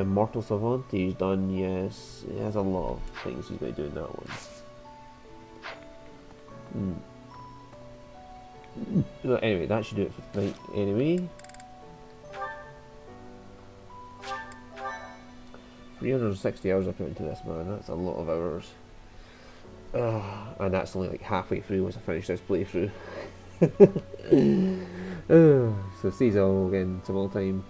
Mortal Savant he's done, yes. He has a lot of things he's going to do in that one. Well, anyway, that should do it for tonight anyway. 360 hours I put into this, man. That's a lot of hours. And that's only like halfway through once I finish this playthrough. So see you all again some more time.